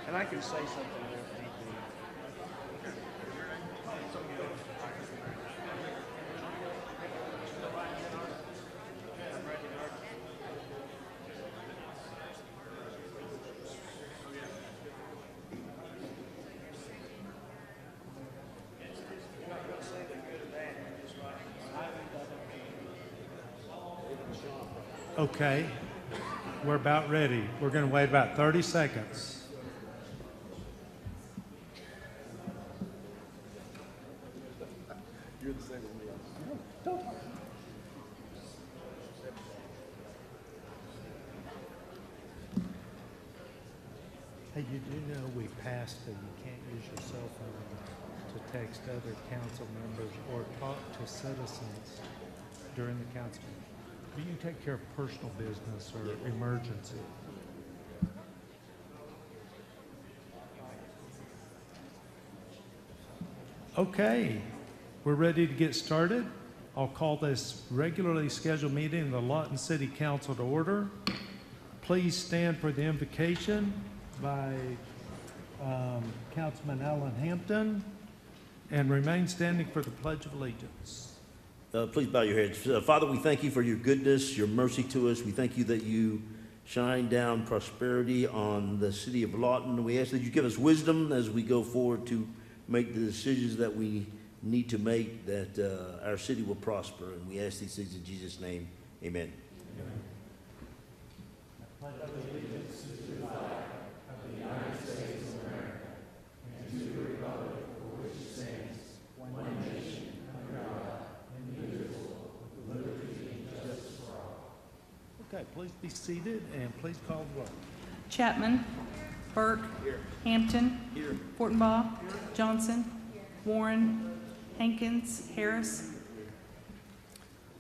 And I can say something there if need be. Okay, we're about ready. We're going to wait about 30 seconds. You're the same as me. Hey, you do know we passed that you can't use your cell phone to text other council members or talk to citizens during the council meeting. But you take care of personal business or emergency. Okay, we're ready to get started. I'll call this regularly scheduled meeting of the Lawton City Council to order. Please stand for the invocation by Councilman Alan Hampton and remain standing for the Pledge of Allegiance. Please bow your heads. Father, we thank you for your goodness, your mercy to us. We thank you that you shine down prosperity on the city of Lawton. We ask that you give us wisdom as we go forward to make the decisions that we need to make, that our city will prosper. And we ask these things in Jesus' name. Amen. Okay, please be seated and please call the roll. Chapman. Burke. Hampton. Fortenbaugh. Johnson. Warren. Hankins. Harris.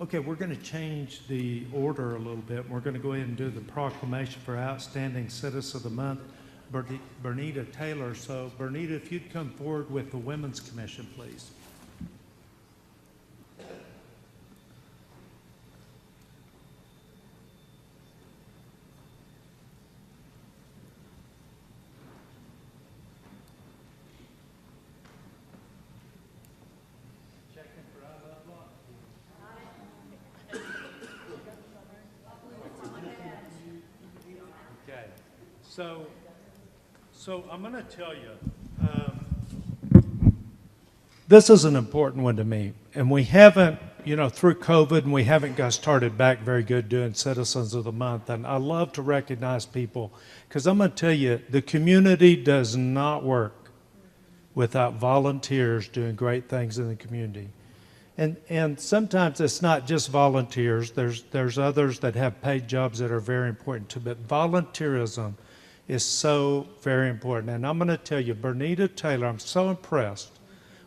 Okay, we're going to change the order a little bit. We're going to go ahead and do the proclamation for Outstanding Citizen of the Month, Bernita Taylor. So, Bernita, if you'd come forward with the Women's Commission, please. Okay, so I'm going to tell you, this is an important one to me, and we haven't, through COVID, and we haven't got started back very good doing Citizens of the Month, and I love to recognize people, because I'm going to tell you, the community does not work without volunteers doing great things in the community. And sometimes it's not just volunteers. There's others that have paid jobs that are very important too. But volunteerism is so very important. And I'm going to tell you, Bernita Taylor, I'm so impressed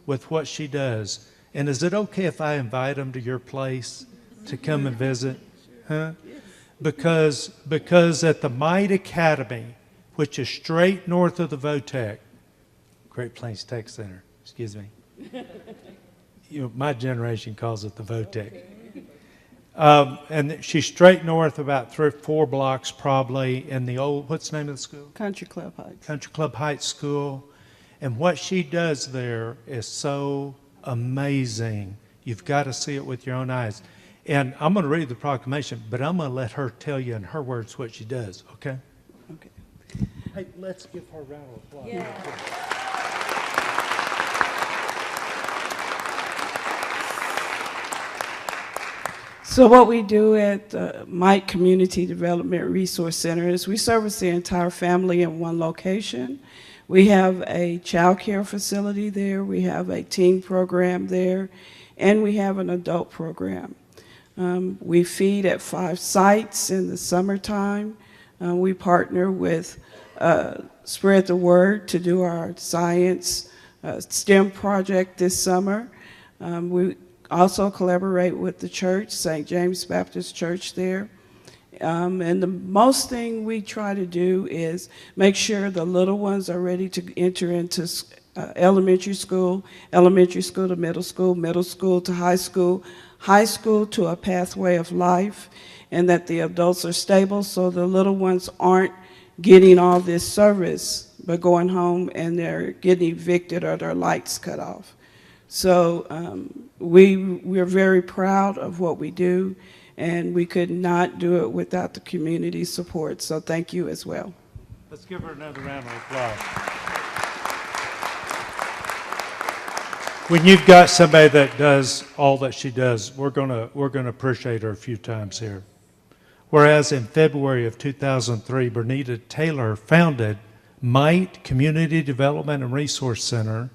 with what she does. And is it okay if I invite them to your place to come and visit? Huh? Because at the Might Academy, which is straight north of the VOTEC, Great Plains Tech Center, excuse me. My generation calls it the VOTEC. And she's straight north about 3 or 4 blocks probably in the old, what's the name of the school? Country Club Heights. Country Club Heights School. And what she does there is so amazing. You've got to see it with your own eyes. And I'm going to read the proclamation, but I'm going to let her tell you in her words what she does, okay? Okay. Hey, let's give her a round of applause. Yeah. So what we do at Mike Community Development Resource Center is we service the entire family in one location. We have a child care facility there, we have a teen program there, and we have an adult program. We feed at 5 sites in the summertime. We partner with Spread the Word to do our science STEM project this summer. We also collaborate with the church, St. James Baptist Church there. And the most thing we try to do is make sure the little ones are ready to enter into elementary school to middle school to high school to a pathway of life, and that the adults are stable so the little ones aren't getting all this service but going home and they're getting evicted or their lights cut off. So we're very proud of what we do, and we could not do it without the community support. So thank you as well. Let's give her another round of applause. When you've got somebody that does all that she does, we're gonna appreciate her a few times here. Whereas in February of 2003, Bernita Taylor founded MIGHT Community Development and Resource Center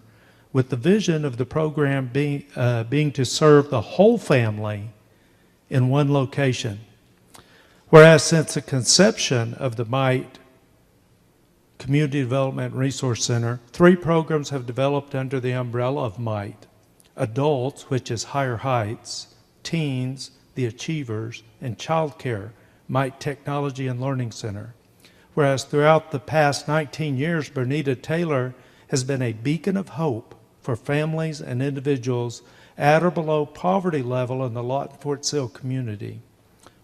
with the vision of the program being to serve the whole family in one location. Whereas since the conception of the MIGHT Community Development and Resource Center, 3 programs have developed under the umbrella of MIGHT. Adults, which is Higher Heights, Teens, the Achievers, and Child Care, MIGHT Technology and Learning Center. Whereas throughout the past 19 years, Bernita Taylor has been a beacon of hope for families and individuals at or below poverty level in the Lawton-Fort Sill community.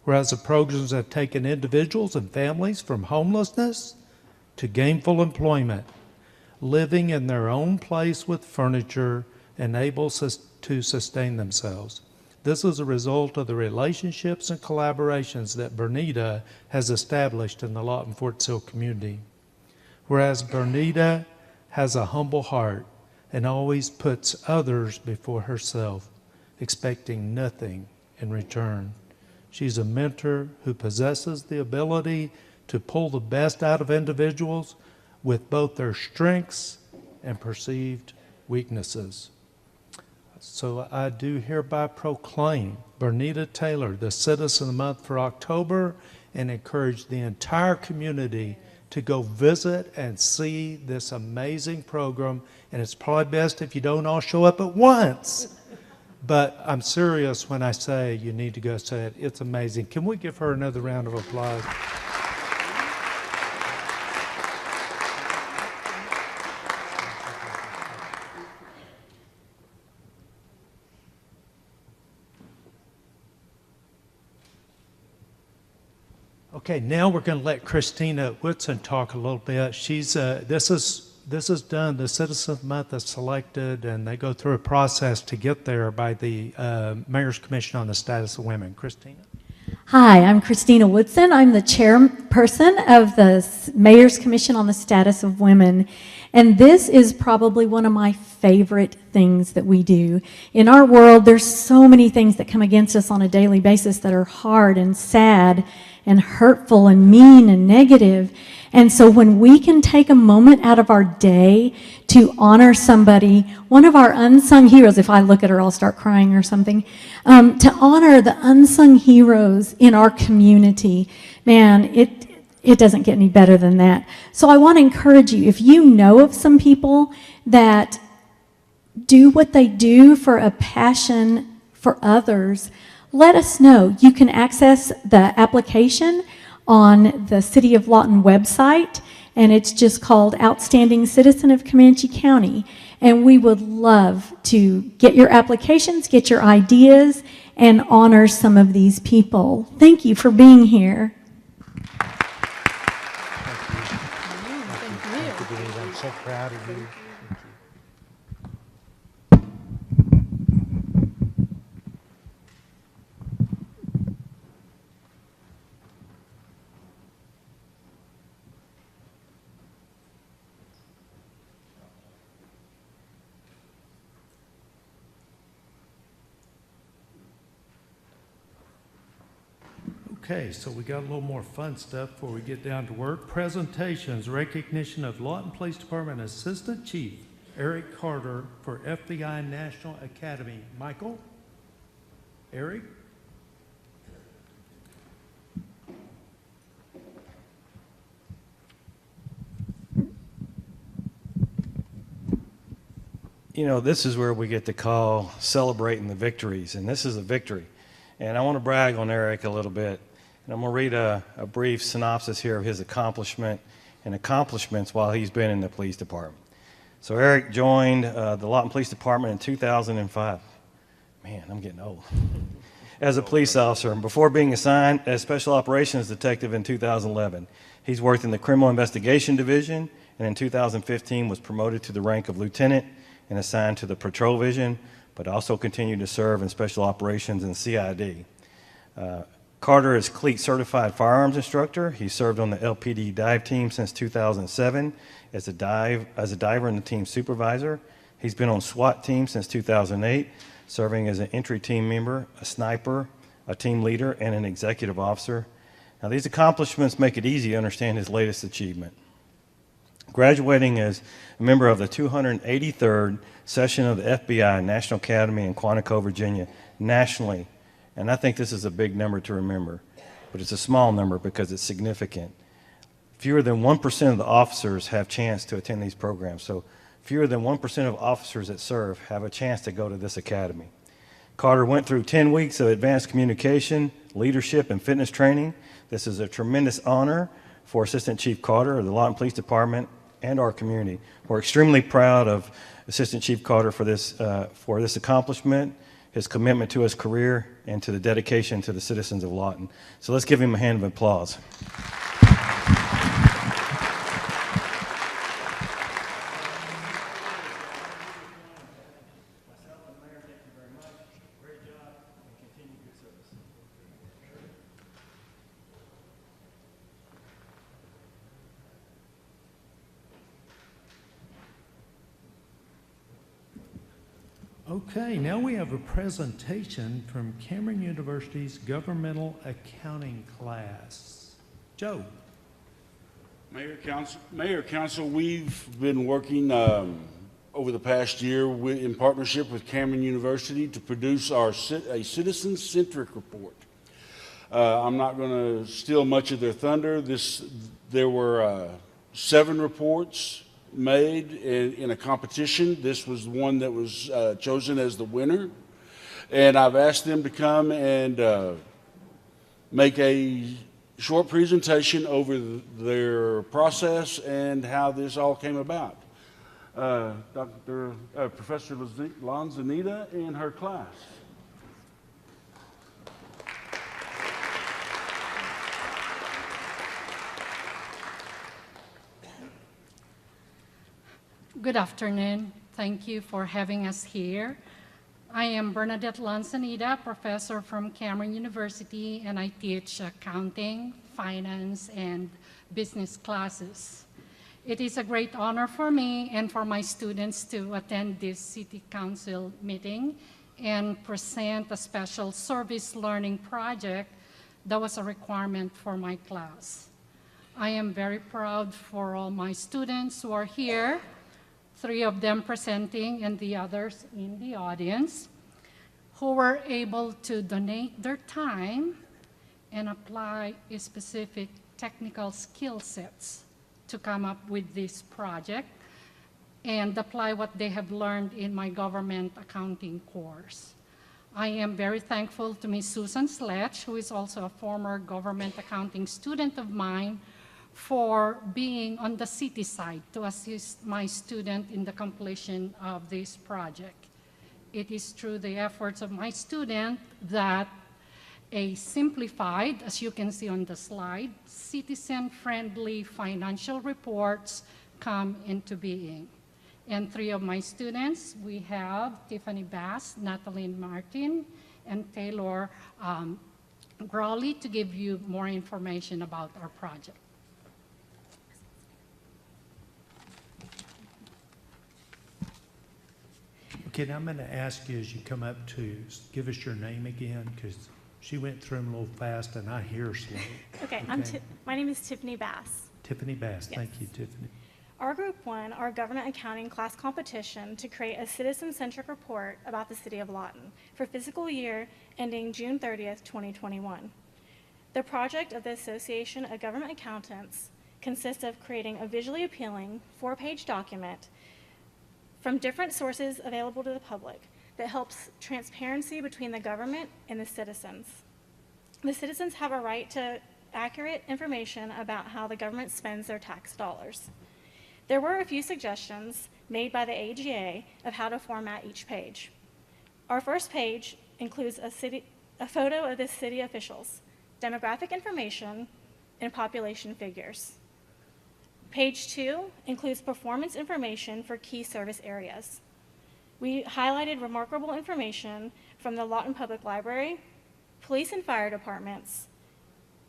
Whereas the programs have taken individuals and families from homelessness to gainful employment, living in their own place with furniture and able to sustain themselves. This is a result of the relationships and collaborations that Bernita has established in the Lawton-Fort Sill community. Whereas Bernita has a humble heart and always puts others before herself, expecting nothing in return. She's a mentor who possesses the ability to pull the best out of individuals with both their strengths and perceived weaknesses. So I do hereby proclaim Bernita Taylor the Citizen of the Month for October, and encourage the entire community to go visit and see this amazing program. And it's probably best if you don't all show up at once. But I'm serious when I say you need to go see it. It's amazing. Can we give her another round of applause? Okay, now we're going to let Christina Whitson talk a little bit. She's this is done. The Citizen of the Month is selected, and they go through a process to get there by the Mayor's Commission on the Status of Women. Christina. Hi, I'm Christina Woodson. I'm the chairperson of the Mayor's Commission on the Status of Women, and this is probably one of my favorite things that we do. In our world, there's so many things that come against us on a daily basis that are hard and sad and hurtful and mean and negative. And so when we can take a moment out of our day to honor somebody, one of our unsung heroes, if I look at her, I'll start crying or something, to honor the unsung heroes in our community, man, it doesn't get any better than that. So I want to encourage you, if you know of some people that do what they do for a passion for others, let us know. You can access the application on the City of Lawton website, and it's just called Outstanding Citizen of Comanche County. And we would love to get your applications, get your ideas, and honor some of these people. Thank you for being here. Thank you, Denise. I'm so proud of you. Okay, so we got a little more fun stuff before we get down to work. Presentations, recognition of Lawton Police Department Assistant Chief Eric Carter for FBI National Academy. Michael? Eric? You know, this is where we get to call celebrating the victories, and this is a victory. And I want to brag on Eric a little bit. And I'm going to read a brief synopsis here of his accomplishment and accomplishments while he's been in the police department. So Eric joined the Lawton Police Department in 2005. Man, I'm getting old. as a police officer before being assigned as Special Operations Detective in 2011. He's worked in the Criminal Investigation Division, and in 2015 was promoted to the rank of lieutenant and assigned to the Patrol Division, but also continued to serve in Special Operations and CID. Carter is CLEAT certified firearms instructor. He served on the LPD dive team since 2007 as a diver and the team supervisor. He's been on SWAT team since 2008, serving as an entry team member, a sniper, a team leader, and an executive officer. Now, these accomplishments make it easy to understand his latest achievement. Graduating as a member of the 283rd session of the FBI National Academy in Quantico, Virginia, nationally. And I think this is a big number to remember, but it's a small number because it's significant. Fewer than 1% of the officers have chance to attend these programs. So fewer than 1% of officers that serve have a chance to go to this academy. Carter went through 10 weeks of advanced communication, leadership, and fitness training. This is a tremendous honor for Assistant Chief Carter of the Lawton Police Department and our community. We're extremely proud of Assistant Chief Carter for this accomplishment, his commitment to his career, and to the dedication to the citizens of Lawton. So let's give him a hand of applause. Okay, now we have a presentation from Cameron University's Governmental Accounting class. Joe. Mayor, Council, we've been working over the past year in partnership with Cameron University to produce a citizen-centric report. I'm not going to steal much of their thunder. There were 7 reports made in a competition. This was the one that was chosen as the winner. And I've asked them to come and make a short presentation over their process and how this all came about. Professor Lanzanita and her class. Good afternoon. Thank you for having us here. I am Bernadette Lanzanita, professor from Cameron University, and I teach accounting, finance, and business classes. It is a great honor for me and for my students to attend this City Council meeting and present a special service learning project that was a requirement for my class. I am very proud for all my students who are here, 3 of them presenting and the others in the audience, who were able to donate their time and apply specific technical skill sets to come up with this project and apply what they have learned in my government accounting course. I am very thankful to Ms. Susan Sledge, who is also a former government accounting student of mine, for being on the city side to assist my student in the completion of this project. It is through the efforts of my student that a simplified, as you can see on the slide, citizen-friendly financial reports come into being. And 3 of my students, we have Tiffany Bass, Natalie Martin, and Taylor Grawley to give you more information about our project. Okay, now I'm going to ask you as you come up to give us your name again, because she went through them a little fast and I hear slow. Okay, my name is Tiffany Bass. Tiffany Bass, Yes. thank you, Tiffany. Our group won our government accounting class competition to create a citizen-centric report about the city of Lawton for fiscal year ending June 30th, 2021. The project of the Association of Government Accountants consists of creating a visually appealing 4-page document from different sources available to the public that helps transparency between the government and the citizens. The citizens have a right to accurate information about how the government spends their tax dollars. There were a few suggestions made by the AGA of how to format each page. Our first page includes a a photo of the city officials, demographic information, and population figures. Page 2 includes performance information for key service areas. We highlighted remarkable information from the Lawton Public Library, police and fire departments,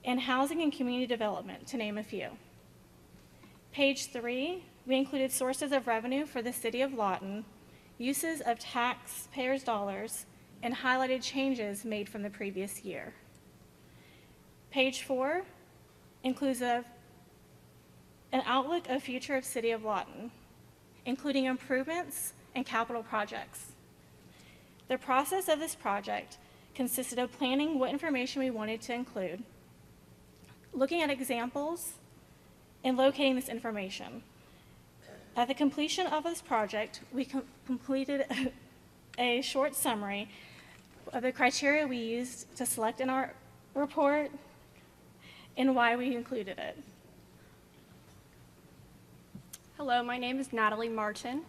and housing and community development, to name a few. Page 3, we included sources of revenue for the city of Lawton, uses of taxpayers' dollars, and highlighted changes made from the previous year. Page 4 includes an outlook of future of City of Lawton, including improvements and capital projects. The process of this project consisted of planning what information we wanted to include, looking at examples, and locating this information. At the completion of this project, we completed a short summary of the criteria we used to select in our report and why we included it. Hello, my name is Natalie Martin.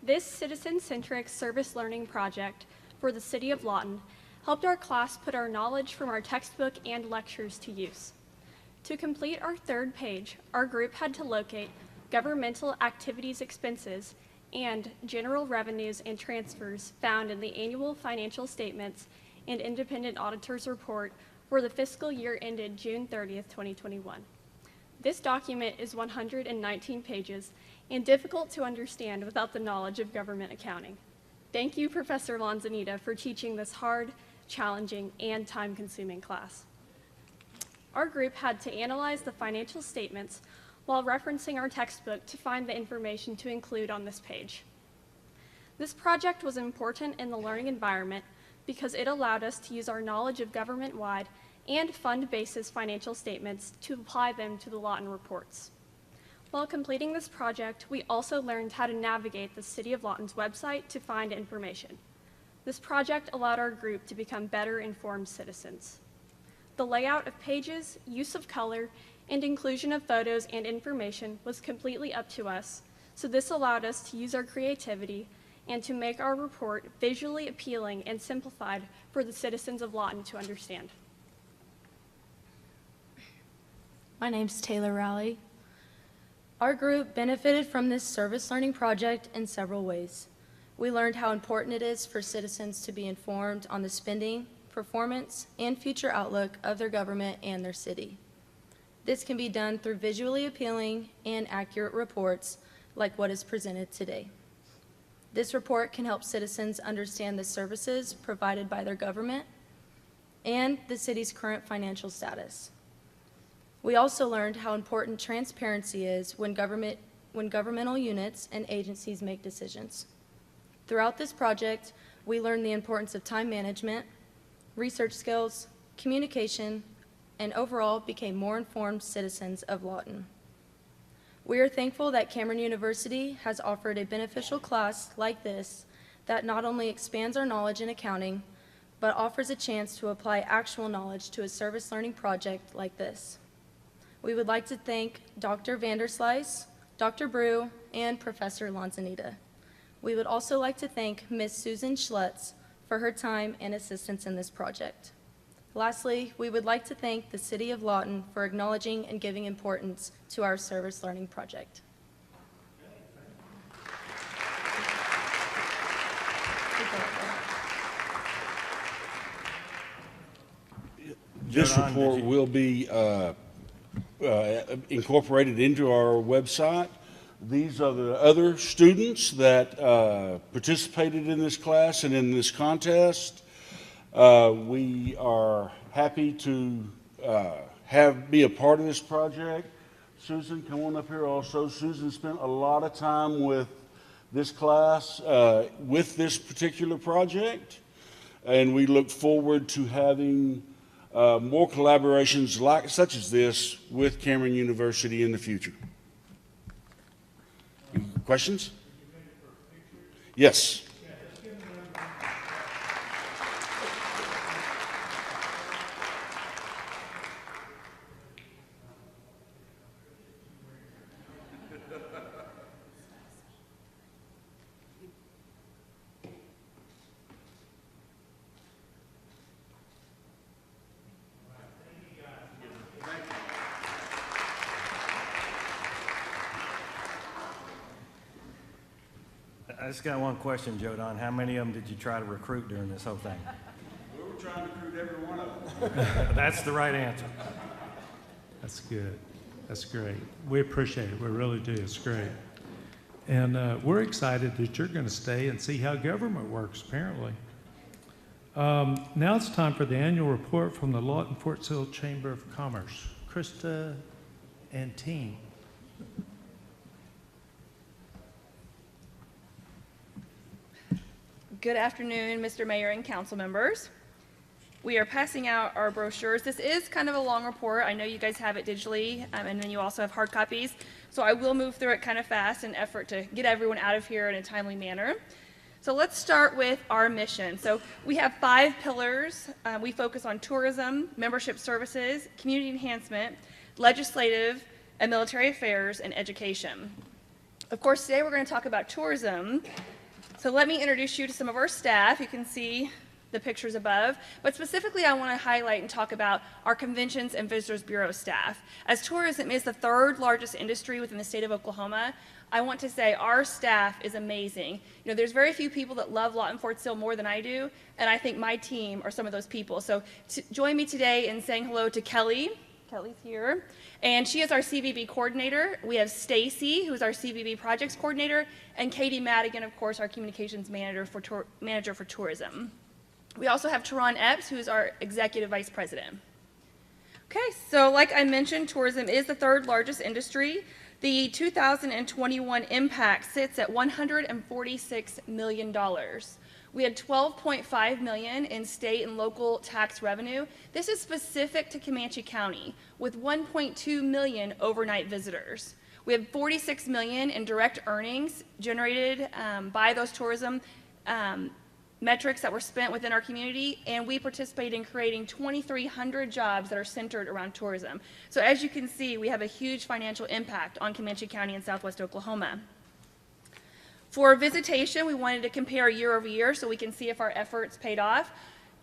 This citizen-centric service learning project for the City of Lawton helped our class put our knowledge from our textbook and lectures to use. To complete our third page, our group had to locate governmental activities expenses and general revenues and transfers found in the annual financial statements and independent auditor's report for the fiscal year ended June 30th, 2021. This document is 119 pages and difficult to understand without the knowledge of government accounting. Thank you, Professor Lanzanita, for teaching this hard, challenging, and time-consuming class. Our group had to analyze the financial statements while referencing our textbook to find the information to include on this page. This project was important in the learning environment because it allowed us to use our knowledge of government-wide and fund-basis financial statements to apply them to the Lawton reports. While completing this project, we also learned how to navigate the City of Lawton's website to find information. This project allowed our group to become better informed citizens. The layout of pages, use of color, and inclusion of photos and information was completely up to us, so this allowed us to use our creativity and to make our report visually appealing and simplified for the citizens of Lawton to understand. My name's Taylor Rowley. Our group benefited from this service learning project in several ways. We learned how important it is for citizens to be informed on the spending, performance, and future outlook of their government and their city. This can be done through visually appealing and accurate reports like what is presented today. This report can help citizens understand the services provided by their government and the city's current financial status. We also learned how important transparency is when governmental units and agencies make decisions. Throughout this project, we learned the importance of time management, research skills, communication, and overall became more informed citizens of Lawton. We are thankful that Cameron University has offered a beneficial class like this that not only expands our knowledge in accounting, but offers a chance to apply actual knowledge to a service learning project like this. We would like to thank Dr. Vanderslice, Dr. Brew, and Professor Lanzanita. We would also like to thank Ms. Susan Schlutz for her time and assistance in this project. Lastly, we would like to thank the City of Lawton for acknowledging and giving importance to our service learning project. This John, report will be incorporated into our website. These are the other students that participated in this class and in this contest. We are happy to be a part of this project. Susan, come on up here also. Susan spent a lot of time with this class, with this particular project, and we look forward to having more collaborations such as this with Cameron University in the future. Questions? Yes. I just got one question, Joe Don. How many of them did you try to recruit during this whole thing? We were trying to recruit every one of them. That's the right answer. That's good. That's great. We appreciate it. We really do. It's great. And we're excited that you're going to stay and see how government works, apparently. Now it's time for the annual report from the Lawton Fort Sill Chamber of Commerce. Krista and team. Good afternoon, Mr. Mayor and council members. We are passing out our brochures. This is kind of a long report. I know you guys have it digitally, and then you also have hard copies. So I will move through it kind of fast in an effort to get everyone out of here in a timely manner. So let's start with our mission. So we have 5 pillars. We focus on tourism, membership services, community enhancement, legislative and military affairs, and education. Of course, today we're going to talk about tourism. So let me introduce you to some of our staff. You can see the pictures above, but specifically I want to highlight and talk about our Conventions and Visitors Bureau staff. As tourism is the 3rd largest industry within the state of Oklahoma, I want to say our staff is amazing. You know, there's very few people that love Lawton Fort Sill more than I do, and I think my team are some of those people. So join me today in saying hello to Kelly. Kelly's here, and she is our CVB coordinator. We have Stacy, who is our CVB projects coordinator, and Katie Madigan, of course, our communications manager for tourism. We also have Teron Epps, who is our executive vice president. Okay, so like I mentioned, tourism is the 3rd largest industry. The 2021 impact sits at $146 million. We had $12.5 million in state and local tax revenue. This is specific to Comanche County, with 1.2 million overnight visitors. We have $46 million in direct earnings generated by those tourism metrics that were spent within our community, and we participate in creating 2,300 jobs that are centered around tourism. So as you can see, we have a huge financial impact on Comanche County and Southwest Oklahoma. For visitation, we wanted to compare year over year so we can see if our efforts paid off.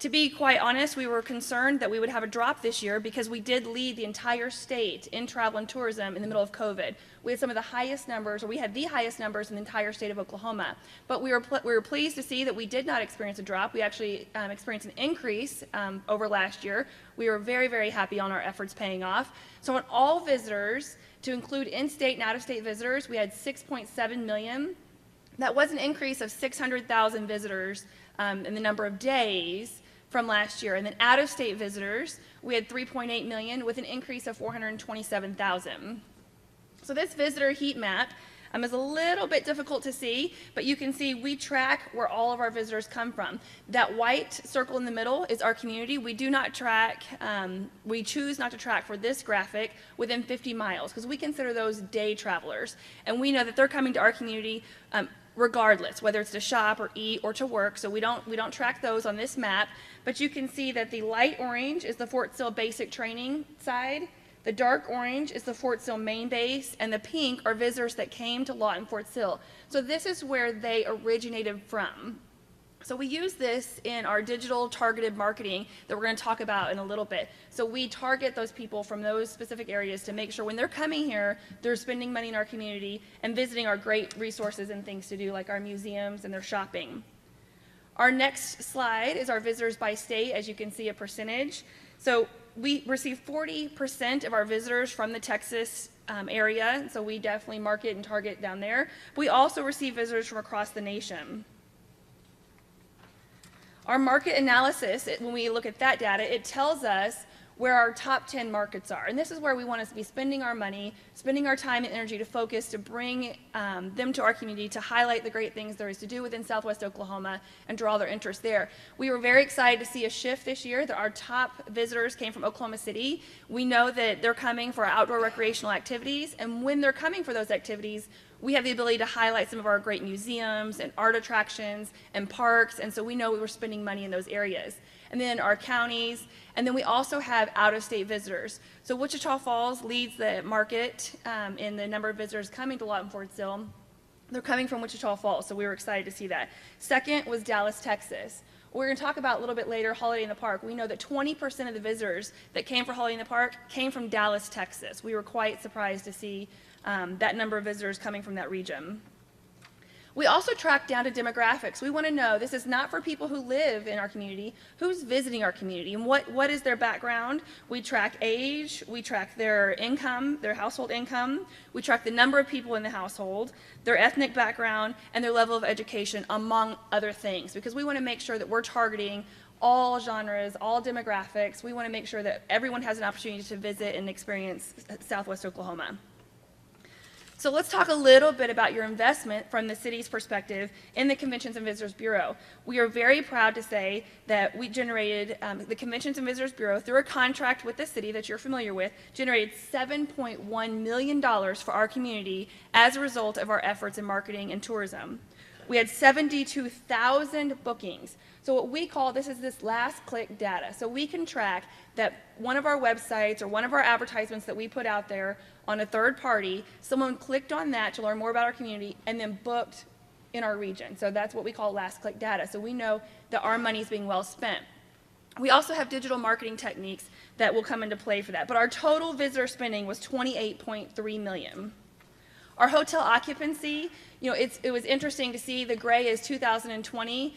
To be quite honest, we were concerned that we would have a drop this year because we did lead the entire state in travel and tourism in the middle of COVID. We had some of the highest numbers, or we had the highest numbers in the entire state of Oklahoma. But we were pleased to see that we did not experience a drop. We actually experienced an increase over last year. We were very, very happy on our efforts paying off. So on all visitors, to include in-state and out-of-state visitors, we had 6.7 million. That was an increase of 600,000 visitors in the number of days from last year. And then out-of-state visitors, we had 3.8 million with an increase of 427,000. So this visitor heat map is a little bit difficult to see, but you can see we track where all of our visitors come from. That white circle in the middle is our community. We do not track, we choose not to track for this graphic within 50 miles because we consider those day travelers. And we know that they're coming to our community regardless, whether it's to shop or eat or to work. So we don't track those on this map, but you can see that the light orange is the Fort Sill basic training side. The dark orange is the Fort Sill main base, and the pink are visitors that came to Lawton Fort Sill. So this is where they originated from. So we use this in our digital targeted marketing that we're going to talk about in a little bit. So we target those people from those specific areas to make sure when they're coming here, they're spending money in our community and visiting our great resources and things to do, like our museums and their shopping. Our next slide is our visitors by state, as you can see a percentage. So we receive 40% of our visitors from the Texas area, so we definitely market and target down there. We also receive visitors from across the nation. Our market analysis, when we look at that data, it tells us where our top 10 markets are. And this is where we want to be spending our money, spending our time and energy to focus, to bring them to our community, to highlight the great things there is to do within Southwest Oklahoma and draw their interest there. We were very excited to see a shift this year that our top visitors came from Oklahoma City. We know that they're coming for outdoor recreational activities, and when they're coming for those activities, we have the ability to highlight some of our great museums and art attractions and parks, and so we know we were spending money in those areas. And then our counties, and then we also have out-of-state visitors. So Wichita Falls leads the market in the number of visitors coming to Lawton Fort Sill. They're coming from Wichita Falls, so we were excited to see that. Second was Dallas, Texas. We're going to talk about a little bit later Holiday in the Park. We know that 20% of the visitors that came for Holiday in the Park came from Dallas, Texas. We were quite surprised to see that number of visitors coming from that region. We also track down to demographics. We want to know, this is not for people who live in our community, who's visiting our community, and what is their background. We track age, we track their income, their household income, we track the number of people in the household, their ethnic background, and their level of education, among other things, because we want to make sure that we're targeting all genres, all demographics. We want to make sure that everyone has an opportunity to visit and experience Southwest Oklahoma. So let's talk a little bit about your investment from the city's perspective in the Conventions and Visitors Bureau. We are very proud to say that we generated, the Conventions and Visitors Bureau, through a contract with the city that you're familiar with, generated $7.1 million for our community as a result of our efforts in marketing and tourism. We had 72,000 bookings. So what we call this is this last click data. So we can track that one of our websites or one of our advertisements that we put out there on a third party, someone clicked on that to learn more about our community and then booked in our region. So that's what we call last click data. So we know that our money is being well spent. We also have digital marketing techniques that will come into play for that. But our total visitor spending was $28.3 million. Our hotel occupancy, it was interesting to see the gray is 2020.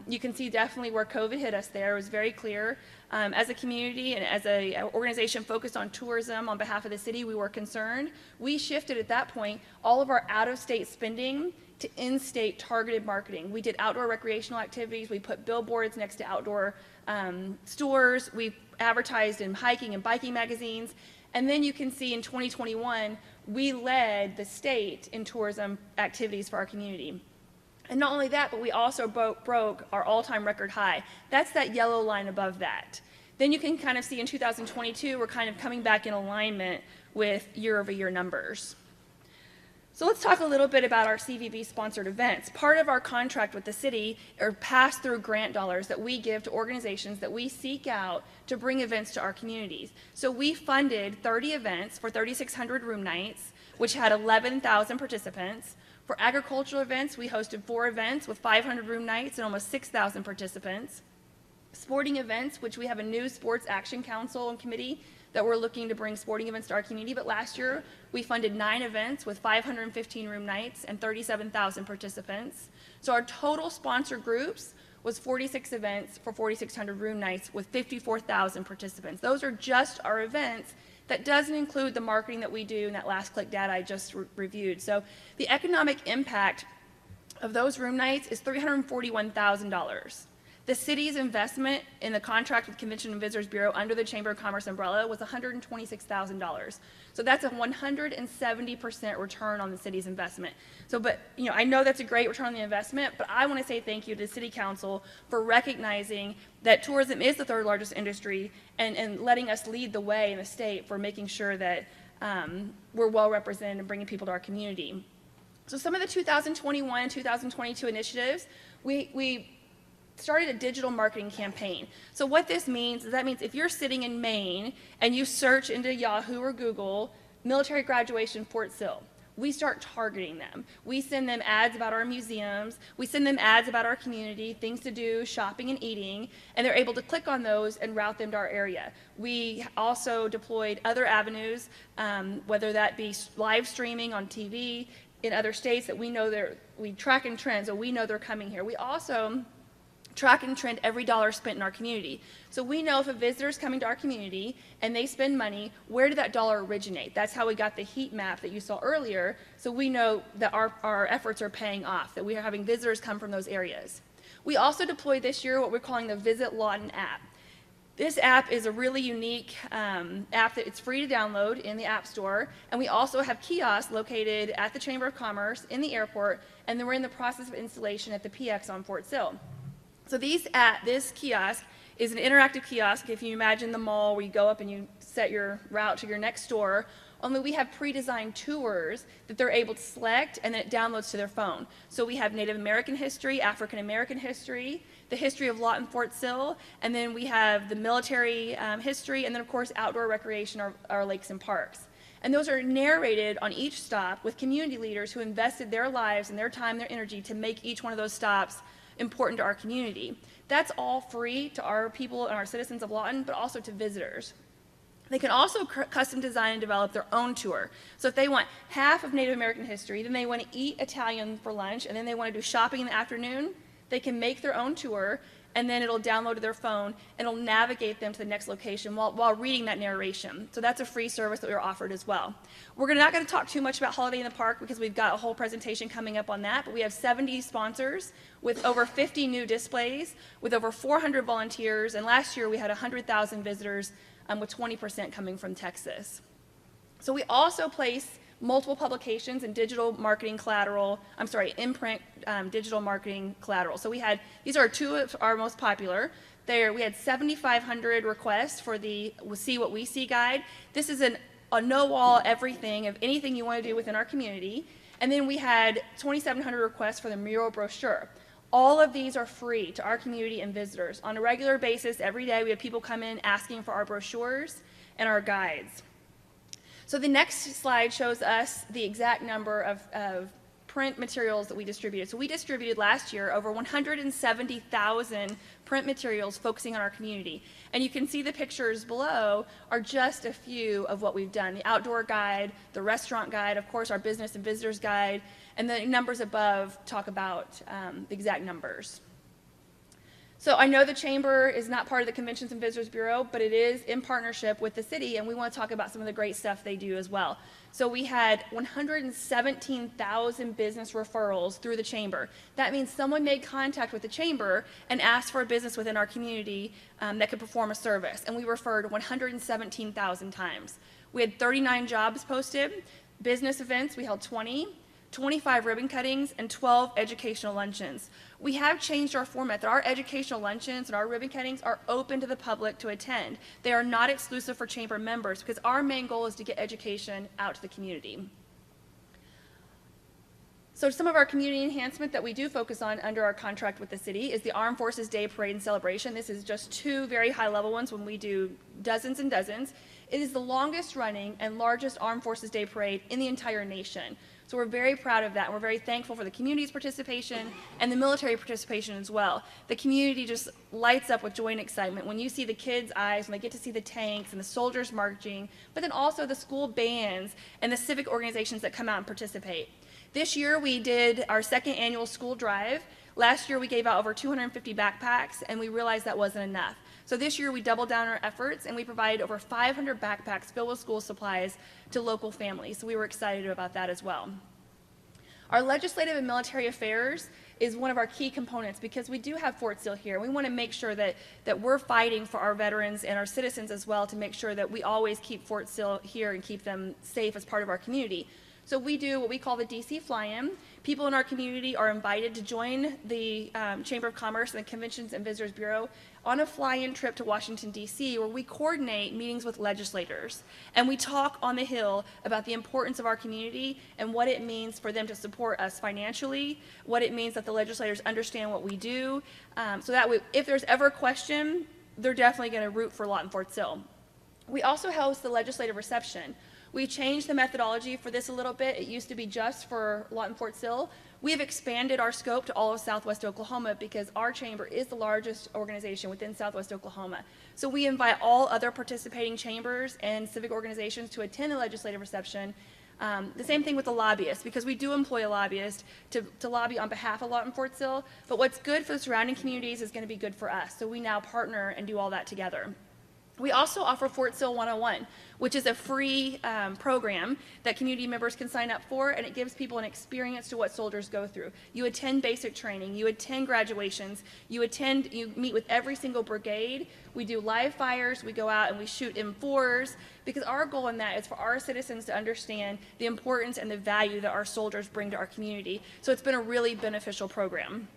You can see definitely where COVID hit us there. It was very clear. As a community and as an organization focused on tourism on behalf of the city, we were concerned. We shifted at that point all of our out-of-state spending to in-state targeted marketing. We did outdoor recreational activities. We put billboards next to outdoor stores. We advertised in hiking and biking magazines. And then you can see in 2021, we led the state in tourism activities for our community. And not only that, but we also broke our all-time record high. That's that yellow line above that. Then you can kind of see in 2022, we're kind of coming back in alignment with year-over-year numbers. So let's talk a little bit about our CVB-sponsored events. Part of our contract with the city are pass-through grant dollars that we give to organizations that we seek out to bring events to our communities. So we funded 30 events for 3,600 room nights, which had 11,000 participants. For agricultural events, we hosted 4 events with 500 room nights and almost 6,000 participants. Sporting events, which we have a new sports action council and committee that we're looking to bring sporting events to our community, but last year we funded 9 events with 515 room nights and 37,000 participants. So our total sponsor groups was 46 events for 4,600 room nights with 54,000 participants. Those are just our events. That doesn't include the marketing that we do in that last click data I just reviewed. So the economic impact of those room nights is $341,000. The city's investment in the contract with Convention and Visitors Bureau under the Chamber of Commerce umbrella was $126,000. So that's a 170% return on the city's investment. So, but I know that's a great return on the investment, but I want to say thank you to the City Council for recognizing that tourism is the 3rd largest industry and letting us lead the way in the state for making sure that we're well represented and bringing people to our community. So some of the 2021 and 2022 initiatives, we started a digital marketing campaign. So what this means is that means if you're sitting in Maine and you search into Yahoo or Google, military graduation Fort Sill, we start targeting them. We send them ads about our museums. We send them ads about our community, things to do, shopping and eating, and they're able to click on those and route them to our area. We also deployed other avenues, whether that be live streaming on TV in other states that we know we track and trend, so we know they're coming here. We also track and trend every dollar spent in our community. So we know if a visitor is coming to our community and they spend money, where did that dollar originate? That's how we got the heat map that you saw earlier. So we know that our efforts are paying off, that we are having visitors come from those areas. We also deployed this year what we're calling the Visit Lawton app. This app is a really unique app that it's free to download in the App Store, and we also have kiosks located at the Chamber of Commerce in the airport, and then we're in the process of installation at the PX on Fort Sill. So this kiosk is an interactive kiosk. If you imagine the mall where you go up and you set your route to your next store, only we have pre-designed tours that they're able to select, and then it downloads to their phone. So we have Native American history, African American history, the history of Lawton Fort Sill, and then we have the military history, and then of course outdoor recreation, our lakes and parks. And those are narrated on each stop with community leaders who invested their lives and their time, their energy to make each one of those stops important to our community. That's all free to our people and our citizens of Lawton, but also to visitors. They can also custom design and develop their own tour. So if they want half of Native American history, then they want to eat Italian for lunch, and then they want to do shopping in the afternoon, they can make their own tour, and then it'll download to their phone, and it'll navigate them to the next location while reading that narration. So that's a free service that we're offered as well. We're not going to talk too much about Holiday in the Park because we've got a whole presentation coming up on that, but we have 70 sponsors with over 50 new displays, with over 400 volunteers, and last year we had 100,000 visitors, with 20% coming from Texas. So we also place multiple publications and digital marketing collateral, imprint digital marketing collateral. So these are two of our most popular. We had 7,500 requests for the See What We See guide. This is a no-wall everything of anything you want to do within our community. And then we had 2,700 requests for the mural brochure. All of these are free to our community and visitors. On a regular basis, every day, we have people come in asking for our brochures and our guides. So the next slide shows us the exact number of print materials that we distributed. So we distributed last year over 170,000 print materials focusing on our community. And you can see the pictures below are just a few of what we've done. The outdoor guide, the restaurant guide, of course, our business and visitors guide, and the numbers above talk about the exact numbers. So I know the Chamber is not part of the Conventions and Visitors Bureau, but it is in partnership with the city, and we want to talk about some of the great stuff they do as well. So we had 117,000 business referrals through the Chamber. That means someone made contact with the Chamber and asked for a business within our community that could perform a service, and we referred 117,000 times. We had 39 jobs posted, business events, we held 20, 25 ribbon cuttings, and 12 educational luncheons. We have changed our format that our educational luncheons and our ribbon cuttings are open to the public to attend. They are not exclusive for Chamber members because our main goal is to get education out to the community. So some of our community enhancement that we do focus on under our contract with the city is the Armed Forces Day Parade and Celebration. This is just two very high-level ones when we do dozens and dozens. It is the longest running and largest Armed Forces Day Parade in the entire nation. So we're very proud of that, and we're very thankful for the community's participation and the military participation as well. The community just lights up with joy and excitement when you see the kids' eyes, when they get to see the tanks and the soldiers marching, but then also the school bands and the civic organizations that come out and participate. This year we did our second annual school drive. Last year we gave out over 250 backpacks, and we realized that wasn't enough. So this year we doubled down our efforts, and we provided over 500 backpacks filled with school supplies to local families. So we were excited about that as well. Our legislative and military affairs is one of our key components because we do have Fort Sill here. We want to make sure that we're fighting for our veterans and our citizens as well to make sure that we always keep Fort Sill here and keep them safe as part of our community. So we do what we call the DC Fly-In. People in our community are invited to join the Chamber of Commerce and the Conventions and Visitors Bureau on a fly-in trip to Washington, D.C., where we coordinate meetings with legislators. And we talk on the Hill about the importance of our community and what it means for them to support us financially, what it means that the legislators understand what we do, so that way, if there's ever a question, they're definitely going to root for Lawton Fort Sill. We also host the legislative reception. We changed the methodology for this a little bit. It used to be just for Lawton Fort Sill. We have expanded our scope to all of Southwest Oklahoma because our chamber is the largest organization within Southwest Oklahoma. So we invite all other participating chambers and civic organizations to attend the legislative reception. The same thing with the lobbyists, because we do employ a lobbyist to lobby on behalf of Lawton Fort Sill. But what's good for the surrounding communities is going to be good for us. So we now partner and do all that together. We also offer Fort Sill 101, which is a free program that community members can sign up for, and it gives people an experience to what soldiers go through. You attend basic training, you attend graduations, you meet with every single brigade, we do live fires, we go out and we shoot M4s, because our goal in that is for our citizens to understand the importance and the value that our soldiers bring to our community. So it's been a really beneficial program.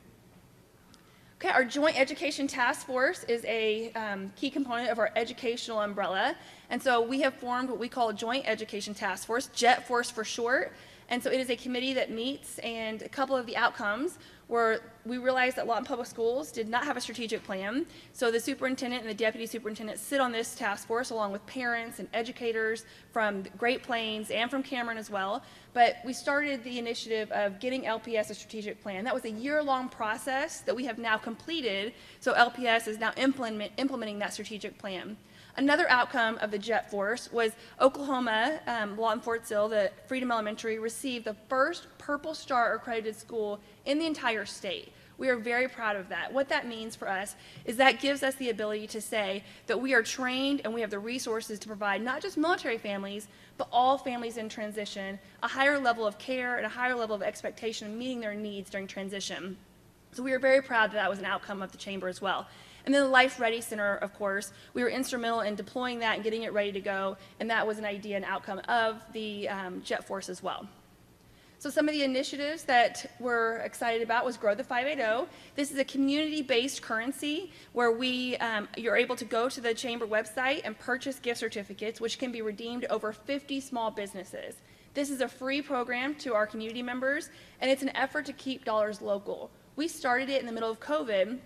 Okay, our Joint Education Task Force is a key component of our educational umbrella. And so we have formed what we call a Joint Education Task Force, JET Force for short. And so it is a committee that meets, and a couple of the outcomes were we realized that Lawton Public Schools did not have a strategic plan. So the superintendent and the deputy superintendent sit on this task force along with parents and educators from Great Plains and from Cameron as well. But we started the initiative of getting LPS a strategic plan. That was a year-long process that we have now completed. So LPS is now implementing that strategic plan. Another outcome of the Jet Force was Oklahoma, Lawton Fort Sill, the Freedom Elementary, received the first Purple Star accredited school in the entire state. We are very proud of that. What that means for us is that gives us the ability to say that we are trained and we have the resources to provide not just military families, but all families in transition, a higher level of care and a higher level of expectation of meeting their needs during transition. So we are very proud that that was an outcome of the chamber as well. And then the Life Ready Center, of course, we were instrumental in deploying that and getting it ready to go, and that was an idea and outcome of the Jet Force as well. So some of the initiatives that we're excited about was Grow the 580. This is a community-based currency where you're able to go to the chamber website and purchase gift certificates, which can be redeemed over 50 small businesses. This is a free program to our community members, and it's an effort to keep dollars local. We started it in the middle of COVID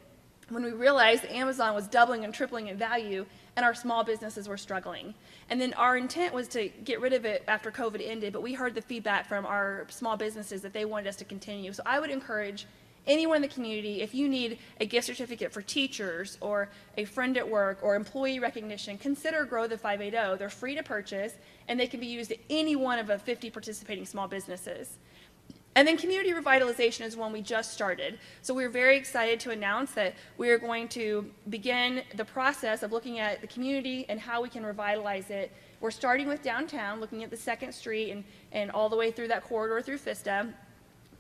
when we realized Amazon was doubling and tripling in value and our small businesses were struggling. And then our intent was to get rid of it after COVID ended, but we heard the feedback from our small businesses that they wanted us to continue. So I would encourage anyone in the community, if you need a gift certificate for teachers or a friend at work or employee recognition, consider Grow the 580. They're free to purchase and they can be used at any one of the 50 participating small businesses. And then community revitalization is one we just started. So we're very excited to announce that we are going to begin the process of looking at the community and how we can revitalize it. We're starting with downtown, looking at the 2nd Street and all the way through that corridor through Fista.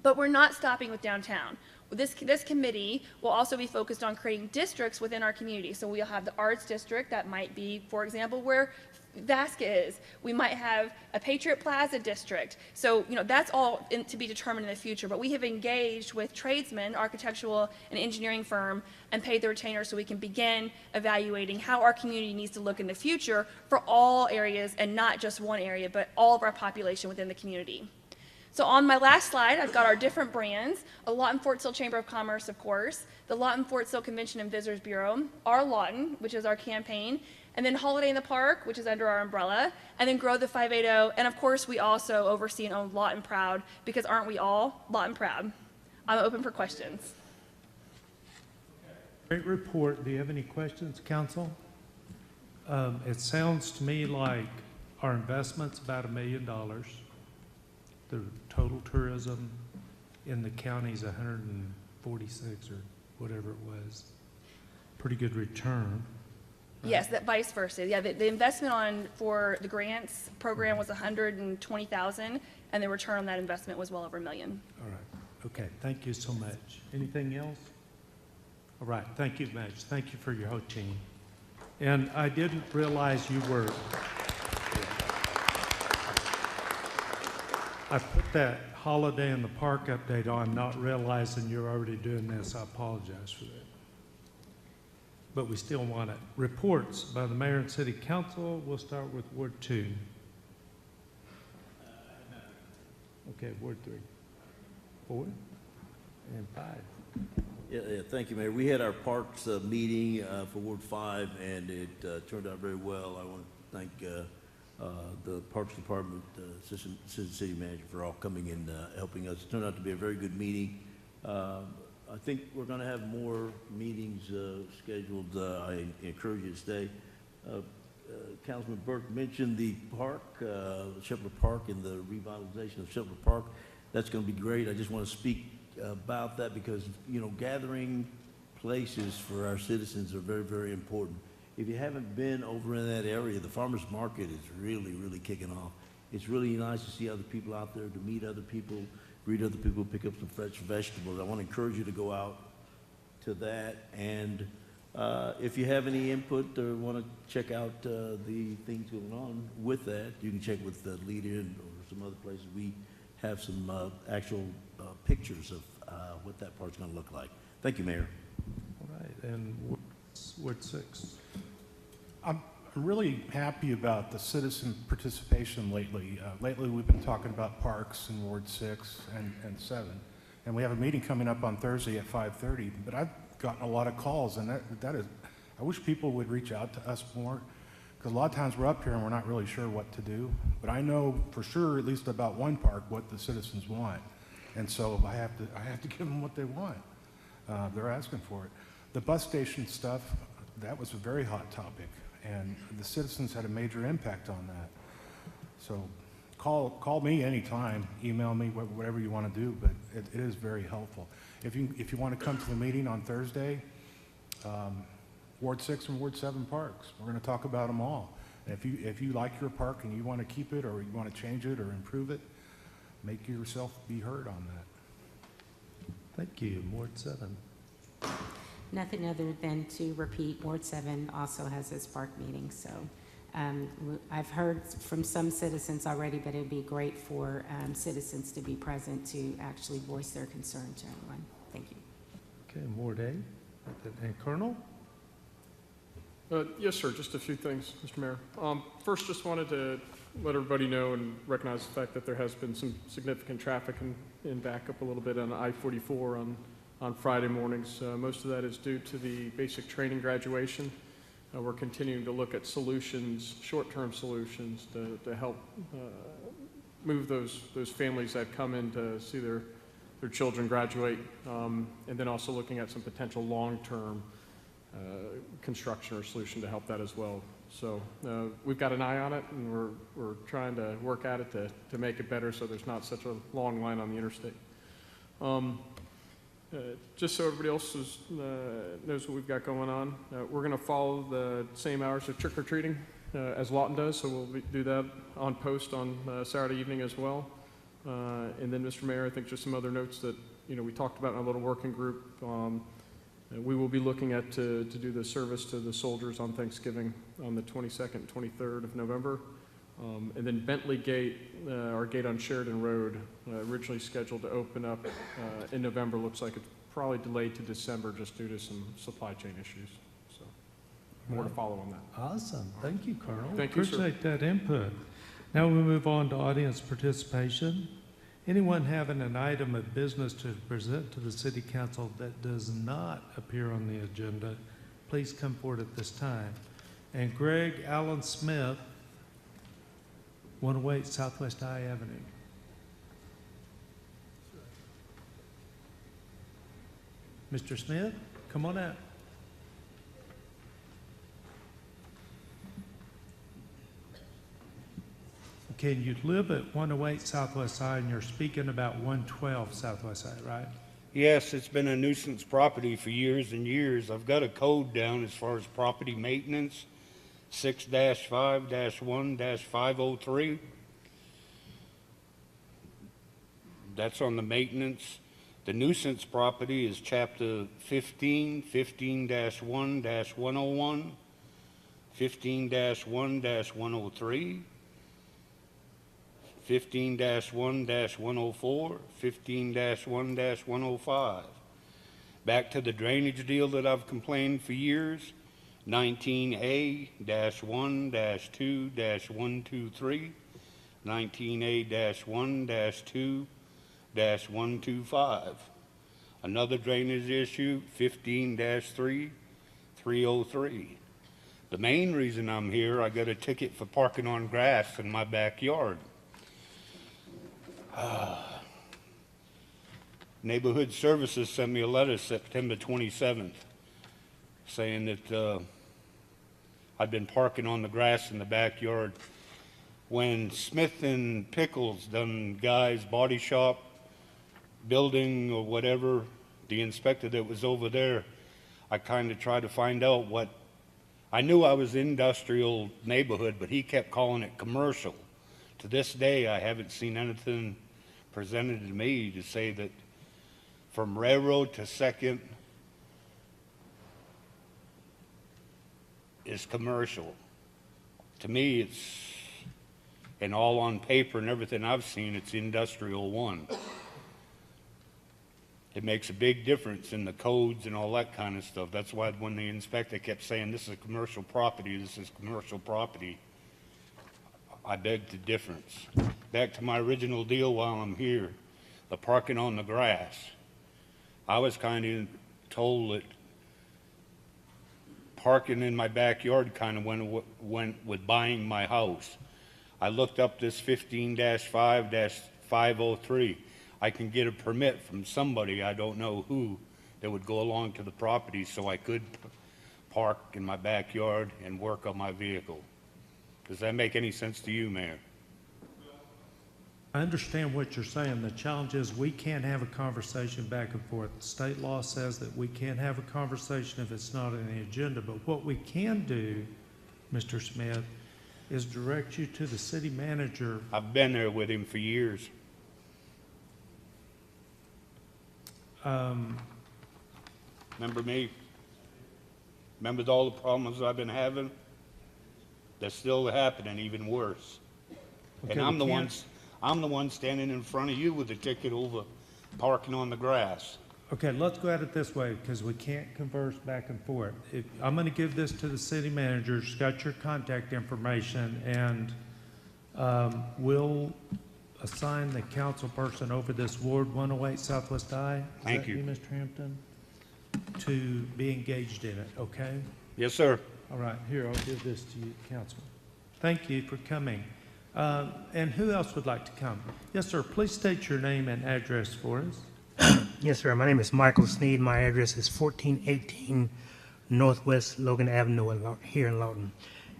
But we're not stopping with downtown. This committee will also be focused on creating districts within our community. So we'll have the arts district that might be, for example, where Vasca is. We might have a Patriot Plaza district. So, that's all to be determined in the future. But we have engaged with tradesmen, architectural and engineering firm, and paid the retainer so we can begin evaluating how our community needs to look in the future for all areas and not just one area, but all of our population within the community. So on my last slide, I've got our different brands, a Lawton Fort Sill Chamber of Commerce, of course, the Lawton Fort Sill Convention and Visitors Bureau, our Lawton, which is our campaign, and then Holiday in the Park, which is under our umbrella, and then Grow the 580, and of course we also oversee and own Lawton Proud, because aren't we all Lawton Proud? I'm open for questions. Great report. Do you have any questions, council? It sounds to me like our investment's about $1 million. The total tourism in the county is 146 or whatever it was. Pretty good return. Yes, that vice versa. Yeah, the investment for the grants program was $120,000, and the return on that investment was well over $1 million. All right. Okay. Thank you so much. Anything else? All right. Thank you, Madge. Thank you for your whole team. And I didn't realize you were. I put that Holiday in the Park update on, not realizing you're already doing this. I apologize for that. But we still want it. Reports by the mayor and city council. We'll start with Ward 2. Okay, Ward 3. 4 and 5. Yeah, thank you, Mayor. We had our parks meeting for Ward 5, and it turned out very well. I want to thank the Parks Department, Assistant City Manager, for all coming and helping us. It turned out to be a very good meeting. I think we're going to have more meetings scheduled. I encourage you to stay. Councilman Burke mentioned the park, Shepherd Park, and the revitalization of Shepherd Park. That's going to be great. I just want to speak about that because, gathering places for our citizens are very, very important. If you haven't been over in that area, the farmers market is really, really kicking off. It's really nice to see other people out there, to meet other people, greet other people, pick up some fresh vegetables. I want to encourage you to go out to that. And if you have any input or want to check out the things going on with that, you can check with the leader or some other places. We have some actual pictures of what that part's going to look like. Thank you, Mayor. All right, and Ward 6. I'm really happy about the citizen participation lately. Lately, we've been talking about parks in Ward 6 and 7, and we have a meeting coming up on Thursday at 5:30. But I've gotten a lot of calls, and that is, I wish people would reach out to us more, because a lot of times we're up here and we're not really sure what to do. But I know for sure, at least about one park, what the citizens want, and so I have to give them what they want. They're asking for it. The bus station stuff, that was a very hot topic. and the citizens had a major impact on that. So call me anytime, email me, whatever you want to do, but it is very helpful. If you want to come to the meeting on Thursday, Ward 6 and Ward 7 parks, we're going to talk about them all. And if you like your park and you want to keep it or you want to change it or improve it, make yourself be heard on that. Thank you. Ward 7. Nothing other than to repeat, Ward 7 also has its park meeting, so I've heard from some citizens already, but it'd be great for citizens to be present to actually voice their concern to everyone. Thank you. Okay, Ward 8. And Colonel? Yes, sir. Just a few things, Mr. Mayor. First, just wanted to let everybody know and recognize the fact that there has been some significant traffic and back up a little bit on I-44 on Friday mornings. Most of that is due to the basic training graduation. We're continuing to look at solutions, short-term solutions, to help move those families that come in to see their children graduate, and then also looking at some potential long-term construction or solution to help that as well. So we've got an eye on it, and we're trying to work at it to make it better so there's not such a long line on the interstate. Just so everybody else knows what we've got going on, we're going to follow the same hours of trick-or-treating as Lawton does, so we'll do that on post on Saturday evening as well. And then, Mr. Mayor, I think just some other notes that we talked about in our little working group. We will be looking at to do the service to the soldiers on Thanksgiving on the 22nd and 23rd of November. And then Bentley Gate, our gate on Sheridan Road, originally scheduled to open up in November, looks like it's probably delayed to December just due to some supply chain issues. So more to follow on that. Awesome. Thank you, Colonel. Thank you, sir. Appreciate that input. Now we move on to audience participation. Anyone having an item of business to present to the City Council that does not appear on the agenda, please come forward at this time. And Greg Allen Smith, 108 Southwest I Avenue. Mr. Smith, come on out. Okay, you live at 108 Southwest I, and you're speaking about 112 Southwest I, right? Yes, it's been a nuisance property for years and years. I've got a code down as far as property maintenance, 6-5-1-503. That's on the maintenance. The nuisance property is chapter 15, 15-1-101, 15-1-103, 15-1-104, 15-1-105. Back to the drainage deal that I've complained for years, 19A-1-2-123, 19A-1-2-125. Another drainage issue, 15-3-303. The main reason I'm here, I got a ticket for parking on grass in my backyard. Neighborhood Services sent me a letter September 27th saying that I'd been parking on the grass in the backyard. When Smith and Pickles done Guy's Body Shop building or whatever, the inspector that was over there, I kind of tried to find out what, I knew I was industrial neighborhood, but he kept calling it commercial. To this day, I haven't seen anything presented to me to say that from Railroad to Second is commercial. To me, it's, and all on paper and everything I've seen, it's Industrial 1. It makes a big difference in the codes and all that kind of stuff. That's why when the inspector kept saying, this is commercial property, this is commercial property, I beg the difference. Back to my original deal while I'm here, the parking on the grass. I was kind of told that parking in my backyard kind of went with buying my house. I looked up this 15-5-503. I can get a permit from somebody, I don't know who, that would go along to the property so I could park in my backyard and work on my vehicle. Does that make any sense to you, Mayor? I understand what you're saying. The challenge is we can't have a conversation back and forth. State law says that we can't have a conversation if it's not on the agenda. But what we can do, Mr. Smith, is direct you to the city manager. I've been there with him for years. Remember me? Remember all the problems I've been having? They're still happening, even worse. Okay, And I'm we the can't- one standing in front of you with a ticket over parking on the grass. Okay, let's go at it this way, because we can't converse back and forth. I'm going to give this to the city manager. She's got your contact information, and we'll assign the council person over this Ward 108 Southwest I. Thank you. Is that you, Mr. Hampton? To be engaged in it, okay? Yes, sir. All right, here, I'll give this to you, Councilman. Thank you for coming. And who else would like to come? Yes, sir, please state your name and address for us. Yes, sir. My name is Michael Sneed. My address is 1418 Northwest Logan Avenue here in Lawton.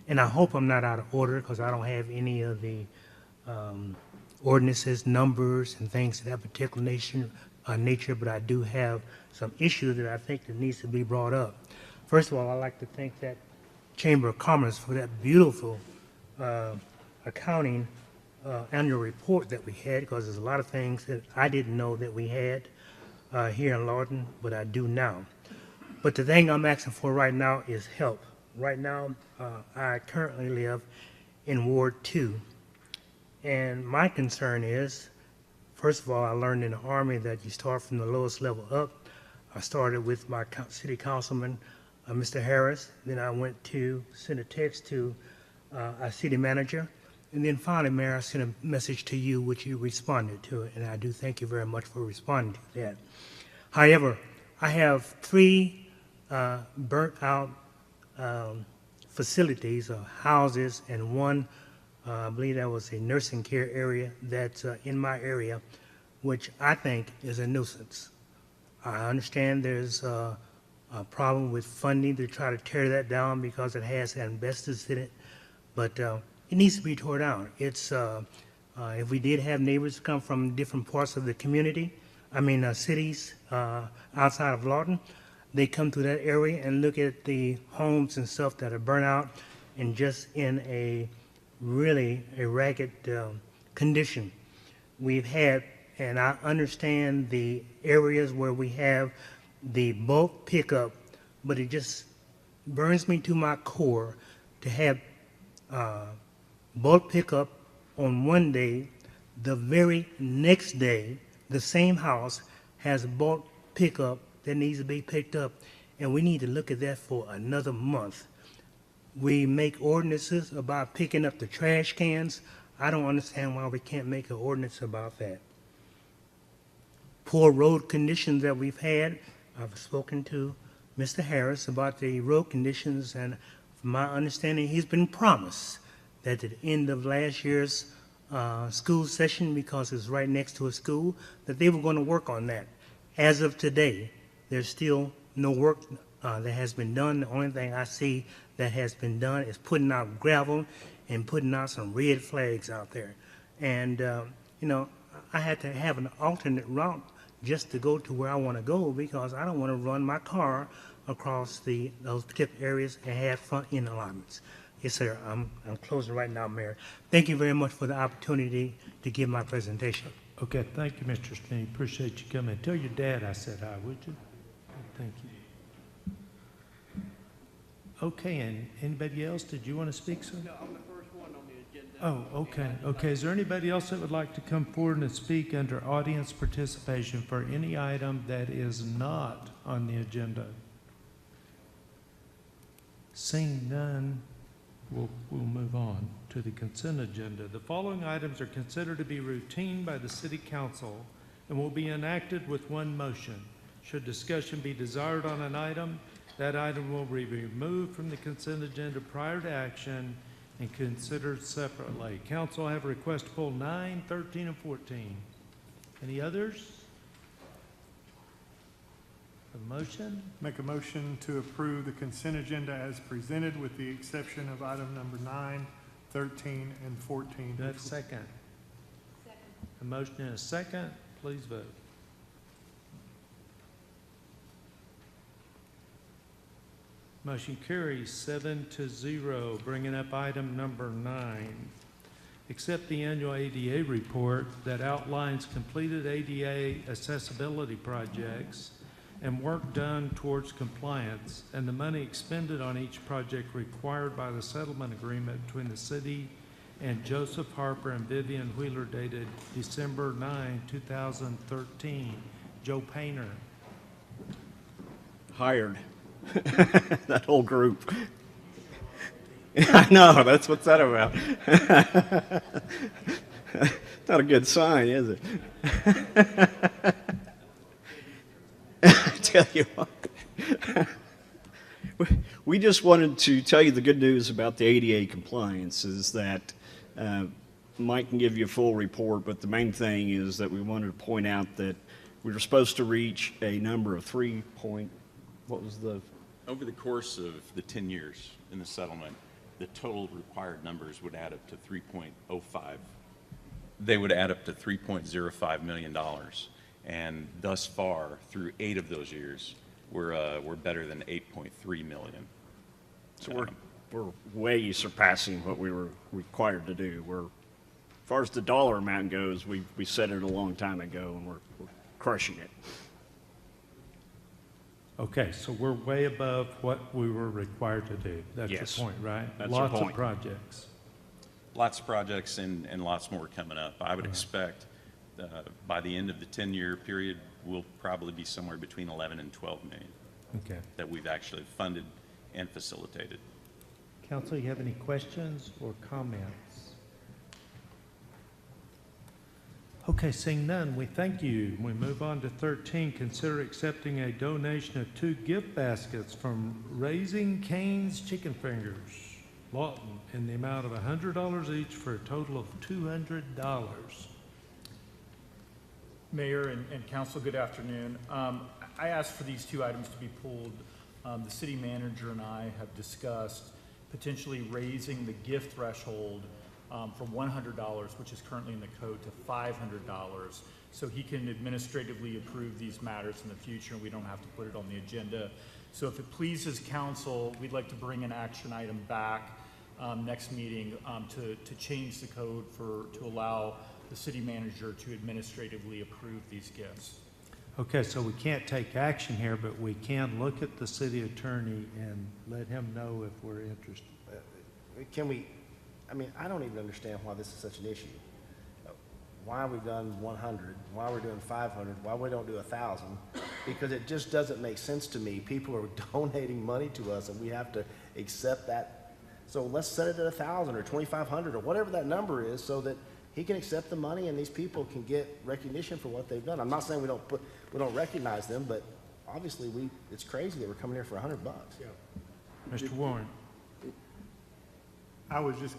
And I hope I'm not out of order because I don't have any of the ordinances, numbers, and things of that particular nature, but I do have some issues that I think that needs to be brought up. First of all, I'd like to thank that Chamber of Commerce for that beautiful accounting annual report that we had, because there's a lot of things that I didn't know that we had here in Lawton, but I do now. But the thing I'm asking for right now is help. Right now, I currently live in Ward 2, and my concern is, first of all, I learned in the Army that you start from the lowest level up. I started with my city councilman, Mr. Harris, then I went to send a text to our city manager, and then finally, Mayor, I sent a message to you, which you responded to it, and I do thank you very much for responding to that. However, I have 3 burnt out facilities or houses, and one, I believe that was a nursing care area that's in my area, which I think is a nuisance. I understand there's a problem with funding to try to tear that down because it has asbestos in it, but it needs to be torn down. It's if we did have neighbors come from different parts of the community, cities outside of Lawton, they come through that area and look at the homes and stuff that are burnt out and just in a really a ragged condition. We've had, and I understand the areas where we have the bulk pickup, but it just burns me to my core to have bulk pickup on one day, the very next day, the same house has bulk pickup that needs to be picked up, and we need to look at that for another month. We make ordinances about picking up the trash cans. I don't understand why we can't make an ordinance about that. Poor road conditions that we've had, I've spoken to Mr. Harris about the road conditions, and from my understanding, he's been promised that at the end of last year's school session, because it's right next to a school, that they were going to work on that. As of today, there's still no work that has been done. The only thing I see that has been done is putting out gravel and putting out some red flags out there. And, I had to have an alternate route just to go to where I want to go, because I don't want to run my car across those particular areas and have front end alignments. Yes, sir. I'm closing right now, Mayor. Thank you very much for the opportunity to give my presentation. Okay, thank you, Mr. Sneed. Appreciate you coming. Tell your dad I said hi, would you? Thank you. Okay, and anybody else? Did you want to speak, sir? No, I'm the first one on the agenda. Oh, okay. Okay, is there anybody else that would like to come forward and speak under audience participation for any item that is not on the agenda? Seeing none, we'll move on to the consent agenda. The following items are considered to be routine by the City Council and will be enacted with one motion. Should discussion be desired on an item, that item will be removed from the consent agenda prior to action and considered separately. Council have a request to pull 9, 13, and 14. Any others? A motion? Make a motion to approve the consent agenda as presented with the exception of item number 9, 13, and 14. Do I have a second? Second. A motion and a second. Please vote. Motion carries 7-0. Bringing up item number 9. Accept the annual ADA report that outlines completed ADA accessibility projects and work done towards compliance, and the money expended on each project required by the settlement agreement between the city and Joseph Harper and Vivian Wheeler dated December 9, 2013. Joe Painter. Hired. That whole group. I know, that's what's that about. Not a good sign, is it? I tell you what. We just wanted to tell you the good news about the ADA compliance is that Mike can give you a full report, but the main thing is that we wanted to point out that we were supposed to reach a number of Over the course of the 10 years in the settlement, the total required numbers would add up to 3.05. They would add up to $3.05 million. And thus far, through 8 of those years, we're better than 8.3 million. So we're way surpassing what we were required to do. As far as the dollar amount goes, we set it a long time ago, and we're crushing it. Okay, so we're way above what we were required to do. That's Yes. your point, right? That's the Lots point. of projects. Lots of projects and lots more coming up. I would expect by the end of the 10-year period, we'll probably be somewhere between 11 and 12 million Okay. that we've actually funded and facilitated. Council, you have any questions or comments? Okay, seeing none, we thank you. We move on to 13. Consider accepting a donation of 2 gift baskets from Raising Cane's Chicken Fingers, Lawton, in the amount of $100 each for a total of $200. Mayor and council, good afternoon. I asked for these 2 items to be pulled. The city manager and I have discussed potentially raising the gift threshold from $100, which is currently in the code, to $500, so he can administratively approve these matters in the future, and we don't have to put it on the agenda. So if it pleases council, we'd like to bring an action item back next meeting to change the code to allow the city manager to administratively approve these gifts. Okay, so we can't take action here, but we can look at the city attorney and let him know if we're interested. Can we, I don't even understand why this is such an issue. Why we've done 100, why we're doing 500, why we don't do 1,000, because it just doesn't make sense to me. People are donating money to us and we have to accept that. So let's set it at 1,000 or 2,500 or whatever that number is so that he can accept the money and these people can get recognition for what they've done. I'm not saying we don't recognize them, but obviously it's crazy that we're coming here for $100. Yeah. Mr. Warren. I was just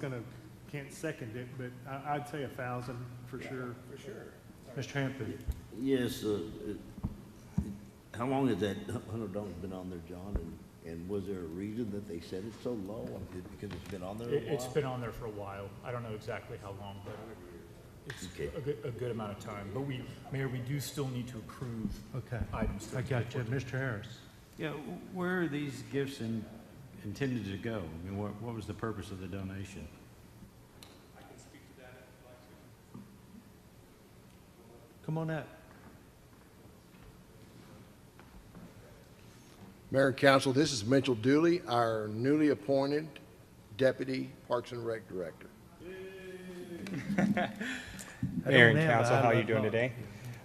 can't second it, but I'd say 1,000 for sure. For sure. Mr. Hampton. Yes, how long has that $100 been on there, John? And was there a reason that they set it so low? Because it's been on there a while? It's been on there for a while. I don't know exactly how long, but it's a good amount of time. But Mayor, we do still need to approve items. I got you. Mr. Harris. Yeah, where are these gifts intended to go? I mean, what was the purpose of the donation? I can speak to that if you'd like to. Come on up. Mayor and Council, this is Mitchell Dooley, our newly appointed Deputy Parks and Rec Director. Mayor and Council, how are you doing today?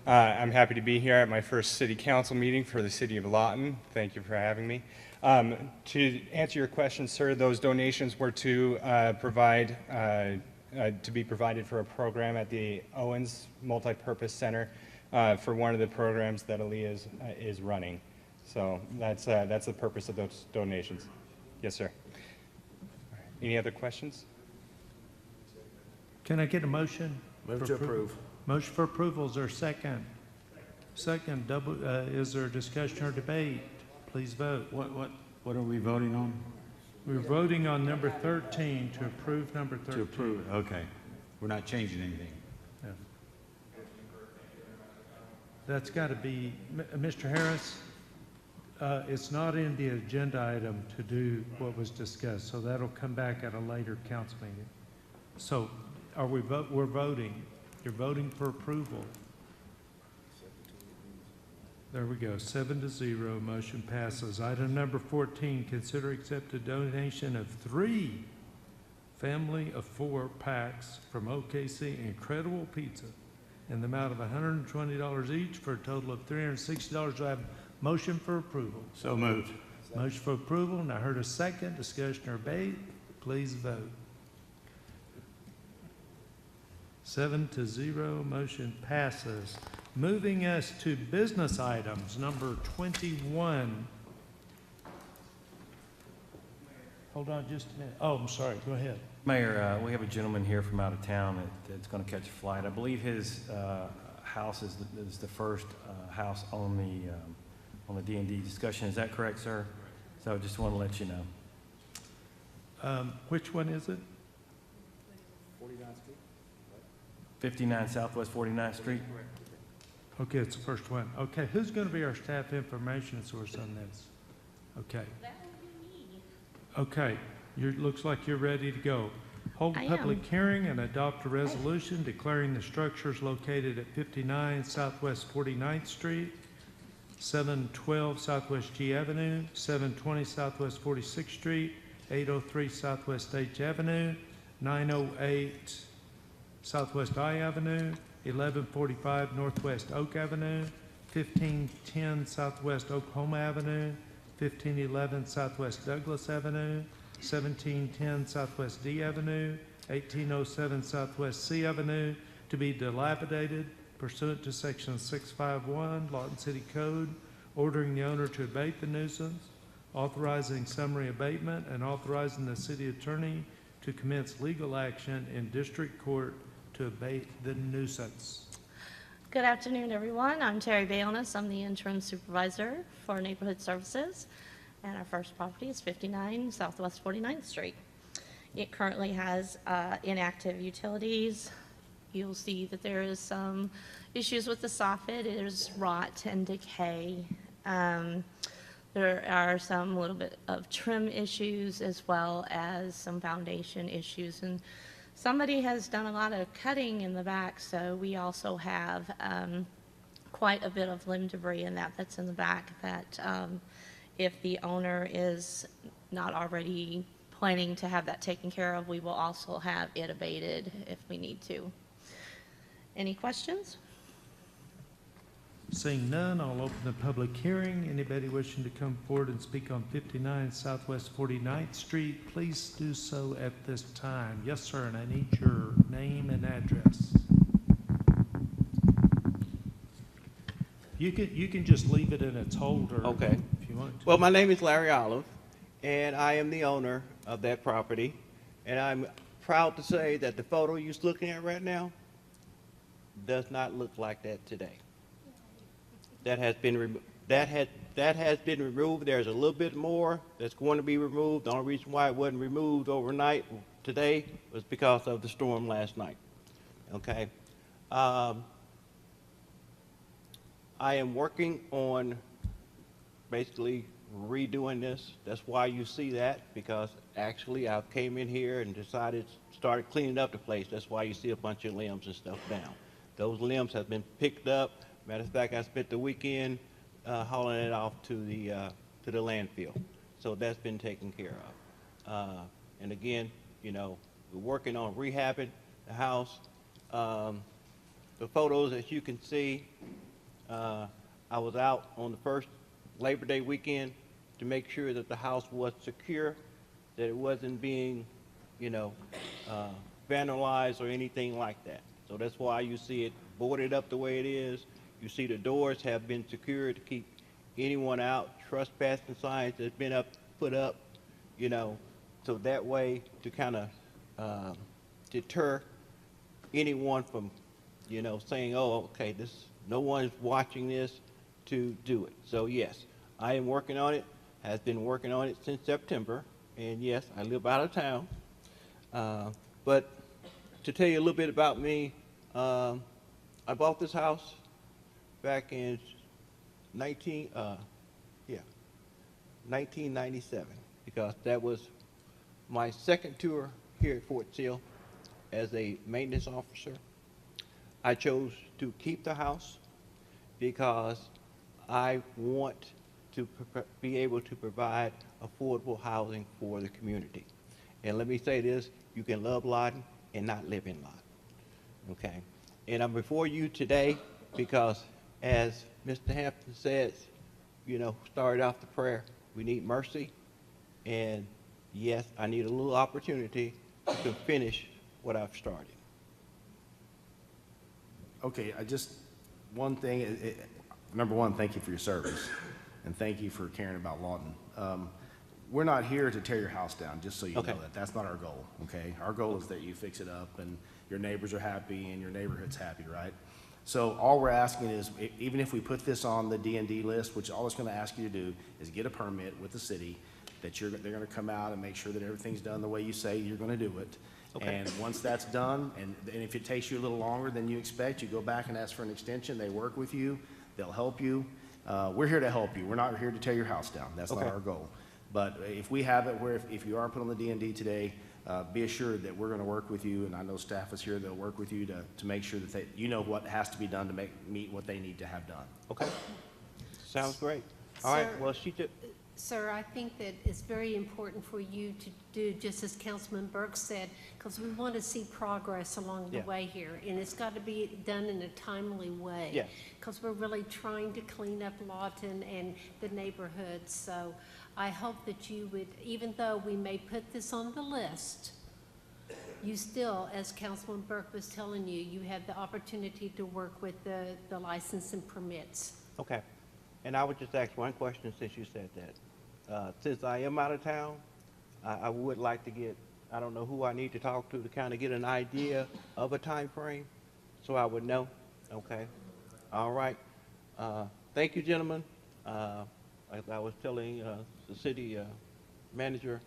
I'm happy to be here at my first City Council meeting for the City of Lawton. Thank you for having me. To answer your question, sir, those donations were to be provided for a program at the Owens Multipurpose Center for one of the programs that Aaliyah is running. So that's the purpose of those donations. Yes, sir. Any other questions? Can I get a motion? Move to approve. Motion for approval, is there a second? Second, is there discussion or debate? Please vote. What are we voting on? We're voting on number 13 to approve number 13. To approve, okay. We're not changing anything. Yeah. That's got to be, Mr. Harris, it's not in the agenda item to do what was discussed, so that'll come back at a later council meeting. So are we're voting. You're voting for approval. There we go, 7-0, motion passes. Item number 14, consider accept a donation of 3 family of 4 packs from OKC Incredible Pizza in the amount of $120 each for a total of $360. Do I have a motion for approval? So moved. Motion for approval, and I heard a second. Discussion or debate? Please vote. 7-0, motion passes. Moving us to business items, number 21. Hold on just a minute. Oh, I'm sorry, go ahead. Mayor, we have a gentleman here from out of town that's going to catch a flight. I believe his house is the first house on the D&D discussion. Is that correct, sir? So I just want to let you know. Which one is it? 59 Southwest 49th Street. Okay, it's the first one. Okay, who's going to be our staff information source on this? Okay. Okay, looks like you're ready to go. Hold a public hearing and adopt a resolution declaring the structures located at 59 Southwest 49th Street, 712 Southwest G Avenue, 720 Southwest 46th Street, 803 Southwest H Avenue, 908 Southwest I Avenue, 1145 Northwest Oak Avenue, 1510 Southwest Oklahoma Avenue, 1511 Southwest Douglas Avenue, 1710 Southwest D Avenue, 1807 Southwest C Avenue, to be dilapidated pursuant to Section 651 Lawton City Code, ordering the owner to abate the nuisance, authorizing summary abatement, and authorizing the city attorney to commence legal action in district court to abate the nuisance. Good afternoon, everyone. I'm Terry Bayonis. I'm the interim supervisor for Neighborhood Services, and our first property is 59 Southwest 49th Street. It currently has inactive utilities. You'll see that there is some issues with the soffit. There's rot and decay. There are some little bit of trim issues as well as some foundation issues. And somebody has done a lot of cutting in the back, so we also have quite a bit of limb debris in that's in the back that if the owner is not already planning to have that taken care of, we will also have it abated if we need to. Any questions? Seeing none, I'll open the public hearing. Anybody wishing to come forward and speak on 59 Southwest 49th Street, please do so at this time. Yes, sir, and I need your name and address. You can just leave it in its holder. Okay. If you want to. Well, my name is Larry Olive, and I am the owner of that property. And I'm proud to say that the photo you're looking at right now does not look like that today. That has been removed. That has been removed. There's a little bit more that's going to be removed. The only reason why it wasn't removed overnight today was because of the storm last night. Okay. I am working on basically redoing this. That's why you see that, because actually I came in here and started cleaning up the place. That's why you see a bunch of limbs and stuff down. Those limbs have been picked up. Matter of fact, I spent the weekend hauling it off to the landfill. So that's been taken care of. And again, you know, we're working on rehabbing the house. The photos, as you can see, I was out on the first Labor Day weekend to make sure that the house was secure, that it wasn't being, you know, vandalized or anything like that. So that's why you see it boarded up the way it is. You see the doors have been secured to keep anyone out. Trespassing signs that's been put up, you know, so that way to kind of deter anyone from, you know, saying, oh, okay, this No one's watching this to do it. So yes, I am working on it, has been working on it since September, and yes, I live out of town. But to tell you a little bit about me, I bought this house back in 1997, because that was my second tour here at Fort Sill as a maintenance officer. I chose to keep the house because I want to be able to provide affordable housing for the community. And let me say this, you can love Lawton and not live in Lawton, okay? And I'm before you today because, as Mr. Hampton says, you know, started off the prayer, we need mercy, and yes, I need a little opportunity to finish what I've started. Okay, one thing, number one, thank you for your service, and thank you for caring about Lawton. We're not here to tear your house down, just so you know that. That's not our goal, okay? Our goal is that you fix it up and your neighbors are happy and your neighborhood's happy, right? So all we're asking is, even if we put this on the D&D list, which all it's gonna ask you to do is get a permit with the city, that they're gonna come out and make sure that everything's done the way you say you're gonna do it. Okay. And once that's done, and if it takes you a little longer than you expect, you go back and ask for an extension. They work with you. They'll help you. We're here to help you. We're not here to tear your house down. That's not Okay. our goal. But if we have it where if you are put on the D&D today, be assured that we're going to work with you, and I know staff is here. They'll work with you to make sure that you know what has to be done to meet what they need to have done. Okay. Sounds great. All right, well, she did. Sir, I think that it's very important for you to do, just as Councilman Burke said, because we want to see progress along the Yeah. way here, and it's got to be done in a timely way. Yes. Because we're really trying to clean up Lawton and the neighborhood, so I hope that you would, even though we may put this on the list, you still, as Councilman Burke was telling you, you have the opportunity to work with the license and permits. Okay. And I would just ask one question since you said that. Since I am out of town, I would like to get, I don't know who I need to talk to kind of get an idea of a time frame, so I would know. Okay. All right. Thank you, gentlemen. As I was telling the city manager,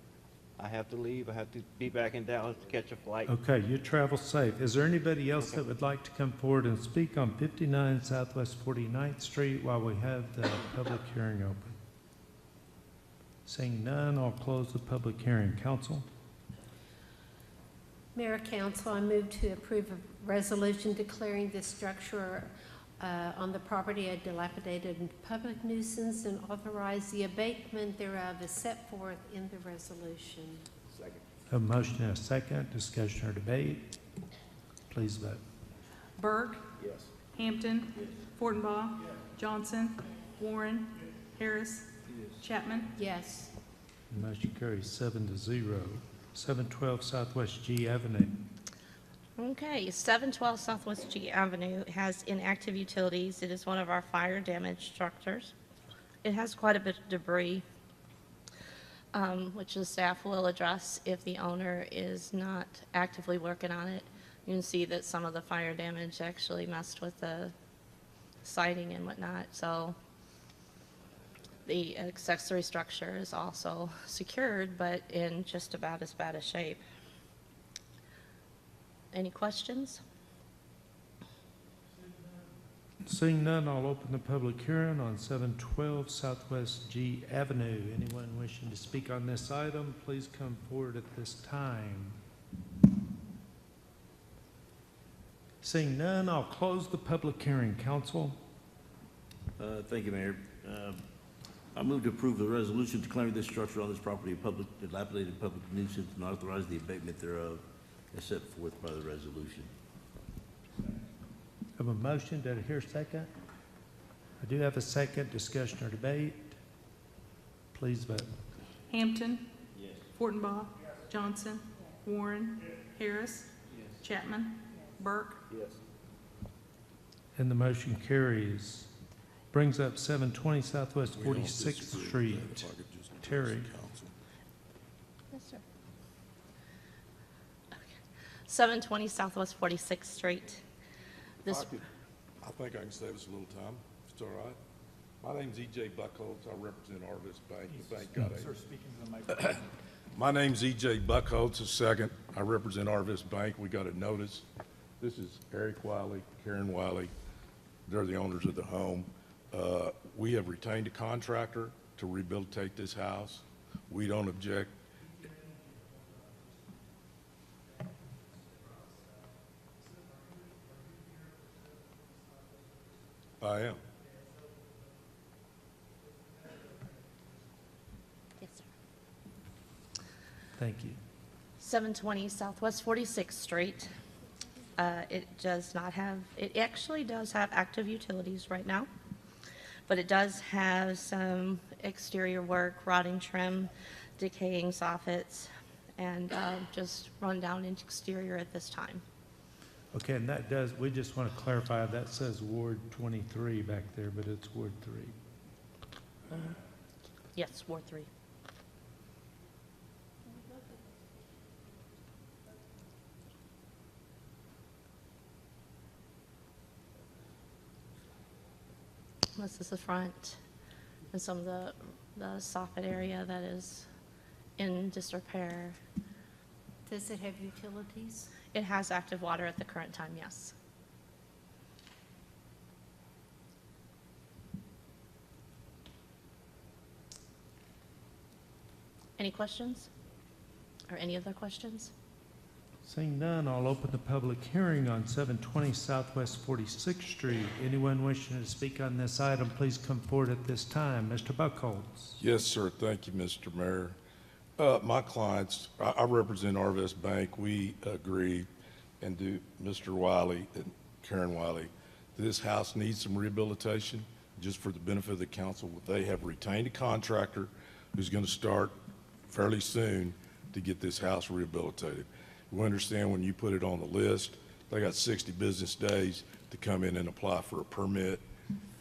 I have to leave. I have to be back in Dallas to catch a flight. Okay, you travel safe. Is there anybody else that would like to come forward and speak on 59 Southwest 49th Street while we have the public hearing open? Seeing none, I'll close the public hearing. Council? Mayor, Council, I move to approve a resolution declaring this structure on the property a dilapidated and public nuisance and authorize the abatement thereof as set forth in the resolution. Second. A motion and a second. Discussion or debate? Please vote. Burke. Yes. Hampton. Fortenbaugh. Johnson. Warren. Harris. Chapman. Yes. The motion carries 7-0. 712 Southwest G Avenue. Okay, 712 Southwest G Avenue has inactive utilities. It is one of our fire damaged structures. It has quite a bit of debris, which the staff will address if the owner is not actively working on it. You can see that some of the fire damage actually messed with the siding and whatnot, so the accessory structure is also secured, but in just about as bad a shape. Any questions? Seeing none, I'll open the public hearing on 712 Southwest G Avenue. Anyone wishing to speak on this item, please come forward at this time. Seeing none, I'll close the public hearing. Council? Thank you, Mayor. I move to approve the resolution declaring this structure on this property a dilapidated public nuisance and authorize the abatement thereof as set forth by the resolution. Have a motion. Did I hear a second? I do have a second. Discussion or debate? Please vote. Hampton. Yes. Fortenbaugh. Johnson. Warren. Harris. Chapman. Burke. Yes. And the motion carries. Brings up 720 Southwest 46th Street. Terry. Yes, sir. Okay. 720 Southwest 46th Street. This I think I can save us a little time, if it's all right. My name's E.J. Buckholz. I represent Arvis Bank. The bank got Sir, a... speaking to the microphone. My name's E.J. Buckholz II. I represent Arvis Bank. We got a notice. This is Eric Wiley, Karen Wiley. They're the owners of the home. We have retained a contractor to rehabilitate this house. We don't object. I am. Yes, sir. Thank you. 720 Southwest 46th Street. It does not have, it actually does have active utilities right now, but it does have some exterior work, rotting trim, decaying soffits, and just run down exterior at this time. Okay, and that does, we just want to clarify, that says Ward 23 back there, but it's Ward 3. Yes, Ward 3. This is the front and some of the soffit area that is in disrepair. Does it have utilities? It has active water at the current time, yes. Any questions? Or any other questions? Seeing none, I'll open the public hearing on 720 Southwest 46th Street. Anyone wishing to speak on this item, please come forward at this time. Mr. Buckholz. Yes, sir. Thank you, Mr. Mayor. My clients, I represent Arvis Bank. We agree, and do Mr. Wiley and Karen Wiley, this house needs some rehabilitation. Just for the benefit of the council, they have retained a contractor who's going to start fairly soon to get this house rehabilitated. We understand when you put it on the list, they got 60 business days to come in and apply for a permit.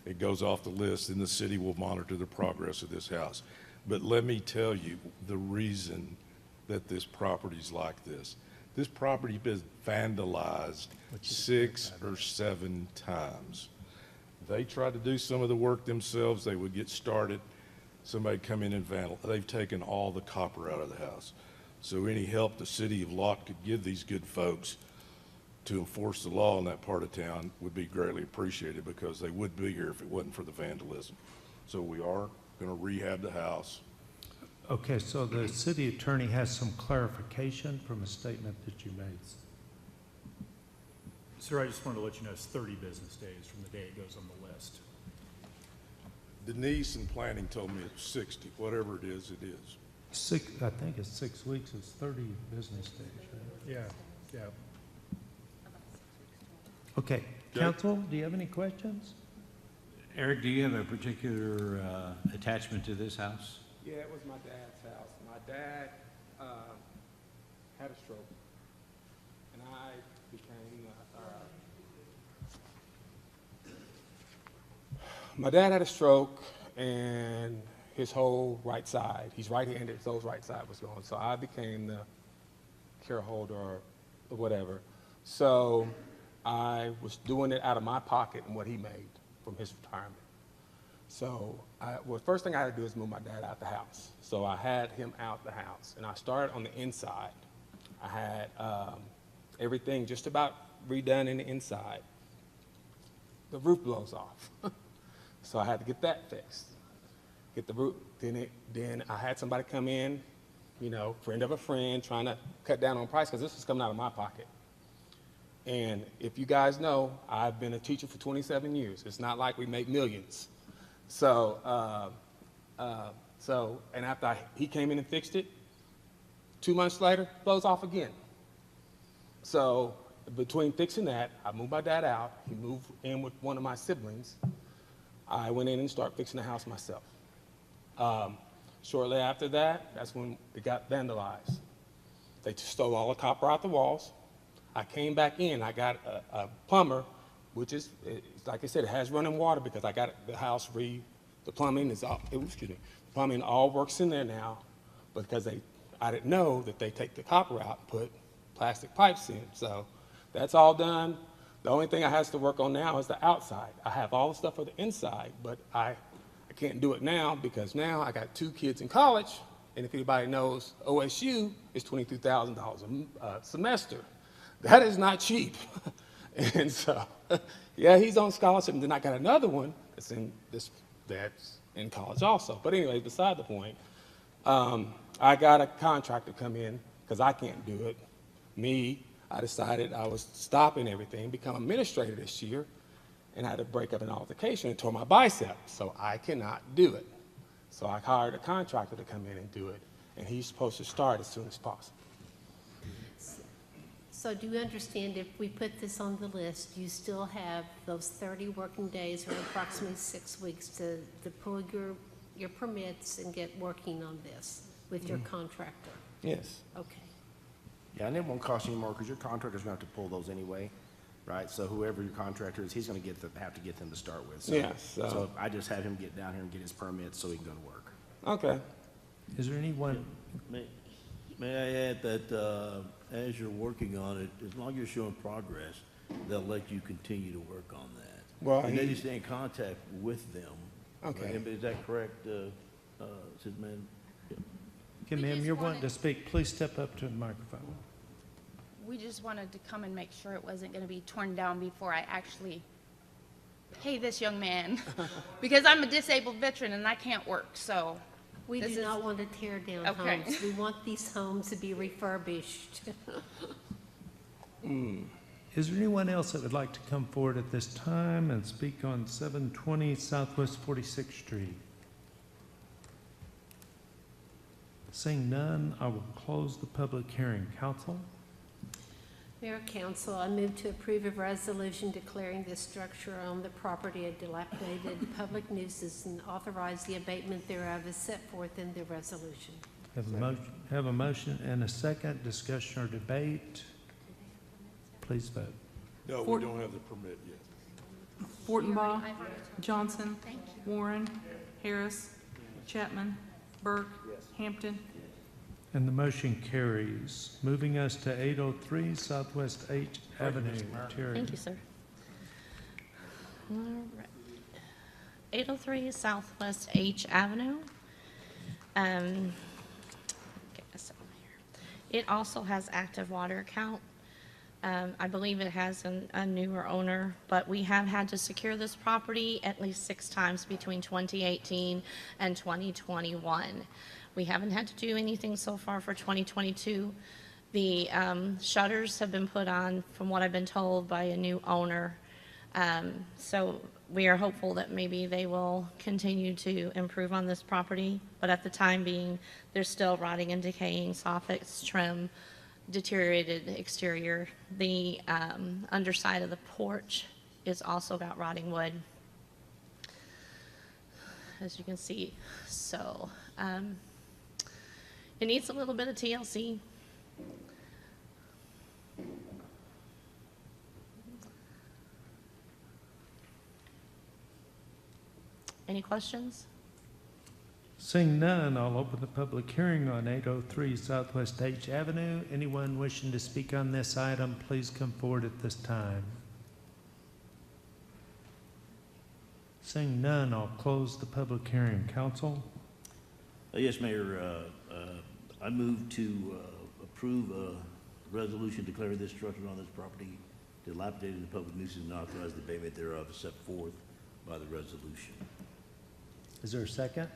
It goes off the list, and the city will monitor the progress of this house. But let me tell you the reason that this property's like this. This property has been vandalized 6 or 7 times. They tried to do some of the work themselves. They would get started. Somebody come in and vandal. They've taken all the copper out of the house. So any help the city of Lott could give these good folks to enforce the law in that part of town would be greatly appreciated, because they would be here if it wasn't for the vandalism. So we are going to rehab the house. Okay, so the city attorney has some clarification from a statement that you made. Sir, I just wanted to let you know it's 30 business days from the day it goes on the list. Denise in planning told me it's 60. Whatever it is, it is. I think it's 6 weeks, it's 30 business days, right? Yeah. Okay, council, do you have any questions? Eric, do you have a particular attachment to this house? Yeah, it was my dad's house. My dad had a stroke, and I became. My dad had a stroke, and his whole right side, he's right-handed, so his right side was gone. So I became the care holder or whatever. So I was doing it out of my pocket and what he made from his retirement. So first thing I had to do is move my dad out the house. So I had him out the house, and I started on the inside. I had everything just about redone in the inside. The roof blows off. So I had to get that fixed. Get the roof, then I had somebody come in, friend of a friend, trying to cut down on price, because this was coming out of my pocket. And if you guys know, I've been a teacher for 27 years. It's not like we make millions. So, and after he came in and fixed it, 2 months later, blows off again. So between fixing that, I moved my dad out. He moved in with one of my siblings. I went in and started fixing the house myself. Shortly after that, that's when it got vandalized. They just stole all the copper out the walls. I came back in. I got a plumber, which is, like I said, it has running water, because I got the house the plumbing is all, plumbing all works in there now, because I didn't know that they take the copper out and put plastic pipes in. So that's all done. The only thing I has to work on now is the outside. I have all the stuff for the inside, but I can't do it now because now I got 2 kids in college, and if anybody knows, OSU is $22,000 a semester. That is not cheap. And so, yeah, he's on scholarship, and then I got another one that's in college also. But anyway, beside the point, I got a contractor come in because I can't do it. I decided I was stopping everything, become administrator this year, and I had to break up an altercation and tore my bicep, so I cannot do it. So I hired a contractor to come in and do it, and he's supposed to start as soon as possible. So do you understand if we put this on the list, you still have those 30 working days or approximately 6 weeks to pull your permits and get working on this with your contractor? Yes. Okay. Yeah, and it won't cost you more because your contractor's going to have to pull those anyway, right? So whoever your contractor is, he's going to have to get them to start with. So, Yes, so I just have him get down here and get his permits so he can go to work. Okay. Is there anyone? May I add that as you're working on it, as long as you're showing progress, they'll let you continue to work on that. Well, and then you stay in contact with them. Okay. Right? Is that correct, Sid Man? Okay, ma'am, you're wanting to speak. Please step up to the microphone. We just wanted to come and make sure it wasn't going to be torn down before I actually pay this young man. Because I'm a disabled veteran and I can't work, so. We this do is- not want to tear down Okay. homes. We want these homes to be refurbished. Is there anyone else that would like to come forward at this time and speak on 720 Southwest 46th Street? Seeing none, I will close the public hearing. Council? Mayor, Council, I move to approve a resolution declaring this structure on the property a dilapidated public nuisance and authorize the abatement thereof as set forth in the resolution. Have a motion and a second. Discussion or debate? Please vote. No, we don't have the permit yet. Fortenbaugh, Johnson, Warren, Harris, Chapman, Burke, Hampton. And the motion carries. Moving us to 803 Southwest H Avenue. Terry. Thank you, sir. All right. 803 Southwest H Avenue. Get this over here. It also has active water account. I believe it has a newer owner, but we have had to secure this property at least 6 times between 2018 and 2021. We haven't had to do anything so far for 2022. The shutters have been put on, from what I've been told, by a new owner. So we are hopeful that maybe they will continue to improve on this property, but at the time being, there's still rotting and decaying soffits, trim, deteriorated exterior. The underside of the porch is also got rotting wood, as you can see. So it needs a little bit of TLC. Any questions? Seeing none, I'll open the public hearing on 803 Southwest H Avenue. Anyone wishing to speak on this item, please come forward at this time. Seeing none, I'll close the public hearing. Council? Yes, Mayor. I move to approve a resolution declaring this structure on this property dilapidated and public nuisance and authorize the abatement thereof as set forth by the resolution. Is there a second?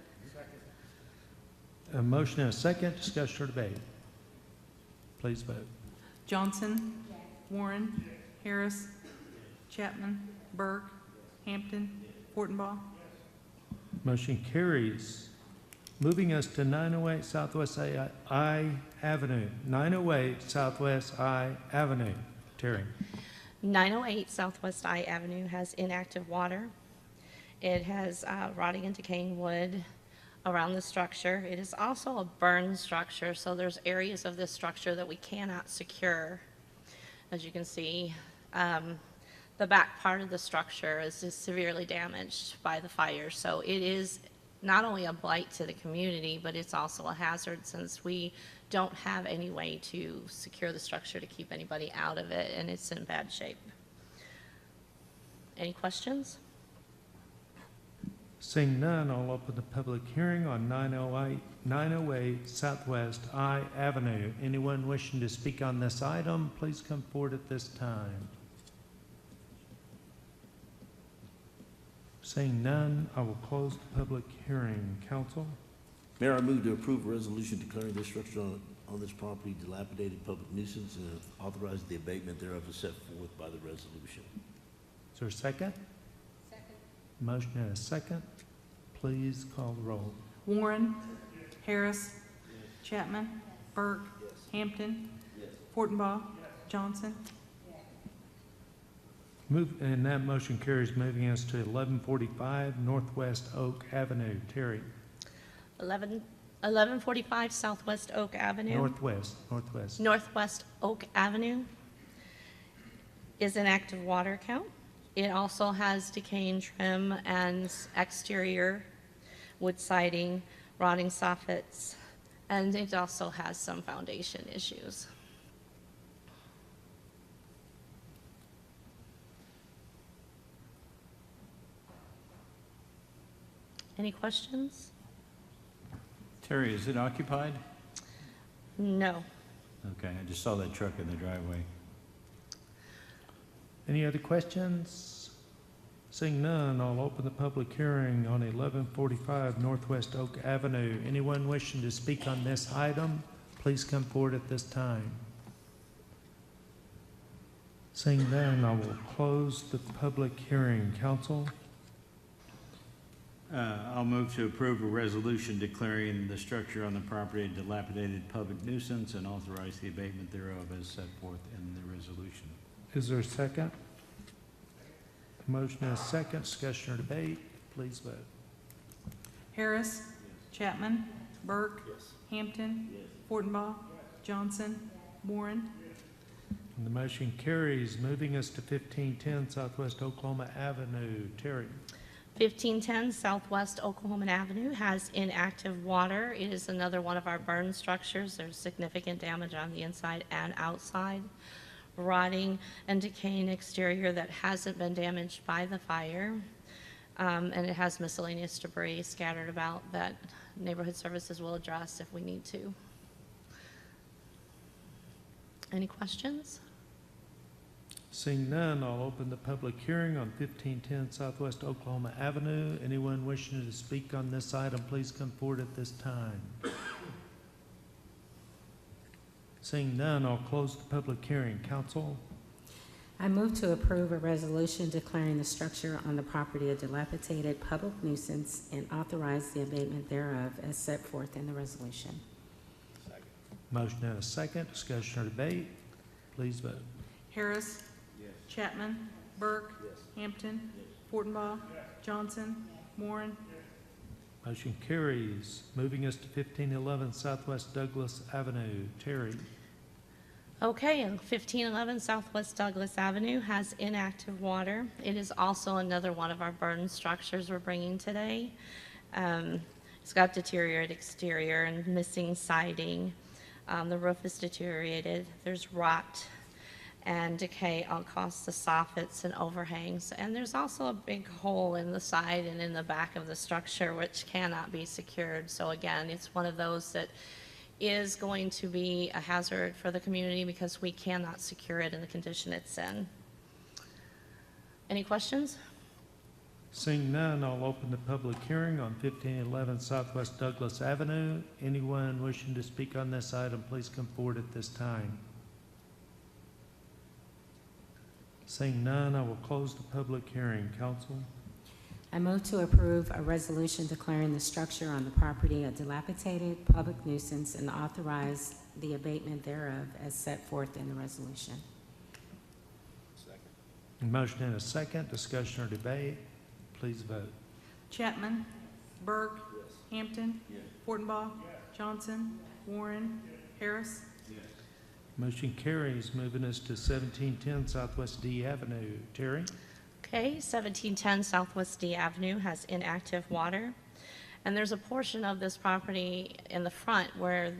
A motion and a second. Discussion or debate? Please vote. Johnson, Warren, Harris, Chapman, Burke, Hampton, Fortenbaugh. Motion carries. Moving us to 908 Southwest I Avenue. 908 Southwest I Avenue. Terry. 908 Southwest I Avenue has inactive water. It has rotting and decaying wood around the structure. It is also a burned structure, so there's areas of this structure that we cannot secure. As you can see, the back part of the structure is just severely damaged by the fire. So it is not only a blight to the community, but it's also a hazard since we don't have any way to secure the structure to keep anybody out of it, and it's in bad shape. Any questions? Seeing none, I'll open the public hearing on 908 Southwest I Avenue. Anyone wishing to speak on this item, please come forward at this time. Seeing none, I will close the public hearing. Council? Mayor, I move to approve a resolution declaring this structure on this property dilapidated public nuisance and authorize the abatement thereof as set forth by the resolution. Is there a second? Second. Motion and a second. Please call the roll. Warren. Harris. Chapman. Burke. Hampton. Fortenbaugh. Johnson. And that motion carries, moving us to 1145 Northwest Oak Avenue. Terry? 1145 Southwest Oak Avenue. Northwest Oak Avenue is an active water account. It also has decaying trim and exterior wood siding, rotting soffits, and it also has some foundation issues. Any questions? Terry, is it occupied? No. Okay, I just saw that truck in the driveway. Any other questions? Seeing none, I'll open the public hearing on 1145 Northwest Oak Avenue. Anyone wishing to speak on this item, please come forward at this time. Seeing none, I will close the public hearing. Council? I'll move to approve a resolution declaring the structure on the property a dilapidated public nuisance and authorize the abatement thereof as set forth in the resolution. Is there a second? Motion and a second. Discussion or debate? Please vote. Harris. Chapman. Burke. Hampton. Fortenbaugh. Johnson. Warren. And the motion carries, moving us to 1510 Southwest Oklahoma Avenue. Terry? 1510 Southwest Oklahoma Avenue has inactive water. It is another one of our burn structures. There's significant damage on the inside and outside. Rotting and decaying exterior that hasn't been damaged by the fire. And it has miscellaneous debris scattered about that neighborhood services will address if we need to. Any questions? Seeing none, I'll open the public hearing on 1510 Southwest Oklahoma Avenue. Anyone wishing to speak on this item, please come forward at this time. Seeing none, I'll close the public hearing. Council? I move to approve a resolution declaring the structure on the property a dilapidated public nuisance and authorize the abatement thereof as set forth in the resolution. Motion and a second. Discussion or debate? Please vote. Harris. Chapman. Burke. Hampton. Fortenbaugh. Johnson. Warren. Motion carries, moving us to 1511 Southwest Douglas Avenue. Terry? Okay, and 1511 Southwest Douglas Avenue has inactive water. It is also another one of our burn structures we're bringing today. It's got deteriorated exterior and missing siding. The roof is deteriorated. There's rot and decay across the soffits and overhangs. And there's also a big hole in the side and in the back of the structure which cannot be secured. So again, it's one of those that is going to be a hazard for the community because we cannot secure it in the condition it's in. Any questions? Seeing none, I'll open the public hearing on 1511 Southwest Douglas Avenue. Anyone wishing to speak on this item, please come forward at this time. Seeing none, I will close the public hearing. Council? I move to approve a resolution declaring the structure on the property a dilapidated public nuisance and authorize the abatement thereof as set forth in the resolution. Motion and a second. Discussion or debate? Please vote. Chapman. Burke. Hampton. Fortenbaugh. Johnson. Warren. Harris. Motion carries, moving us to 1710 Southwest D Avenue. Terry? Okay, 1710 Southwest D Avenue has inactive water. And there's a portion of this property in the front where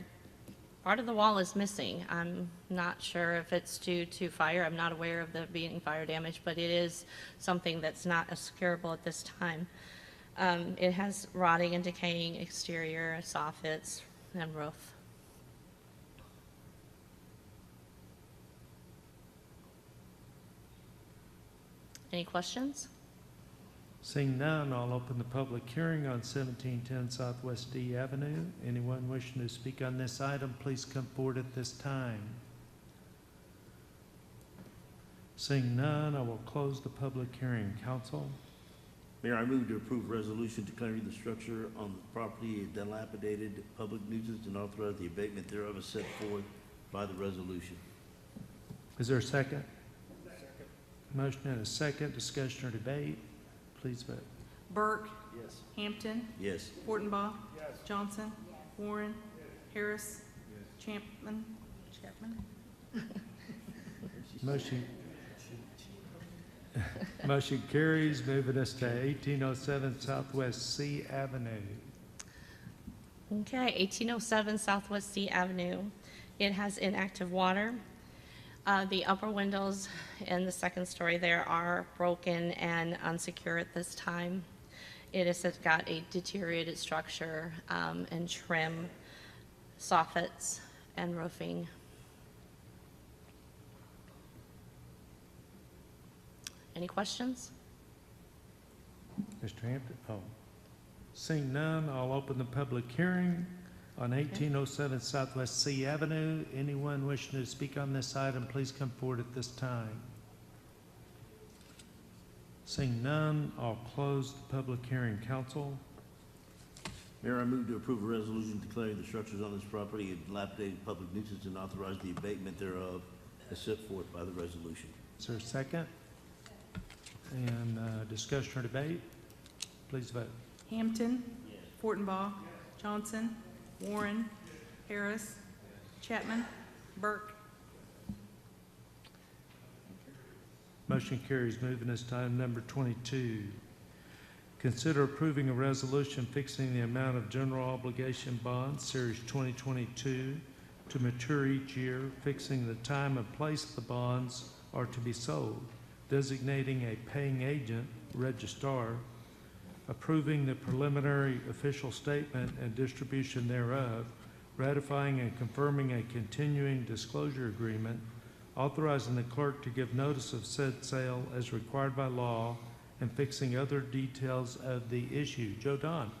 Part of the wall is missing. I'm not sure if it's due to fire. I'm not aware of there being fire damage, but it is something that's not securable at this time. It has rotting and decaying exterior, soffits, and roof. Any questions? Seeing none, I'll open the public hearing on 1710 Southwest D Avenue. Anyone wishing to speak on this item, please come forward at this time. Seeing none, I will close the public hearing. Council? Mayor, I move to approve resolution declaring the structure on the property a dilapidated public nuisance and authorize the abatement thereof as set forth by the resolution. Is there a second? Motion and a second. Discussion or debate? Please vote. Burke. Yes. Hampton. Yes. Fortenbaugh. Johnson. Warren. Harris. Chapman. Motion carries, moving us to 1807 Southwest C Avenue. Okay, 1807 Southwest C Avenue. It has inactive water. The upper windows in the second story there are broken and unsecure at this time. It has got a deteriorated structure and trim, soffits, and roofing. Any questions? Mr. Hampton? Oh. Seeing none, I'll open the public hearing on 1807 Southwest C Avenue. Anyone wishing to speak on this item, please come forward at this time. Seeing none, I'll close the public hearing. Council? Mayor, I move to approve a resolution declaring the structures on this property a dilapidated public nuisance and authorize the abatement thereof as set forth by the resolution. Is there a second? And discussion or debate? Please vote. Hampton. Fortenbaugh. Johnson. Warren. Harris. Chapman. Burke. Motion carries. Moving us to item number 22. Consider approving a resolution fixing the amount of general obligation bonds, Series 2022, to mature each year, fixing the time and place the bonds are to be sold, designating a paying agent, registrar, approving the preliminary official statement and distribution thereof, ratifying and confirming a continuing disclosure agreement, authorizing the clerk to give notice of said sale as required by law, and fixing other details of the issue. Joe Don.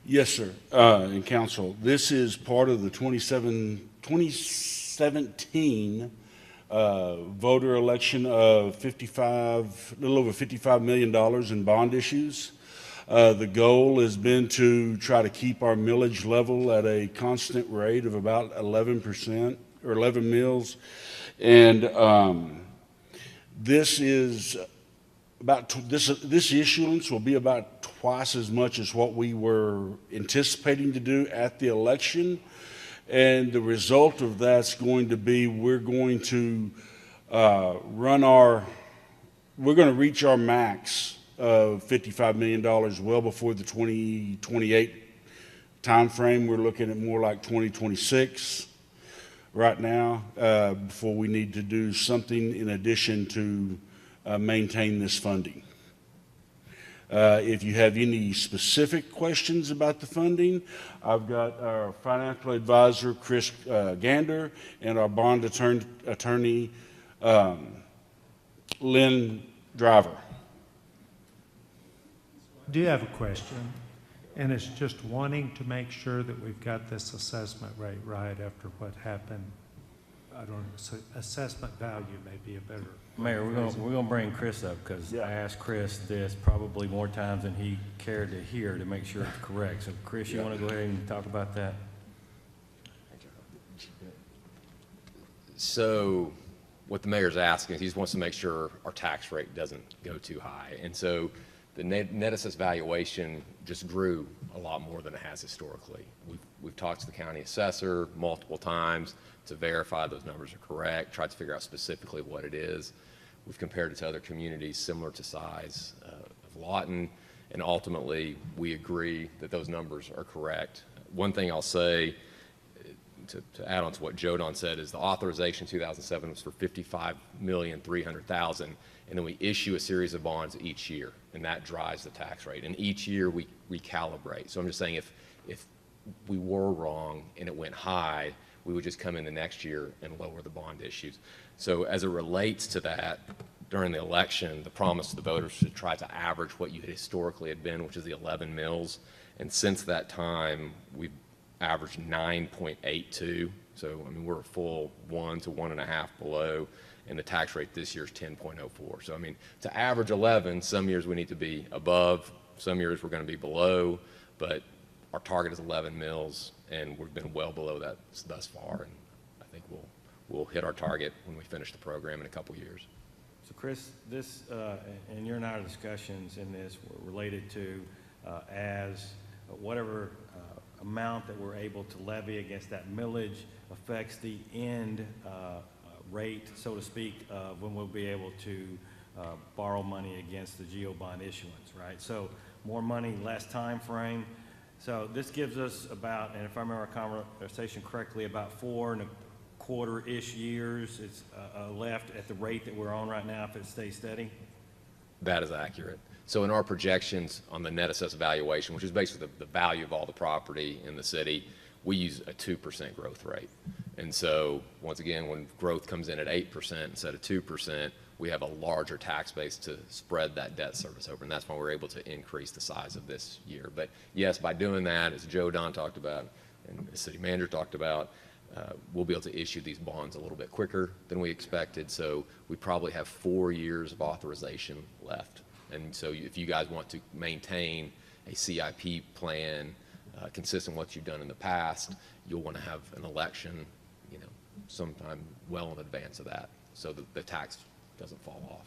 Yes, sir, and council. This is part of the 2017 voter election of a little over $55 million in bond issues. The goal has been to try to keep our millage level at a constant rate of about 11% or 11 mills. And this is about this issuance will be about twice as much as what we were anticipating to do at the election. And the result of that's going to be we're going to reach our max of $55 million well before the 2028 timeframe. We're looking at more like 2026 right now before we need to do something in addition to maintain this funding. If you have any specific questions about the funding, I've got our financial advisor, Chris Gander, and our bond attorney, Lynn Driver. I do have a question, and it's just wanting to make sure that we've got this assessment rate right after what happened. I don't know, so assessment value may be a better. Mayor, we're gonna bring Chris up because I asked Chris this probably more times than he cared to hear to make sure it's correct. So Chris, you want to go ahead and talk about that? So what the mayor's asking is he just wants to make sure our tax rate doesn't go too high. And so the net assessed valuation just grew a lot more than it has historically. We've talked to the county assessor multiple times to verify those numbers are correct, tried to figure out specifically what it is. We've compared it to other communities similar to size of Lawton, and ultimately we agree that those numbers are correct. One thing I'll say, to add on to what Jodan said, is the authorization in 2007 was for $55,300,000, and then we issue a series of bonds each year, and that drives the tax rate. And each year we recalibrate. So I'm just saying if we were wrong and it went high, we would just come in the next year and lower the bond issues. So as it relates to that, during the election, the promise to the voters was to try to average what you historically had been, which is the 11 mills. And since that time, we've averaged 9.82. So, I mean, we're a full 1 to 1.5 below, and the tax rate this year is 10.04. So, I mean, to average 11, some years we need to be above, some years we're going to be below, but our target is 11 mills, and we've been well below that thus far, and I think we'll hit our target when we finish the program in a couple years. So Chris, this, and your and our discussions in this were related to as whatever amount that we're able to levy against that millage affects the end rate, so to speak, when we'll be able to borrow money against the GO bond issuance, right? So more money, less time frame. So this gives us about, and if I remember our conversation correctly, about 4.25-ish years it's left at the rate that we're on right now if it stays steady. That is accurate. So in our projections on the net assessed valuation, which is basically the value of all the property in the city, we use a 2% growth rate. And so once again, when growth comes in at 8% instead of 2%, we have a larger tax base to spread that debt service over, and that's why we're able to increase the size of this year. But yes, by doing that, as Jodan talked about and the city manager talked about, we'll be able to issue these bonds a little bit quicker than we expected. So we probably have 4 years of authorization left. And so if you guys want to maintain a CIP plan consistent with what you've done in the past, you'll want to have an election, you know, sometime well in advance of that, so that the tax doesn't fall off.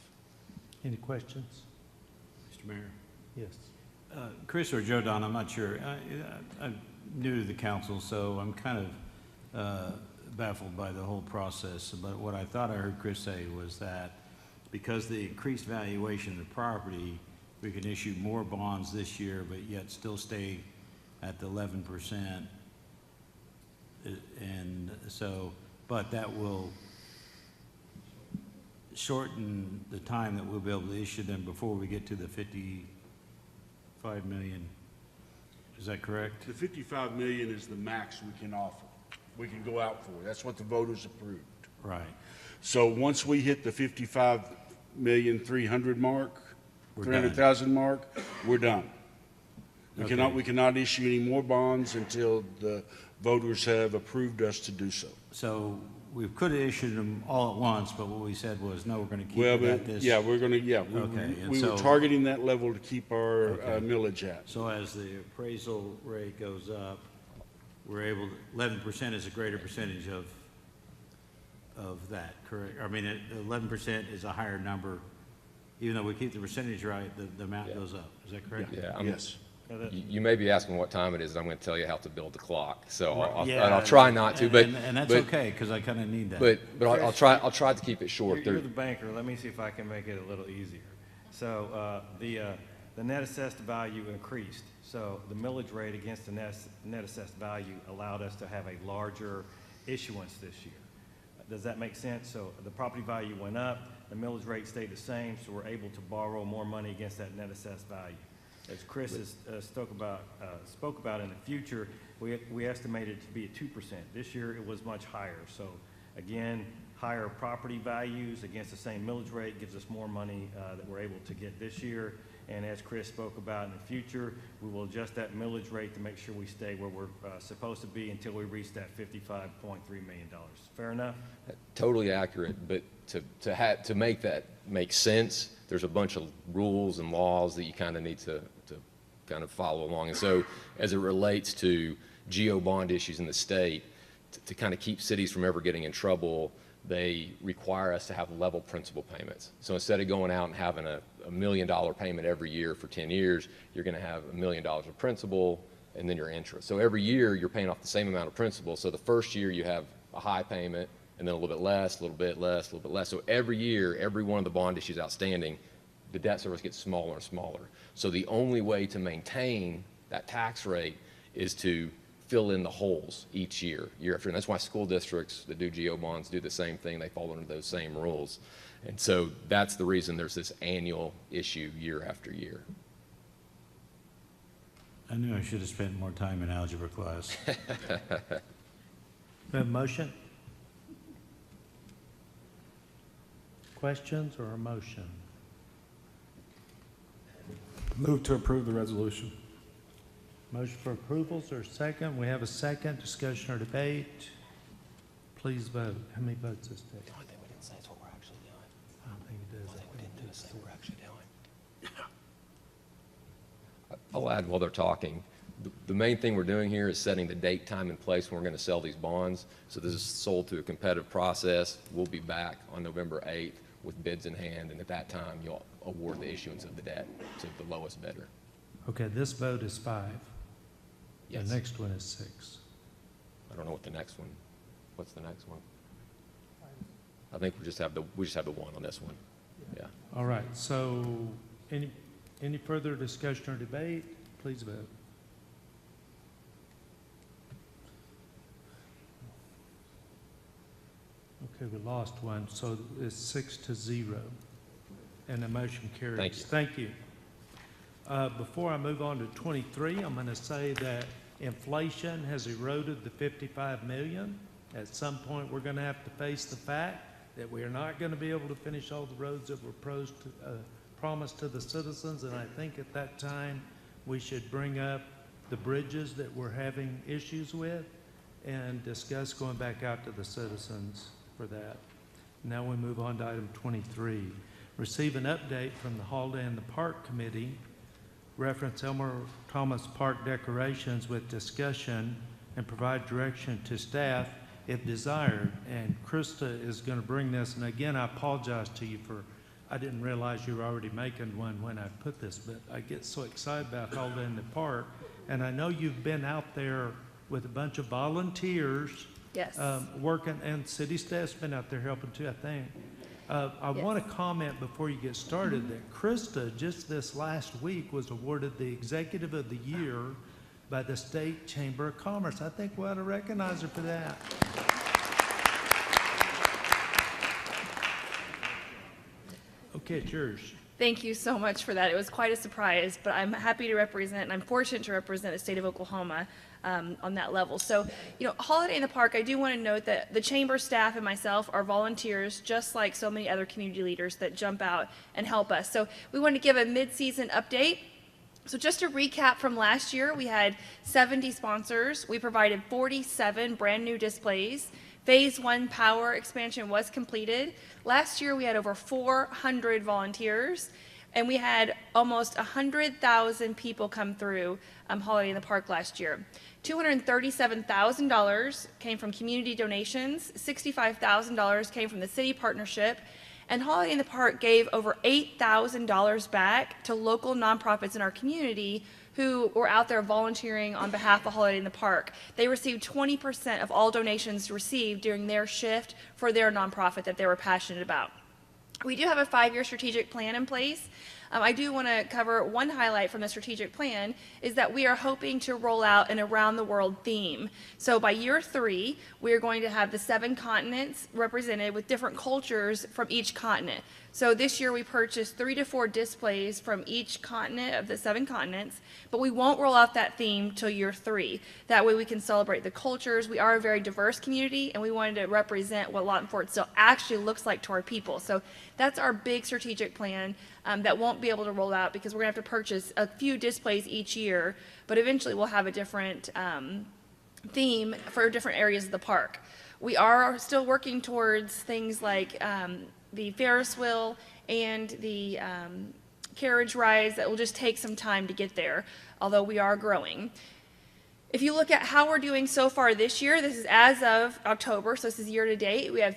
Any questions? Mr. Mayor? Yes. Chris or Jodan, I'm not sure. I'm new to the council, so I'm kind of baffled by the whole process. But what I thought I heard Chris say was that because the increased valuation of the property, we can issue more bonds this year, but yet still stay at the 11%. And so, but that will shorten the time that we'll be able to issue them before we get to the 55 million. Is that correct? The 55 million is the max we can offer. We can go out for. That's what the voters approved. Right. So once we hit the 55,300,000 mark, We're 300,000 mark, we're done. We Okay. cannot issue any more bonds until the voters have approved us to do so. So we could have issued them all at once, but what we said was, no, we're going to keep Well, it at but, this. yeah, we're gonna, yeah, Okay, and we were so- targeting that level to keep our Okay. millage at. So as the appraisal rate goes up, we're able, 11% is a greater percentage of that, correct? I mean, 11% is a higher number. Even though we keep the percentage right, the amount goes up. Is that correct? Yeah. Yes. You may be asking what time it is, and I'm going to tell you how to build the clock. So Yeah, I'll try not to, but and that's but- okay, because I kind of need that. But I'll try to keep it short. You're the banker. Let me see if I can make it a little easier. So the net assessed value increased. So the millage rate against the net assessed value allowed us to have a larger issuance this year. Does that make sense? So the property value went up, the millage rate stayed the same, so we're able to borrow more money against that net assessed value. As Chris has spoke about in the future, we estimated it to be at 2%. This year it was much higher. So again, higher property values against the same millage rate gives us more money that we're able to get this year. And as Chris spoke about in the future, we will adjust that millage rate to make sure we stay where we're supposed to be until we reach that $55.3 million. Fair enough? Totally accurate, but to make that make sense, there's a bunch of rules and laws that you kind of need to kind of follow along. And so as it relates to GO bond issues in the state, to kind of keep cities from ever getting in trouble, they require us to have level principal payments. So instead of going out and having a $1 million payment every year for 10 years, you're going to have $1 million of principal and then your interest. So every year you're paying off the same amount of principal. So the first year you have a high payment and then a little bit less, a little bit less, a little bit less. So every year, every one of the bond issues outstanding, the debt service gets smaller and smaller. So the only way to maintain that tax rate is to fill in the holes each year after. And that's why school districts that do GO bonds do the same thing. They fall under those same rules. And so that's the reason there's this annual issue year after year. I knew I should have spent more time in algebra class. We have a motion? Questions or a motion? Move to approve the resolution. Motion for approvals or second? We have a second. Discussion or debate? Please vote. How many votes this take? The only thing we didn't say is what we're actually doing. I don't think it does. The only thing we didn't do is say what we're actually doing. I'll add while they're talking, the main thing we're doing here is setting the date, time, and place when we're going to sell these bonds. So this is sold through a competitive process. We'll be back on November 8th with bids in hand, and at that time, you'll award the issuance of the debt to the lowest bidder. Okay, this vote is 5. Yes. The next one is 6. I don't know what the next one, what's the next one? I think we just have the one on this one. Yeah. All right, so any further discussion or debate? Please vote. Okay, we lost one, so it's 6-0, and the motion carries. Thank you. Thank you. Before I move on to 23, I'm going to say that inflation has eroded the 55 million. At some point, we're going to have to face the fact that we are not going to be able to finish all the roads that were promised to the citizens, and I think at that time, we should bring up the bridges that we're having issues with and discuss going back out to the citizens for that. Now we move on to item 23. Receive an update from the Holiday in the Park Committee, reference Elmer Thomas Park decorations with discussion, and provide direction to staff if desired. And Krista is going to bring this, and again, I apologize to you for, I didn't realize you were already making one when I put this, but I get so excited about Holiday in the Park, and I know you've been out there with a bunch of volunteers. Yes. Working, and city staff's been out there helping too, I think. I want to comment before you get started that Krista, just this last week, was awarded the Executive of the Year by the State Chamber of Commerce. I think we ought to recognize her for that. Okay, it's yours. Thank you so much for that. It was quite a surprise, but I'm happy to represent, and I'm fortunate to represent the state of Oklahoma on that level. So, Holiday in the Park, I do want to note that the chamber staff and myself are volunteers, just like so many other community leaders that jump out and help us. So we want to give a mid-season update. So just to recap from last year, we had 70 sponsors. We provided 47 brand new displays. Phase 1 power expansion was completed. Last year, we had over 400 volunteers, and we had almost 100,000 people come through Holiday in the Park last year. $237,000 came from community donations, $65,000 came from the city partnership, and Holiday in the Park gave over $8,000 back to local nonprofits in our community who were out there volunteering on behalf of Holiday in the Park. They received 20% of all donations received during their shift for their nonprofit that they were passionate about. We do have a 5-year strategic plan in place. I do want to cover one highlight from the strategic plan is that we are hoping to roll out an around the world theme. So by year 3, we are going to have the 7 continents represented with different cultures from each continent. So this year we purchased 3 to 4 displays from each continent of the 7 continents, but we won't roll out that theme till year 3. That way we can celebrate the cultures. We are a very diverse community, and we wanted to represent what Lawton Fort Sill actually looks like to our people. So that's our big strategic plan that won't be able to roll out because we're going to have to purchase a few displays each year, but eventually we'll have a different theme for different areas of the park. We are still working towards things like the Ferris wheel and the carriage rides that will just take some time to get there, although we are growing. If you look at how we're doing so far this year, this is as of October, so this is year to date, we have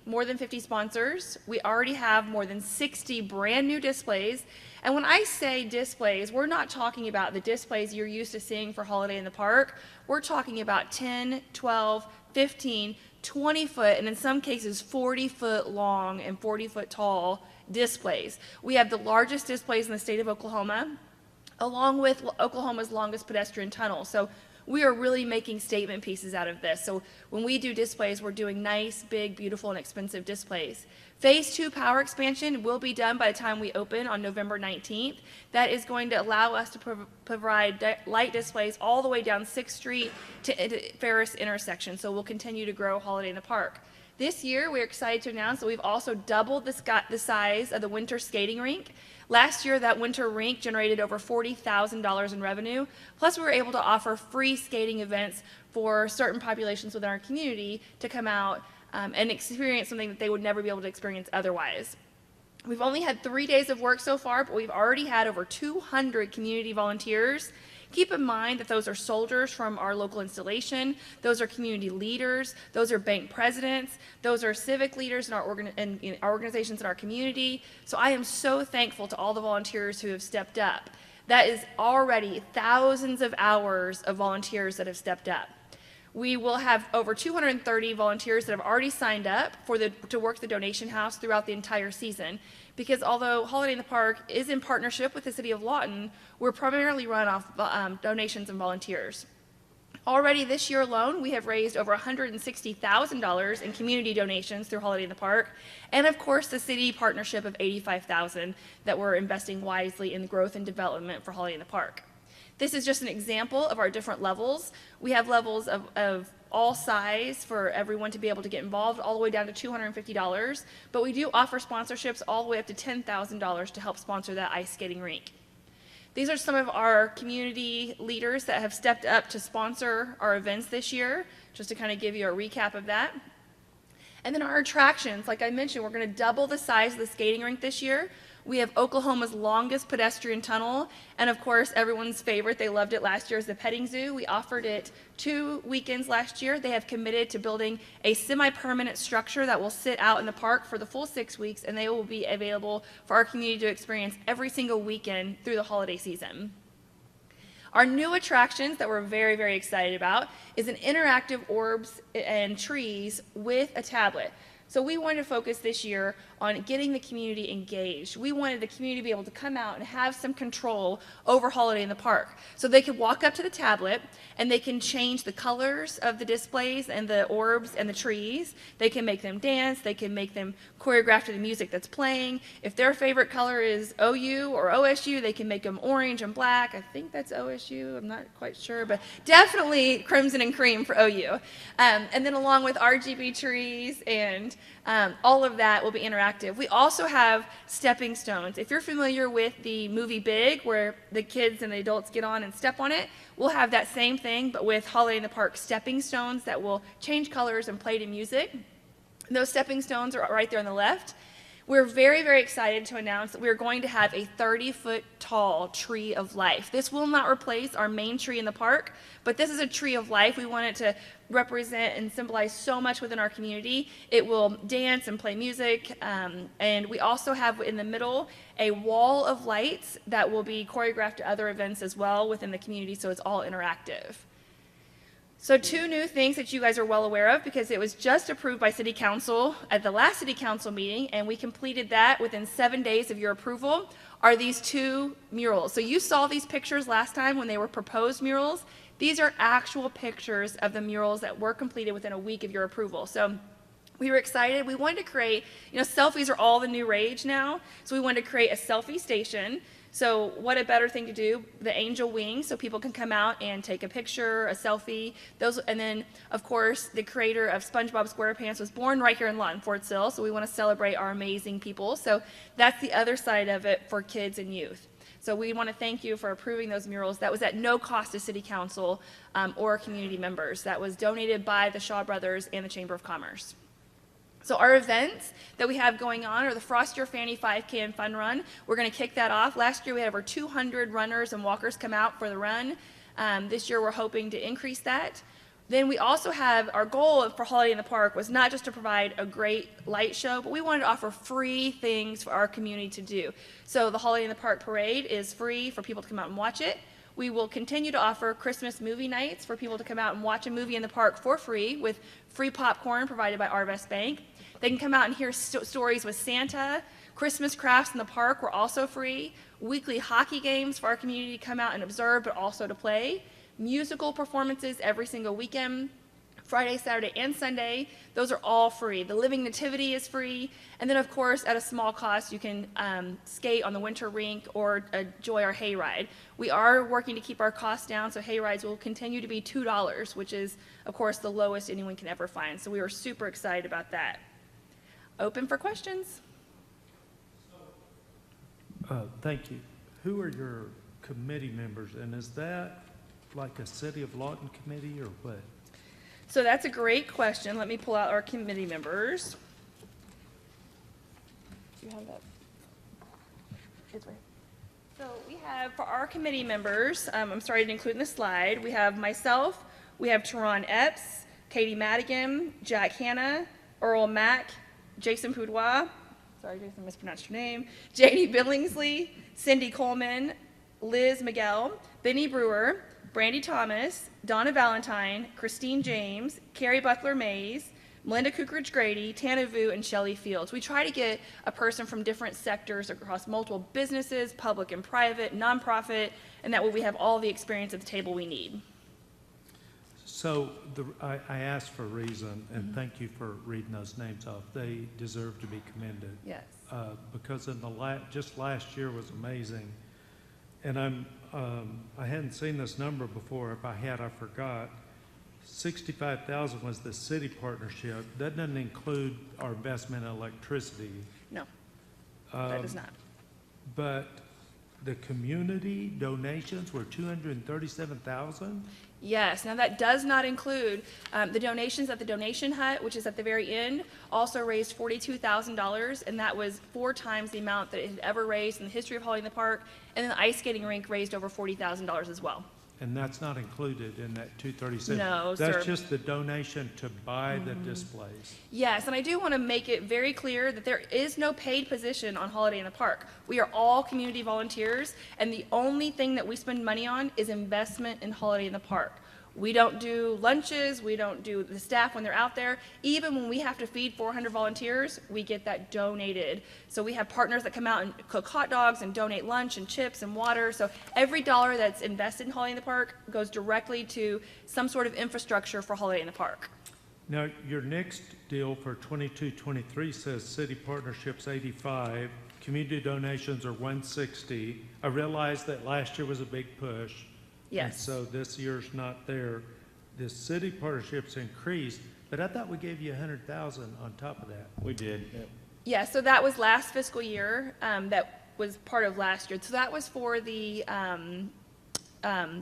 more than 50 sponsors. We already have more than 60 brand new displays. And when I say displays, we're not talking about the displays you're used to seeing for Holiday in the Park. We're talking about 10, 12, 15, 20-foot, and in some cases 40-foot long and 40-foot tall displays. We have the largest displays in the state of Oklahoma, along with Oklahoma's longest pedestrian tunnel. So we are really making statement pieces out of this. So when we do displays, we're doing nice, big, beautiful, and expensive displays. Phase 2 power expansion will be done by the time we open on November 19th. That is going to allow us to provide light displays all the way down 6th Street to Ferris intersection. So we'll continue to grow Holiday in the Park. This year, we're excited to announce that we've also doubled the size of the winter skating rink. Last year, that winter rink generated over $40,000 in revenue. Plus, we were able to offer free skating events for certain populations within our community to come out and experience something that they would never be able to experience otherwise. We've only had 3 days of work so far, but we've already had over 200 community volunteers. Keep in mind that those are soldiers from our local installation, those are community leaders, those are bank presidents, those are civic leaders in our organizations in our community. So I am so thankful to all the volunteers who have stepped up. That is already thousands of hours of volunteers that have stepped up. We will have over 230 volunteers that have already signed up to work the donation house throughout the entire season. Because although Holiday in the Park is in partnership with the City of Lawton, we're primarily run off donations and volunteers. Already this year alone, we have raised over $160,000 in community donations through Holiday in the Park, and of course the city partnership of $85,000 that we're investing wisely in growth and development for Holiday in the Park. This is just an example of our different levels. We have levels of all size for everyone to be able to get involved, all the way down to $250, but we do offer sponsorships all the way up to $10,000 to help sponsor that ice skating rink. These are some of our community leaders that have stepped up to sponsor our events this year, just to kind of give you a recap of that. And then our attractions, like I mentioned, we're going to double the size of the skating rink this year. We have Oklahoma's longest pedestrian tunnel, and of course, everyone's favorite, they loved it last year, is the petting zoo. We offered it 2 weekends last year. They have committed to building a semi-permanent structure that will sit out in the park for the full 6 weeks, and they will be available for our community to experience every single weekend through the holiday season. Our new attractions that we're very, very excited about is an interactive orbs and trees with a tablet. So we wanted to focus this year on getting the community engaged. We wanted the community to be able to come out and have some control over Holiday in the Park. So they could walk up to the tablet and they can change the colors of the displays and the orbs and the trees. They can make them dance. They can make them choreograph to the music that's playing. If their favorite color is OU or OSU, they can make them orange and black. I think that's OSU. I'm not quite sure, but definitely crimson and cream for OU. And then along with RGB trees and all of that will be interactive. We also have stepping stones. If you're familiar with the movie Big, where the kids and the adults get on and step on it, we'll have that same thing, but with Holiday in the Park stepping stones that will change colors and play to music. Those stepping stones are right there on the left. We're very, very excited to announce that we're going to have a 30-foot tall tree of life. This will not replace our main tree in the park, but this is a tree of life. We want it to represent and symbolize so much within our community. It will dance and play music, and we also have in the middle a wall of lights that will be choreographed to other events as well within the community, so it's all interactive. So 2 new things that you guys are well aware of, because it was just approved by City Council at the last City Council meeting, and we completed that within 7 days of your approval, are these 2 murals. So you saw these pictures last time when they were proposed murals. These are actual pictures of the murals that were completed within a week of your approval. So we were excited. We wanted to create, selfies are all the new rage now, so we wanted to create a selfie station. So what a better thing to do, the angel wings, so people can come out and take a picture, a selfie. And then, of course, the creator of SpongeBob SquarePants was born right here in Lawton, Fort Sill, so we want to celebrate our amazing people. So that's the other side of it for kids and youth. So we want to thank you for approving those murals. That was at no cost to City Council or community members. That was donated by the Shaw Brothers and the Chamber of Commerce. So our events that we have going on are the Frost Your Fanny 5K and Fun Run. We're going to kick that off. Last year we had over 200 runners and walkers come out for the run. This year we're hoping to increase that. Then we also have, our goal for Holiday in the Park was not just to provide a great light show, but we wanted to offer free things for our community to do. So the Holiday in the Park parade is free for people to come out and watch it. We will continue to offer Christmas movie nights for people to come out and watch a movie in the park for free with free popcorn provided by Arvest Bank. They can come out and hear stories with Santa. Christmas crafts in the park were also free. Weekly hockey games for our community to come out and observe, but also to play. Musical performances every single weekend, Friday, Saturday, and Sunday. Those are all free. The Living Nativity is free. And then, of course, at a small cost, you can skate on the winter rink or enjoy our hayride. We are working to keep our costs down, so hayrides will continue to be $2, which is, of course, the lowest anyone can ever find. So we are super excited about that. Open for questions. Thank you. Who are your committee members, and is that like a City of Lawton committee or what? So that's a great question. Let me pull out our committee members. Do you have that? It's right. So we have, for our committee members, I'm sorry I didn't include in the slide, we have myself, we have Teron Epps, Katie Madigan, Jack Hanna, Earl Mack, Jason Poudois, sorry Jason, mispronounced your name, Janie Billingsley, Cindy Coleman, Liz Miguel, Benny Brewer, Brandy Thomas, Donna Valentine, Christine James, Carrie Buckler Mays, Melinda Cookridge Grady, Tana Vu, and Shelley Fields. We try to get a person from different sectors across multiple businesses, public and private, nonprofit, and that way we have all the experience at the table we need. So I asked for a reason, and thank you for reading those names off. They deserve to be commended. Yes. Because in just last year was amazing. And I hadn't seen this number before. If I had, I forgot. 65,000 was the city partnership. That doesn't include our investment in electricity. No, that does not. But the community donations were 237,000? Yes, now that does not include the donations at the donation hut, which is at the very end, also raised $42,000, and that was 4 times the amount that it had ever raised in the history of Holiday in the Park, and then the ice skating rink raised over $40,000 as well. And that's not included in that 237? No, sir. That's just the donation to buy the displays? Yes, and I do want to make it very clear that there is no paid position on Holiday in the Park. We are all community volunteers, and the only thing that we spend money on is investment in Holiday in the Park. We don't do lunches, we don't do the staff when they're out there. Even when we have to feed 400 volunteers, we get that donated. So we have partners that come out and cook hot dogs and donate lunch and chips and water. So every dollar that's invested in Holiday in the Park goes directly to some sort of infrastructure for Holiday in the Park. Now, your next deal for 22-23 says city partnerships 85, community donations are 160. I realize that last year was a big push. Yes. And so this year's not there. The city partnerships increased, but I thought we gave you 100,000 on top of that. We did. Yeah, so that was last fiscal year. That was part of last year. So that was for the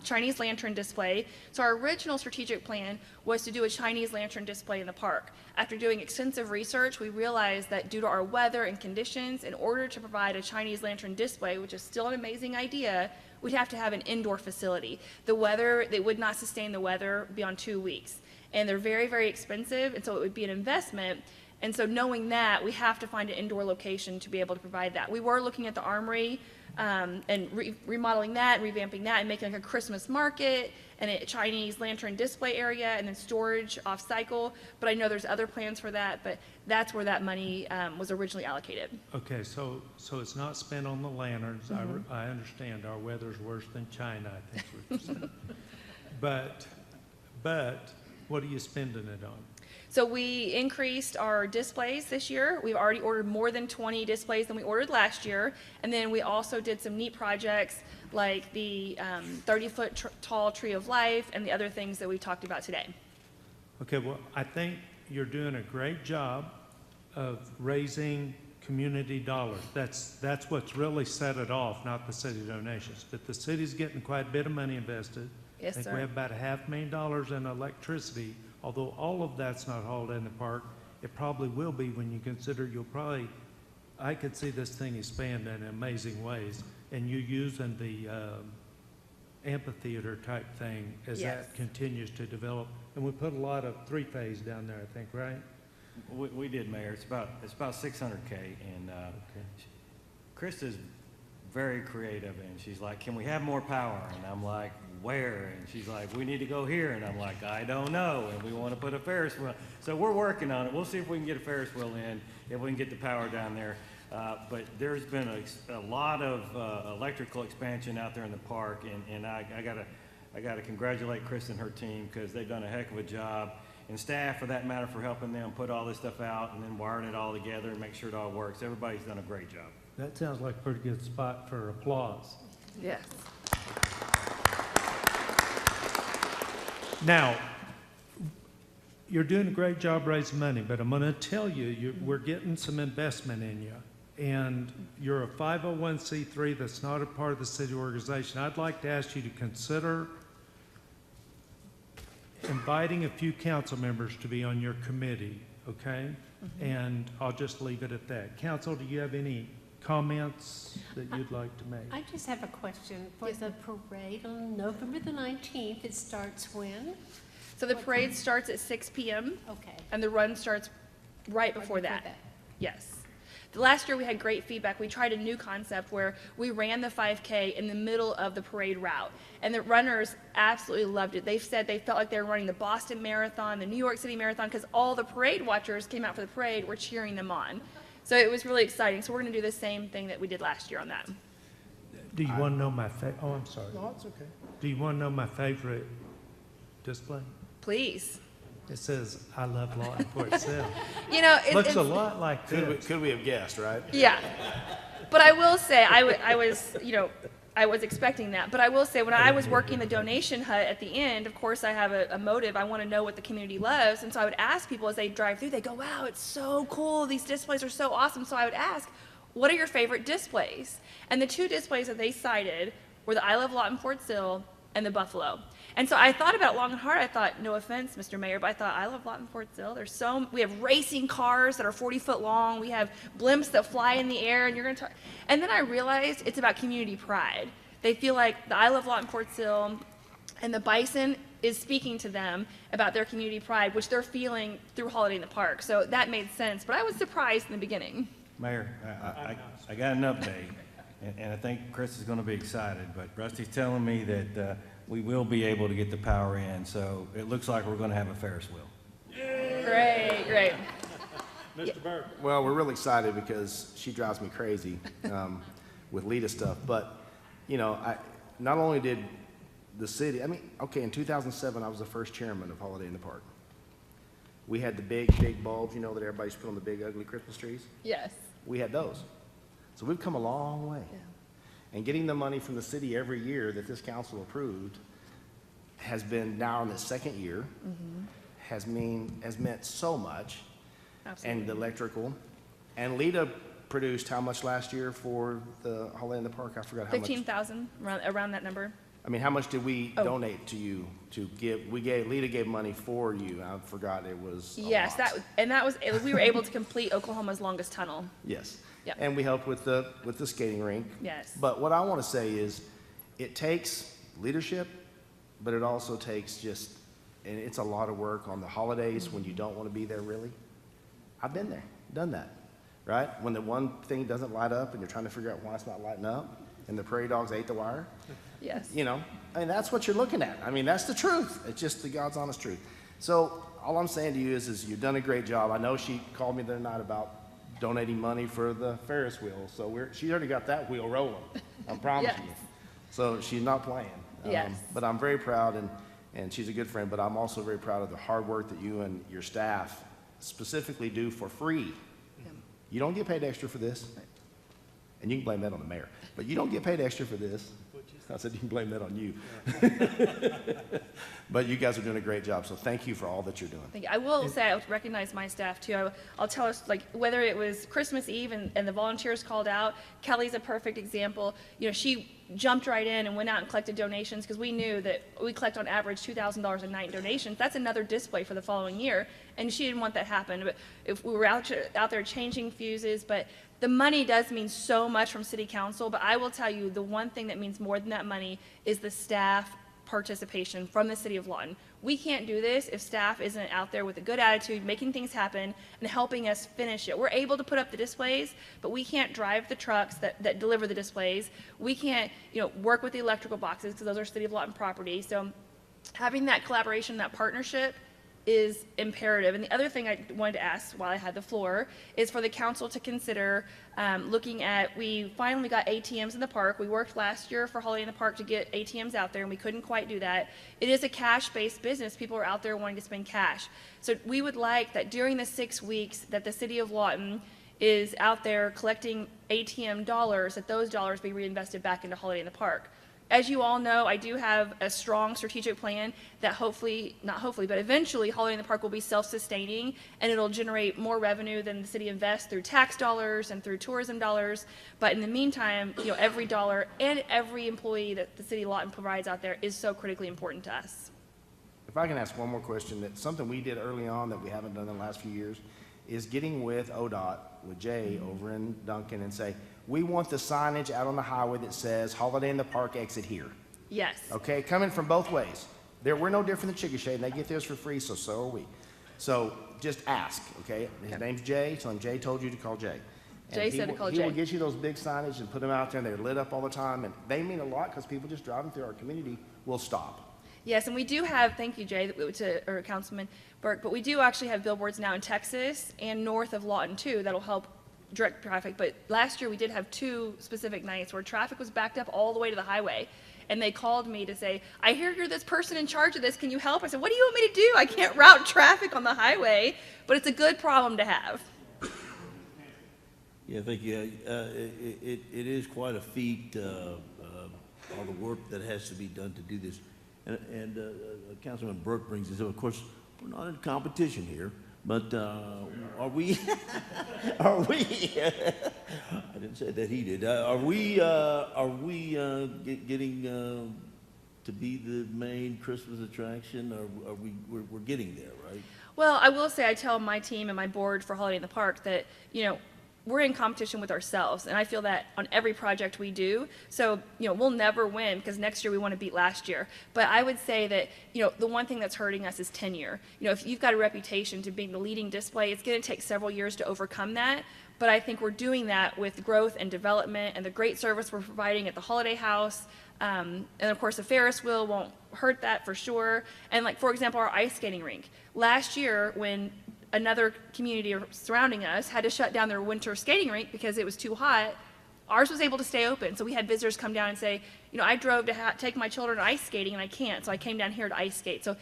Chinese lantern display. So our original strategic plan was to do a Chinese lantern display in the park. After doing extensive research, we realized that due to our weather and conditions, in order to provide a Chinese lantern display, which is still an amazing idea, we'd have to have an indoor facility. The weather, they would not sustain the weather beyond 2 weeks. And they're very, very expensive, and so it would be an investment. And so knowing that, we have to find an indoor location to be able to provide that. We were looking at the Armory and remodeling that, revamping that, and making like a Christmas market and a Chinese lantern display area and then storage off-cycle. But I know there's other plans for that, but that's where that money was originally allocated. Okay, so it's not spent on the lanterns. I understand our weather's worse than China, I think is what you're saying. But what are you spending it on? So we increased our displays this year. We've already ordered more than 20 displays than we ordered last year. And then we also did some neat projects like the 30-foot tall Tree of Life and the other things that we talked about today. Okay, well, I think you're doing a great job of raising community dollars. That's what's really set it off, not the city donations. But the city's getting quite a bit of money invested. Yes, I think we sir. have about $500,000 in electricity. Although all of that's not hauled in the park, it probably will be when you consider I could see this thing expand in amazing ways, and you using the amphitheater type thing as Yes. that continues to develop. And we put a lot of three-phase down there, I think, right? We did, Mayor. It's about $600K, and Krista's very creative, and she's like, "Can we have more power?" And I'm like, "Where?" And she's like, "We need to go here." And I'm like, "I don't know." And we want to put a Ferris wheel. So we're working on it. We'll see if we can get a Ferris wheel in, if we can get the power down there. But there's been a lot of electrical expansion out there in the park, and I I got to congratulate Chris and her team because they've done a heck of a job, and staff for that matter for helping them put all this stuff out and then wiring it all together and make sure it all works. Everybody's done a great job. That sounds like a pretty good spot for applause. Yes. Now, you're doing a great job raising money, but I'm going to tell you, we're getting some investment in you. And you're a 501c3 that's not a part of the city organization. I'd like to ask you to consider inviting a few council members to be on your committee, okay? And I'll just leave it at that. Council, do you have any comments that you'd like to make? I just have a question. For the parade on November the 19th, it starts when? So the parade starts at 6 p.m. Okay. And the run starts right before that. Yes. The last year we had great feedback. We tried a new concept where we ran the 5K in the middle of the parade route. And the runners absolutely loved it. They said they felt like they were running the Boston Marathon, the New York City Marathon, because all the parade watchers came out for the parade were cheering them on. So it was really exciting. So we're going to do the same thing that we did last year on that. Do you want to know my oh, I'm sorry. No, it's okay. Do you want to know my favorite display? Please. It says, I love Lawton Fort Sill. You know, Looks a lot like this. Could we have guessed, right? Yeah. But I will say, I was, you know, I was expecting that. But I will say, when I was working the donation hut at the end, of course, I have a motive. I want to know what the community loves. And so I would ask people as they drive through, they go, wow, it's so cool. These displays are so awesome. So I would ask, what are your favorite displays? And the two displays that they cited were the I Love Lawton Fort Sill and the Buffalo. And so I thought about it long and hard. I thought, no offense, Mr. Mayor, but I thought, I love Lawton Fort Sill. We have racing cars that are 40 foot long. We have blimps that fly in the air, and you're going to talk. And then I realized it's about community pride. They feel like the I Love Lawton Fort Sill and the Bison is speaking to them about their community pride, which they're feeling through Holiday in the Park. So that made sense, but I was surprised in the beginning. Mayor, I got an update, and I think Chris is going to be excited, but Rusty's telling me that we will be able to get the power in, so it looks like we're going to have a Ferris wheel. Great, great. Mr. Burke. Well, we're really excited because she drives me crazy with Lita stuff. But, you know, not only did the city, in 2007, I was the first chairman of Holiday in the Park. We had the big bulbs, you know, that everybody's put on the big, ugly Christmas trees. Yes. We had those. So we've come a long way. Yeah. And getting the money from the city every year that this council approved has been now in its second year, has meant so much. Absolutely. And the electrical. And Lita produced how much last year for the Holiday in the Park? I forgot how much. 15,000, around that number. How much did we donate to you to give? Lita gave money for you. I forgot it was a Yes, lot. we were able to complete Oklahoma's longest tunnel. Yes. Yep. And we helped with the skating rink. Yes. But what I want to say is, it takes leadership, but it also takes and it's a lot of work on the holidays when you don't want to be there really. I've been there, done that, right? When the one thing doesn't light up and you're trying to figure out why it's not lighting up, and the prairie dogs ate the wire. Yes. You know, that's what you're looking at. That's the truth. It's just the God's honest truth. So all I'm saying to you is you've done a great job. I know she called me the other night about donating money for the Ferris wheel. So she's already got that wheel rolling. I'm promising Yes. you. So she's not playing. Yes. But I'm very proud, and she's a good friend, but I'm also very proud of the hard work that you and your staff specifically do for free. You don't get paid extra for this. And you can blame that on the mayor. But you don't get paid extra for this. I said you can blame that on you. But you guys are doing a great job, so thank you for all that you're doing. Thank you. I will say, I recognize my staff too. I'll tell us, whether it was Christmas Eve and the volunteers called out, Kelly's a perfect example. You know, she jumped right in and went out and collected donations because we knew that we collect on average $2,000 a night in donations. That's another display for the following year, and she didn't want that to happen. But if we were out there changing fuses, but the money does mean so much from City Council, but I will tell you the one thing that means more than that money is the staff participation from the City of Lawton. We can't do this if staff isn't out there with a good attitude, making things happen, and helping us finish it. We're able to put up the displays, but we can't drive the trucks that deliver the displays. We can't, work with the electrical boxes because those are City of Lawton property. So having that collaboration, that partnership is imperative. And the other thing I wanted to ask while I had the floor is for the council to consider looking at, we finally got ATMs in the park. We worked last year for Holiday in the Park to get ATMs out there, and we couldn't quite do that. It is a cash-based business. People are out there wanting to spend cash. So we would like that during the 6 weeks that the city of Lawton is out there collecting ATM dollars, that those dollars be reinvested back into Holiday in the Park. As you all know, I do have a strong strategic plan that hopefully, not hopefully, but eventually Holiday in the Park will be self-sustaining, and it'll generate more revenue than the city invests through tax dollars and through tourism dollars. But in the meantime, you know, every dollar and every employee that the city of Lawton provides out there is so critically important to us. If I can ask one more question, that's something we did early on that we haven't done in the last few years, is getting with ODOT, with Jay over in Duncan, and say, we want the signage out on the highway that says Holiday in the Park exit here. Yes. Okay, coming from both ways. We're no different than Chickasha, and they get theirs for free, so are we. So just ask, okay? His name's Jay, so Jay told you to call Jay. And Jay said to call He Jay. will get you those big signage and put them out there, and they're lit up all the time, and they mean a lot because people just driving through our community will stop. Yes, and we do have, thank you, Jay, or Councilman Burke, but we do actually have billboards now in Texas and north of Lawton, too, that'll help direct traffic. But last year, we did have 2 specific nights where traffic was backed up all the way to the highway. And they called me to say, I hear you're this person in charge of this. Can you help? I said, what do you want me to do? I can't route traffic on the highway, but it's a good problem to have. Yeah, thank you. It is quite a feat, all the work that has to be done to do this. And Councilman Burke brings this up. Of course, we're not in competition here, but are we? Are we? I didn't say that he did. Are we getting to be the main Christmas attraction? Or are we? We're getting there, right? Well, I will say, I tell my team and my board for Holiday in the Park that, you know, we're in competition with ourselves, and I feel that on every project we do. So, you know, we'll never win because next year we want to beat last year. But I would say that, you know, the one thing that's hurting us is tenure. You know, if you've got a reputation to being the leading display, it's going to take several years to overcome that. But I think we're doing that with growth and development and the great service we're providing at the Holiday House. And of course, the Ferris wheel won't hurt that for sure. And like, for example, our ice skating rink. Last year, when another community surrounding us had to shut down their winter skating rink because it was too hot, ours was able to stay open. So we had visitors come down and say, you know, I drove to take my children ice skating and I can't, so I came down here to ice skate. So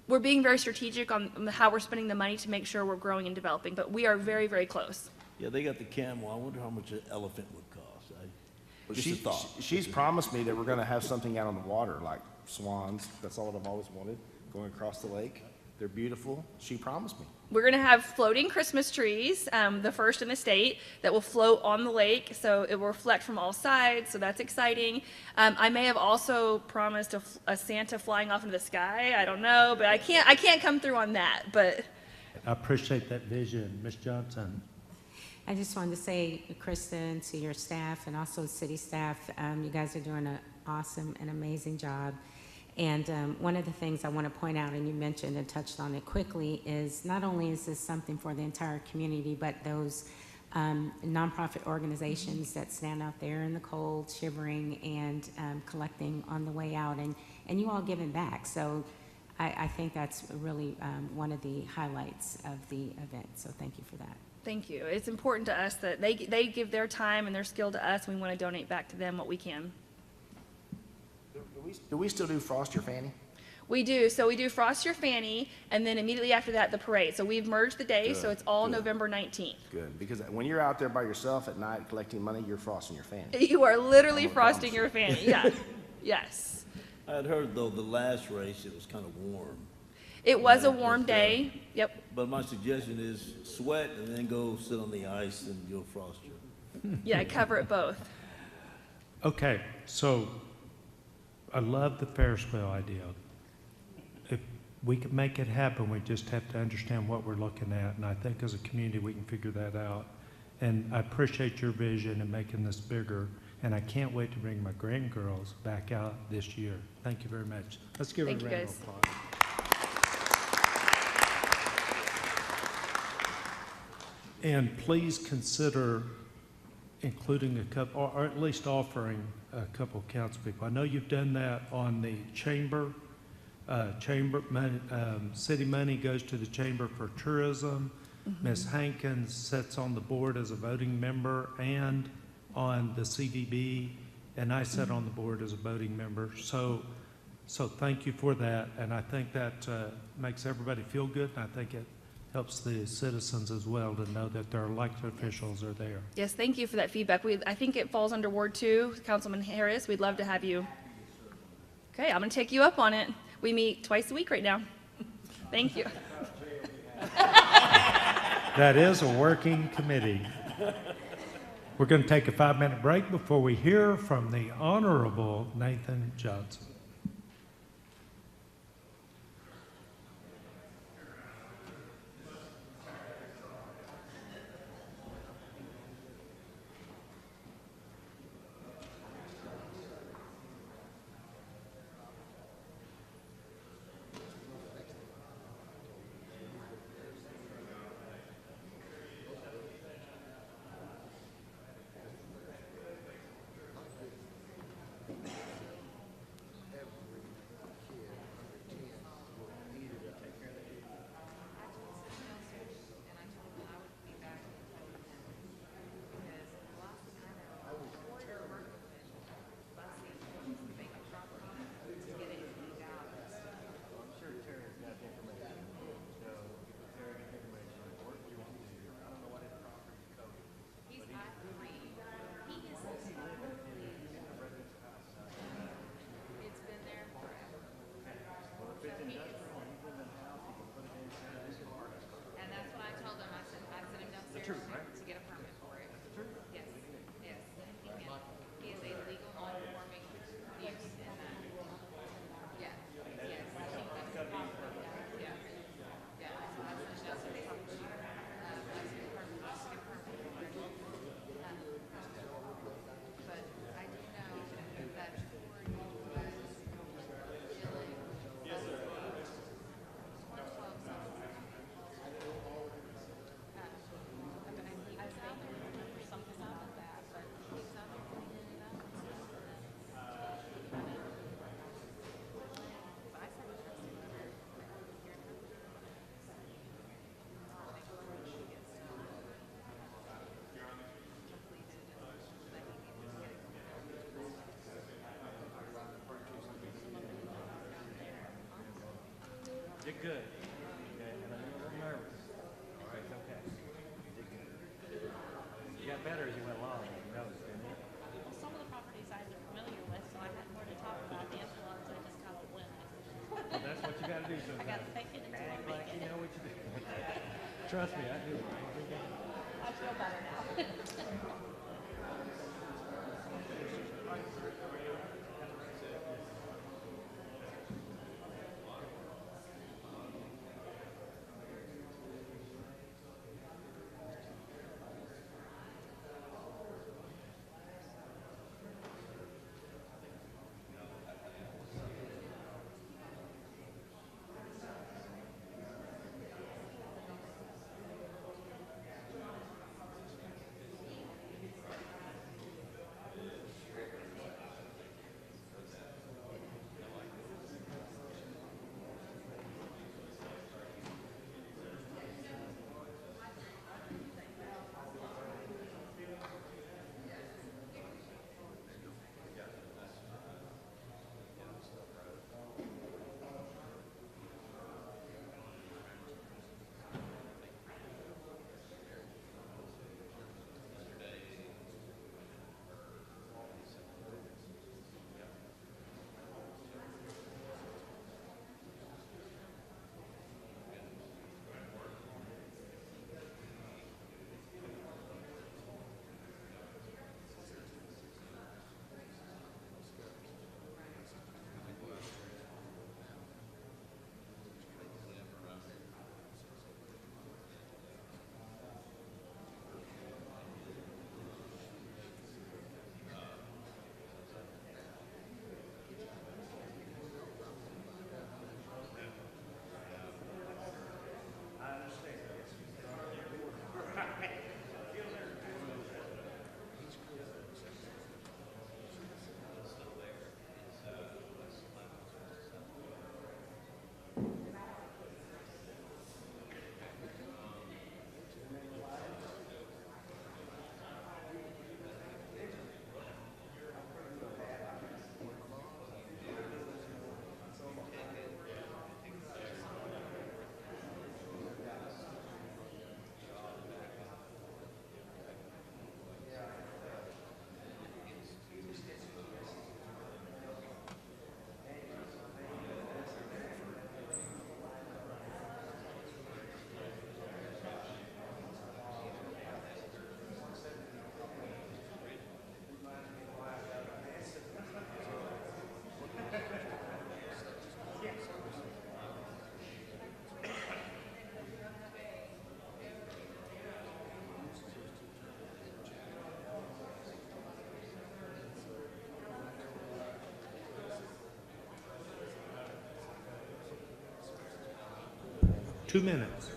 we're being very strategic on how we're spending the money to make sure we're growing and developing, but we are very, very close. Yeah, they got the camel. I wonder how much an elephant would cost. Just a thought. She's promised me that we're going to have something out on the water, like swans. That's all that I've always wanted, going across the lake. They're beautiful. She promised me. We're going to have floating Christmas trees, the first in the state, that will float on the lake, so it will reflect from all sides, so that's exciting. I may have also promised a Santa flying off into the sky. I don't know, but I can't come through on that. But I appreciate that vision. Ms. Johnson. I just wanted to say, Krista, and to your staff and also city staff, you guys are doing an awesome and amazing job. And one of the things I want to point out, and you mentioned and touched on it quickly, is not only is this something for the entire community, but those nonprofit organizations that stand out there in the cold, shivering, and collecting on the way out, and you all giving back. So I think that's really one of the highlights of the event. So thank you for that. thank you. It's important to us that they give their time and their skill to us, and we want to donate back to them what we can. Do we still do Frost Your Fanny? We do. So we do Frost Your Fanny, and then immediately after that, the parade. So we've merged the days, so it's all November 19th. Good, because when you're out there by yourself at night collecting money, you're frosting your fanny. You are literally frosting your fanny. Yeah. Yes. I had heard, though, the last race, it was kind of warm. It was a warm day. Yep. But my suggestion is sweat and then go sit on the ice and you'll frost your. Yeah, cover it both. Okay, so I love the Ferris wheel idea. If we can make it happen, we just have to understand what we're looking at, and I think as a community we can figure that out. And I appreciate your vision in making this bigger, and I can't wait to bring my grandgirls back out this year. Thank you very much. Let's give her a round of applause. And please consider including a couple, or at least offering a couple of council people. I know you've done that on the chamber City money goes to the Chamber for Tourism. Ms. Hankins sits on the board as a voting member and on the CDB, and I sit on the board as a voting member. So thank you for that, and I think that makes everybody feel good, and I think it helps the citizens as well to know that their elected officials are there. Yes, thank you for that feedback. I think it falls under Ward 2, Councilman Harris. We'd love to have you. Okay, I'm going to take you up on it. We meet twice a week right now. Thank you. That is a working committee. We're going to take a 5-minute break before we hear from the Honorable Nathan Johnson. Did good. Okay, and I'm a little nervous. All right, it's okay. You did good. You got better as you went along, you noticed, didn't you? Well, some of the properties I'm familiar with, so I had more to talk about. The other ones, I just kind of went. Well, that's what you gotta do I sometimes. gotta fake it until I Act make like you it. know what you do. Trust me, I do it. I feel better now. 2 minutes.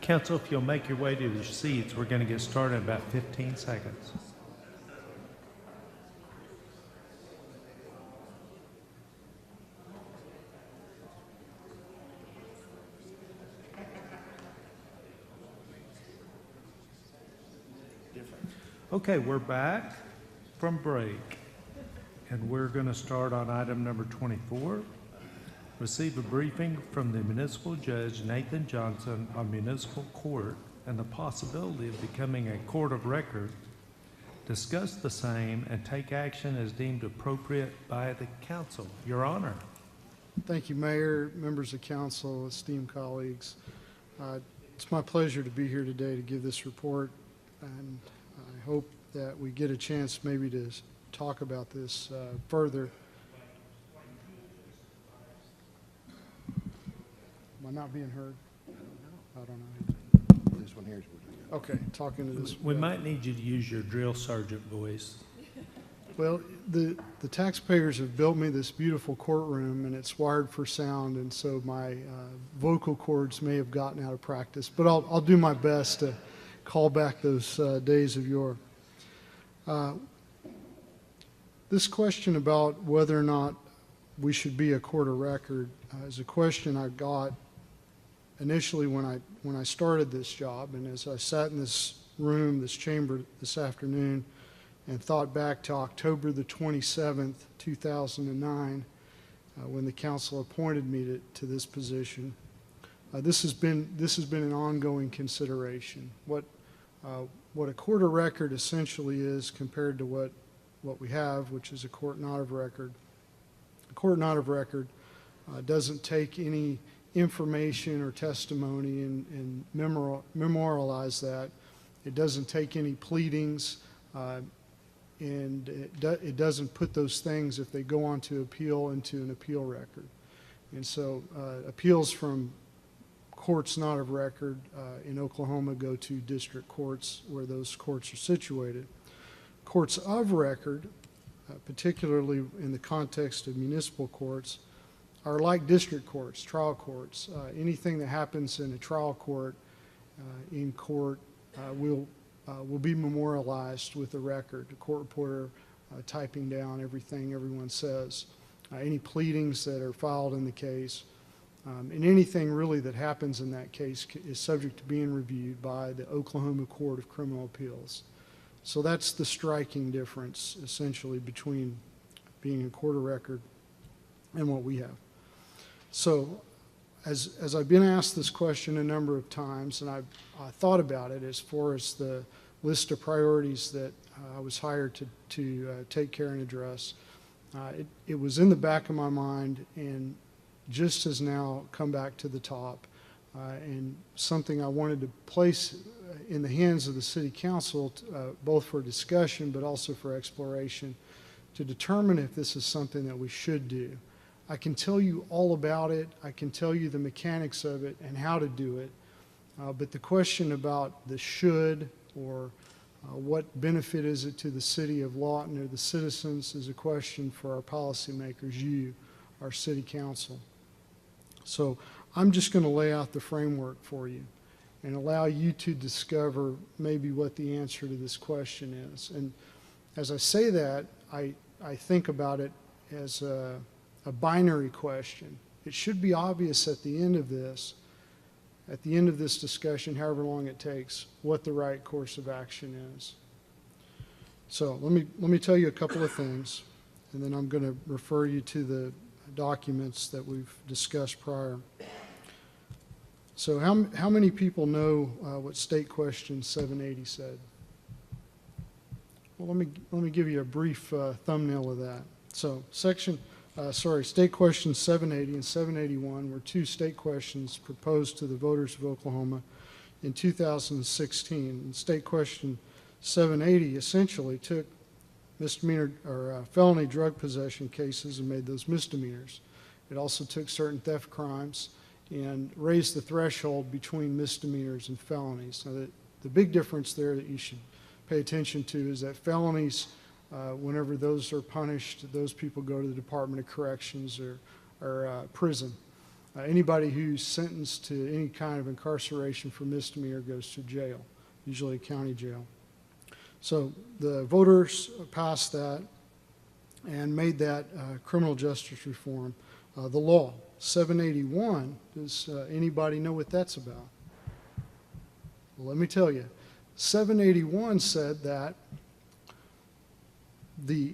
Council, if you'll make your way to your seats, we're going to get started in about 15 seconds. Okay, we're back from break, and we're going to start on item number 24. Receive a briefing from the municipal judge, Nathan Johnson, on municipal court and the possibility of becoming a court of record. Discuss the same and take action as deemed appropriate by the council. Your Honor. Thank you, Mayor, members of council, esteemed colleagues. It's my pleasure to be here today to give this report, and I hope that we get a chance maybe to talk about this further. Am I not being heard? I don't know. This one here is. Okay, talking to this. We might need you to use your drill sergeant voice. Well, the taxpayers have built me this beautiful courtroom, and it's wired for sound, and so my vocal cords may have gotten out of practice, but I'll do my best to call back those days of yore. This question about whether or not we should be a court of record is a question I got initially when I started this job, and as I sat in this room, this chamber this afternoon, and thought back to October the 27th, 2009, when the council appointed me to this position. This has been an ongoing consideration. What a court of record essentially is compared to what we have, which is a court not of record. A court not of record doesn't take any information or testimony and memorialize that. It doesn't take any pleadings, and it doesn't put those things, if they go on to appeal, into an appeal record. And so appeals from courts not of record in Oklahoma go to district courts where those courts are situated. Courts of record, particularly in the context of municipal courts, are like district courts, trial courts. Anything that happens in a trial court, in court, will be memorialized with a record, a court reporter typing down everything everyone says, any pleadings that are filed in the case, and anything really that happens in that case is subject to being reviewed by the Oklahoma Court of Criminal Appeals. So that's the striking difference, essentially, between being a court of record and what we have. So as I've been asked this question a number of times, and I thought about it as far as the list of priorities that I was hired to take care and address. It was in the back of my mind and just has now come back to the top, and something I wanted to place in the hands of the City Council, both for discussion but also for exploration, to determine if this is something that we should do. I can tell you all about it. I can tell you the mechanics of it and how to do it. But the question about the should or what benefit is it to the city of Lawton or the citizens is a question for our policymakers, you, our City Council. So I'm just going to lay out the framework for you and allow you to discover maybe what the answer to this question is. And as I say that, I think about it as a binary question. It should be obvious at the end of this discussion, however long it takes, what the right course of action is. So let me tell you a couple of things, and then I'm going to refer you to the documents that we've discussed prior. So how many people know what State Question 780 said? Well, let me give you a brief thumbnail of that. So State Question 780 and 781 were two state questions proposed to the voters of Oklahoma in 2016. And State Question 780 essentially took misdemeanor or felony drug possession cases and made those misdemeanors. It also took certain theft crimes and raised the threshold between misdemeanors and felonies. Now, the big difference there that you should pay attention to is that felonies, whenever those are punished, those people go to the Department of Corrections or prison. Anybody who's sentenced to any kind of incarceration for misdemeanor goes to jail, usually a county jail. So the voters passed that and made that criminal justice reform the law. 781, does anybody know what that's about? Well, let me tell you. 781 said that the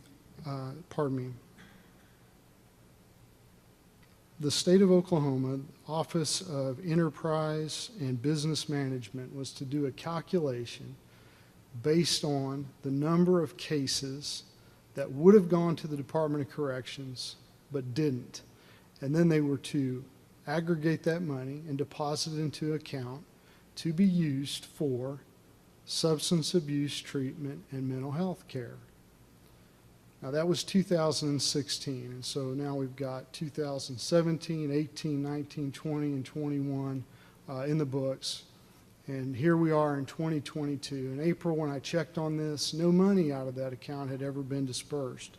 state of Oklahoma Office of Enterprise and Business Management was to do a calculation based on the number of cases that would have gone to the Department of Corrections but didn't. And then they were to aggregate that money and deposit it into an account to be used for substance abuse treatment and mental health care. Now that was 2016, and so now we've got 2017, 18, 19, 20, and 21 in the books. And here we are in 2022. In April, when I checked on this, no money out of that account had ever been dispersed.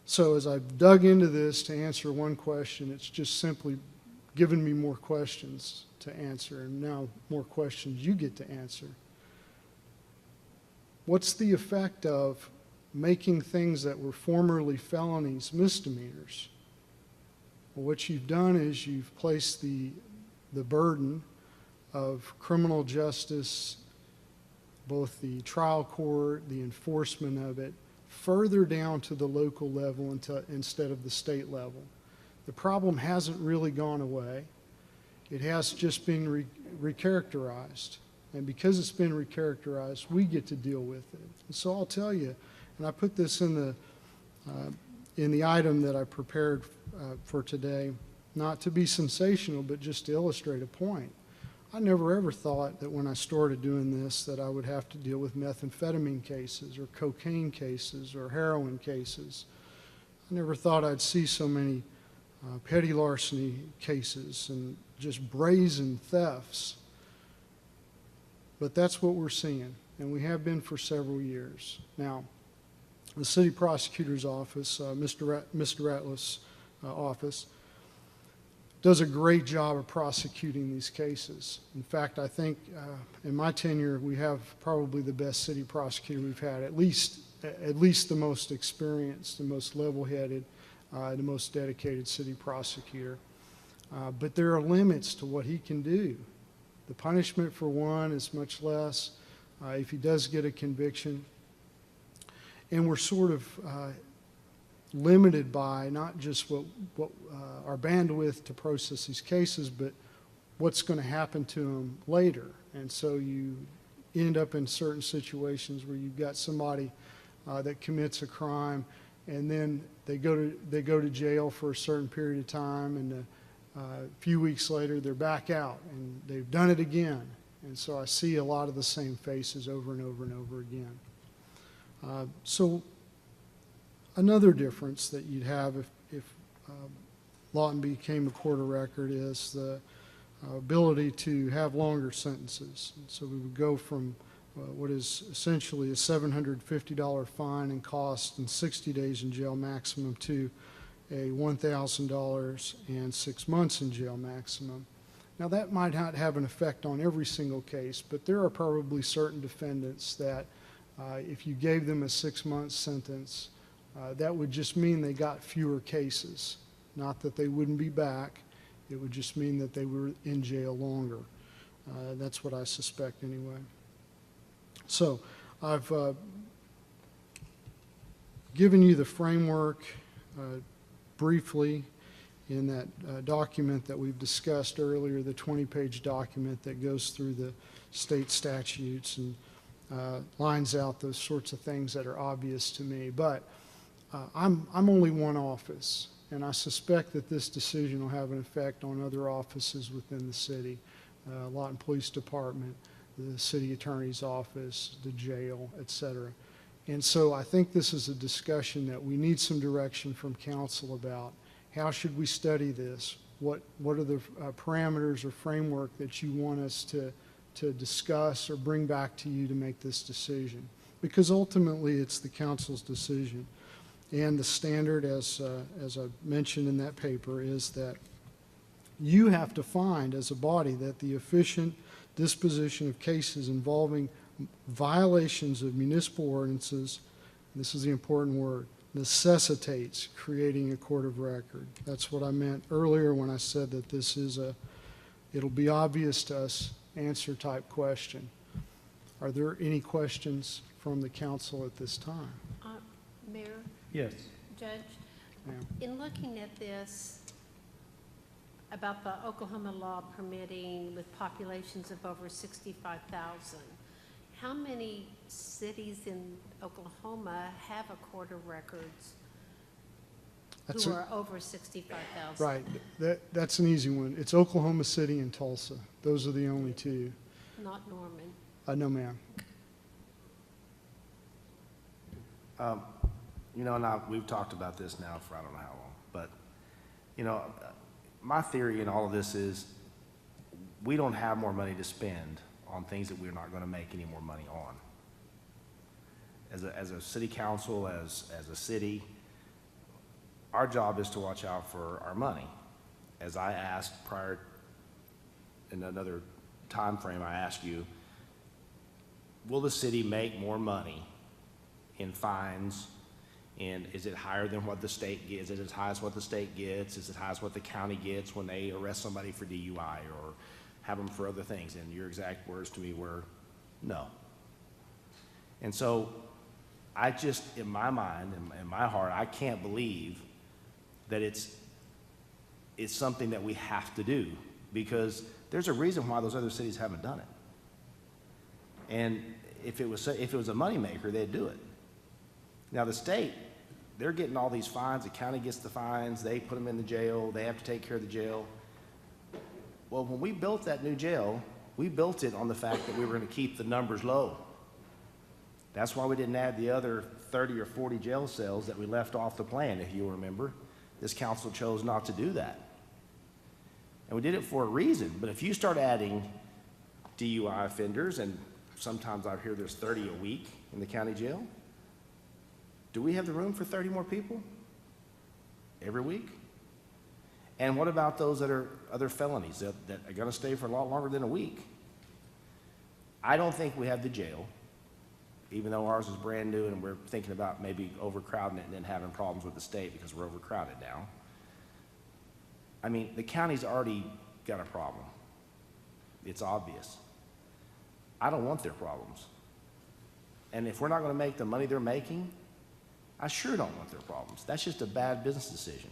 So as I've dug into this to answer one question, it's just simply given me more questions to answer, and now more questions you get to answer. What's the effect of making things that were formerly felonies misdemeanors? Well, what you've done is you've placed the burden of criminal justice, both the trial court, the enforcement of it, further down to the local level instead of the state level. The problem hasn't really gone away. It has just been recharacterized. And because it's been recharacterized, we get to deal with it. And so I'll tell you, and I put this in the item that I prepared for today, not to be sensational, but just to illustrate a point. I never ever thought that when I started doing this that I would have to deal with methamphetamine cases or cocaine cases or heroin cases. I never thought I'd see so many petty larceny cases and just brazen thefts. But that's what we're seeing, and we have been for several years. Now, the city prosecutor's office, Mr. Ratliff's office, does a great job of prosecuting these cases. In fact, I think in my tenure, we have probably the best city prosecutor we've had, at least the most experienced, the most level-headed, the most dedicated city prosecutor. But there are limits to what he can do. The punishment for one is much less if he does get a conviction. And we're sort of limited by not just what our bandwidth to process these cases, but what's going to happen to them later. And so you end up in certain situations where you've got somebody that commits a crime, and then they go to jail for a certain period of time, and a few weeks later they're back out and they've done it again. And so I see a lot of the same faces over and over and over again. So another difference that you'd have if Lawton became a court of record is the ability to have longer sentences. And so we would go from what is essentially a $750 fine and cost and 60 days in jail maximum to a $1,000 and 6 months in jail maximum. Now, that might not have an effect on every single case, but there are probably certain defendants that if you gave them a 6-month sentence, that would just mean they got fewer cases. Not that they wouldn't be back. It would just mean that they were in jail longer. That's what I suspect anyway. So I've given you the framework briefly in that document that we've discussed earlier, the 20-page document that goes through the state statutes and lines out those sorts of things that are obvious to me. But I'm only one office, and I suspect that this decision will have an effect on other offices within the city, Lawton Police Department, the city attorney's office, the jail, et cetera. And so I think this is a discussion that we need some direction from council about. How should we study this? What are the parameters or framework that you want us to discuss or bring back to you to make this decision? Because ultimately it's the council's decision. And the standard, as I mentioned in that paper, is that you have to find as a body that the efficient disposition of cases involving violations of municipal ordinances, and this is the important word, necessitates creating a court of record. That's what I meant earlier when I said that this is it'll be obvious to us answer type question. Are there any questions from the council at this time? Mayor? Yes. Judge? Ma'am. In looking at this about the Oklahoma law permitting with populations of over 65,000, how many cities in Oklahoma have a court of records who are over 65,000? Right. That's an easy one. It's Oklahoma City and Tulsa. Those are the only two. Not Norman. No, ma'am. You know, now, we've talked about this now for I don't know how long, but, you know, my theory in all of this is we don't have more money to spend on things that we're not going to make any more money on. As a city council, as a city, our job is to watch out for our money. As I asked prior, in another time frame, I asked you, will the city make more money in fines? And is it higher than what the state gets? Is it as high as what the state gets? Is it high as what the county gets when they arrest somebody for DUI or have them for other things? And your exact words to me were, no. And so I just, in my mind, in my heart, I can't believe that it's something that we have to do, because there's a reason why those other cities haven't done it. And if it was a moneymaker, they'd do it. Now the state, they're getting all these fines, the county gets the fines, they put them in the jail, they have to take care of the jail. Well, when we built that new jail, we built it on the fact that we were going to keep the numbers low. That's why we didn't add the other 30 or 40 jail cells that we left off the plan, if you remember. This council chose not to do that. And we did it for a reason, but if you start adding DUI offenders, and sometimes I hear there's 30 a week in the county jail, do we have the room for 30 more people every week? And what about those that are other felonies that are going to stay for a lot longer than a week? I don't think we have the jail, even though ours is brand new and we're thinking about maybe overcrowding it and then having problems with the state because we're overcrowded now. I mean, the county's already got a problem. It's obvious. I don't want their problems. And if we're not going to make the money they're making, I sure don't want their problems. That's just a bad business decision.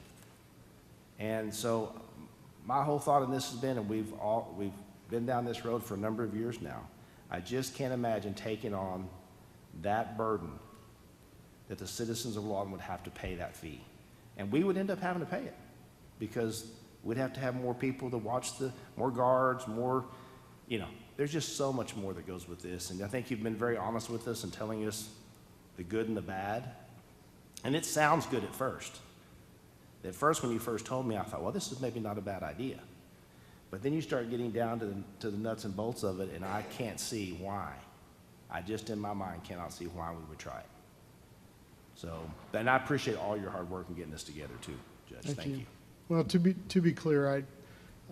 And so my whole thought in this has been, and we've been down this road for a number of years now, I just can't imagine taking on that burden that the citizens of Lawton would have to pay that fee. And we would end up having to pay it because we'd have to have more people to watch more guards, more, there's just so much more that goes with this. And I think you've been very honest with us and telling us the good and the bad. And it sounds good at first. At first, when you first told me, I thought, well, this is maybe not a bad idea. But then you start getting down to the nuts and bolts of it, and I can't see why. I just, in my mind, cannot see why we would try it. So, and I appreciate all your hard work in getting this together too, Judge. Thank you. Well, to be clear,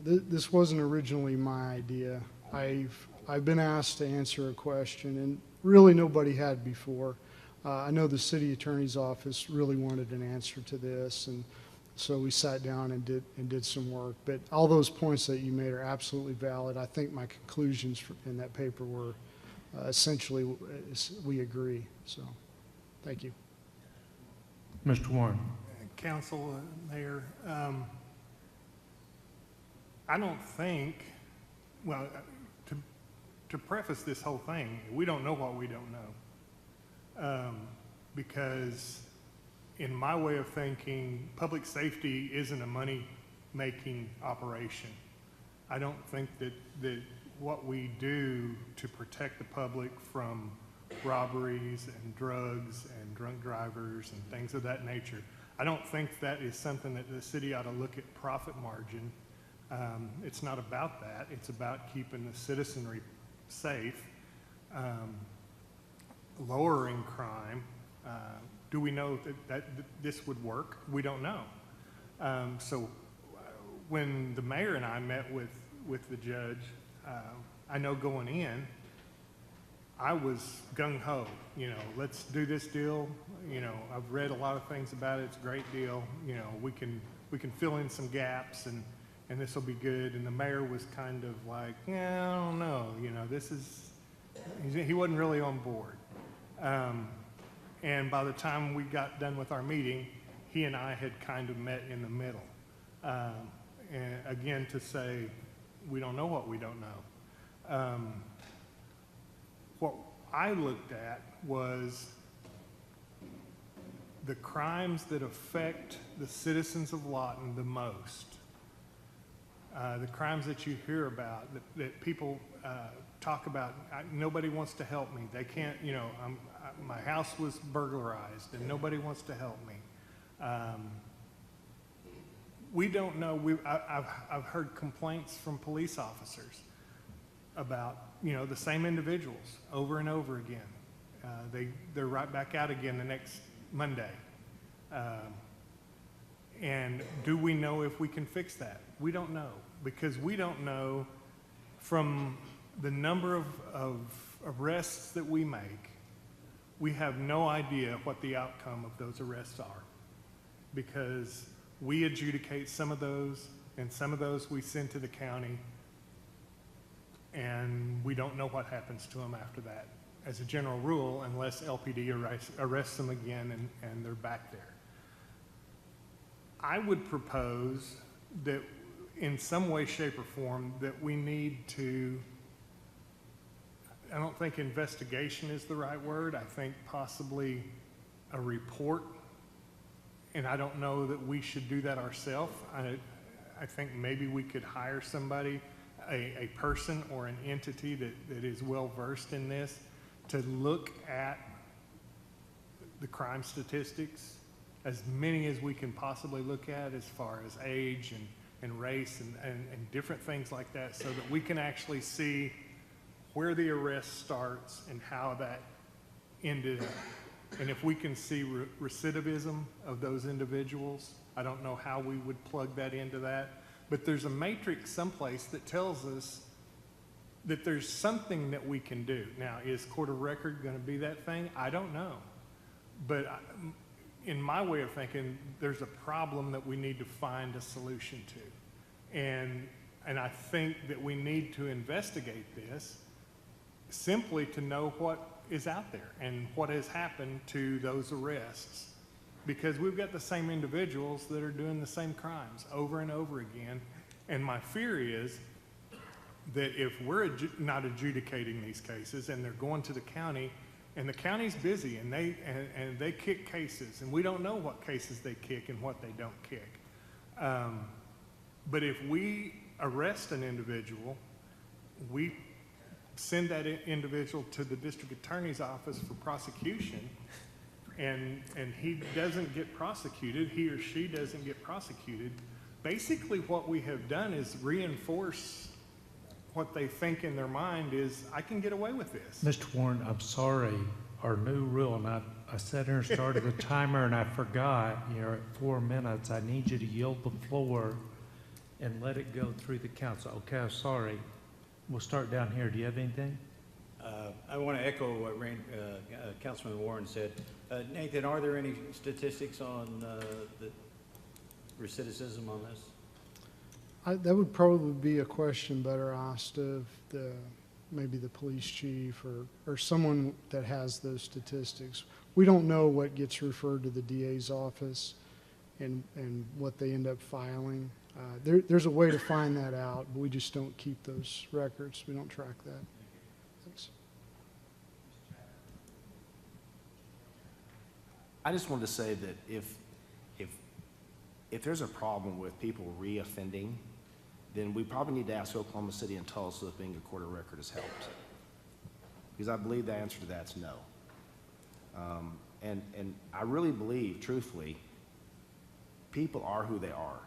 this wasn't originally my idea. I've been asked to answer a question, and really nobody had before. I know the city attorney's office really wanted an answer to this, and so we sat down and did some work. But all those points that you made are absolutely valid. I think my conclusions in that paper were essentially we agree. So, thank you. Mr. Warren. Council, Mayor, I don't think, well, to preface this whole thing, we don't know what we don't know. Because in my way of thinking, public safety isn't a money-making operation. I don't think that what we do to protect the public from robberies and drugs and drunk drivers and things of that nature, I don't think that is something that the city ought to look at profit margin. It's not about that. It's about keeping the citizenry safe, lowering crime. Do we know that this would work? We don't know. So when the mayor and I met with the judge, I know going in, I was gung-ho, let's do this deal. I've read a lot of things about it. It's a great deal. We can fill in some gaps and this will be good. And the mayor was kind of like, yeah, I don't know. He wasn't really on board. And by the time we got done with our meeting, he and I had kind of met in the middle. And again, to say, we don't know what we don't know. What I looked at was the crimes that affect the citizens of Lawton the most. The crimes that you hear about, that people talk about, nobody wants to help me. They can't, my house was burglarized and nobody wants to help me. We don't know. I've heard complaints from police officers about, the same individuals over and over again. They're right back out again the next Monday. And do we know if we can fix that? We don't know, because we don't know from the number of arrests that we make. We have no idea what the outcome of those arrests are, because we adjudicate some of those, and some of those we send to the county, and we don't know what happens to them after that, as a general rule, unless LPD arrests them again and they're back there. I would propose that in some way, shape, or form, that we need to, I don't think investigation is the right word. I think possibly a report, and I don't know that we should do that ourselves. I think maybe we could hire somebody, a person or an entity that is well-versed in this, to look at the crime statistics, as many as we can possibly look at, as far as age and race and different things like that, so that we can actually see where the arrest starts and how that ended up. And if we can see recidivism of those individuals, I don't know how we would plug that into that, but there's a matrix someplace that tells us that there's something that we can do. Now, is court of record going to be that thing? I don't know. But in my way of thinking, there's a problem that we need to find a solution to. And I think that we need to investigate this simply to know what is out there and what has happened to those arrests. Because we've got the same individuals that are doing the same crimes over and over again. And my fear is that if we're not adjudicating these cases and they're going to the county, and the county's busy and they kick cases, and we don't know what cases they kick and what they don't kick. But if we arrest an individual, we send that individual to the district attorney's office for prosecution, and he doesn't get prosecuted, he or she doesn't get prosecuted. Basically, what we have done is reinforce what they think in their mind is, I can get away with this. Mr. Warren, I'm sorry, our new rule, and I sat here and started the timer and I forgot, you're at 4 minutes. I need you to yield the floor and let it go through the council. Okay, I'm sorry. We'll start down here. Do you have anything? I want to echo what Councilman Warren said. Nathan, are there any statistics on the recidivism on this? That would probably be a question better asked of maybe the police chief or someone that has those statistics. We don't know what gets referred to the DA's office and what they end up filing. There's a way to find that out, but we just don't keep those records. We don't track that. Thanks. I just wanted to say that if there's a problem with people reoffending, then we probably need to ask Oklahoma City and Tulsa if being a court of record has helped. Because I believe the answer to that's no. And I really believe, truthfully, people are who they are.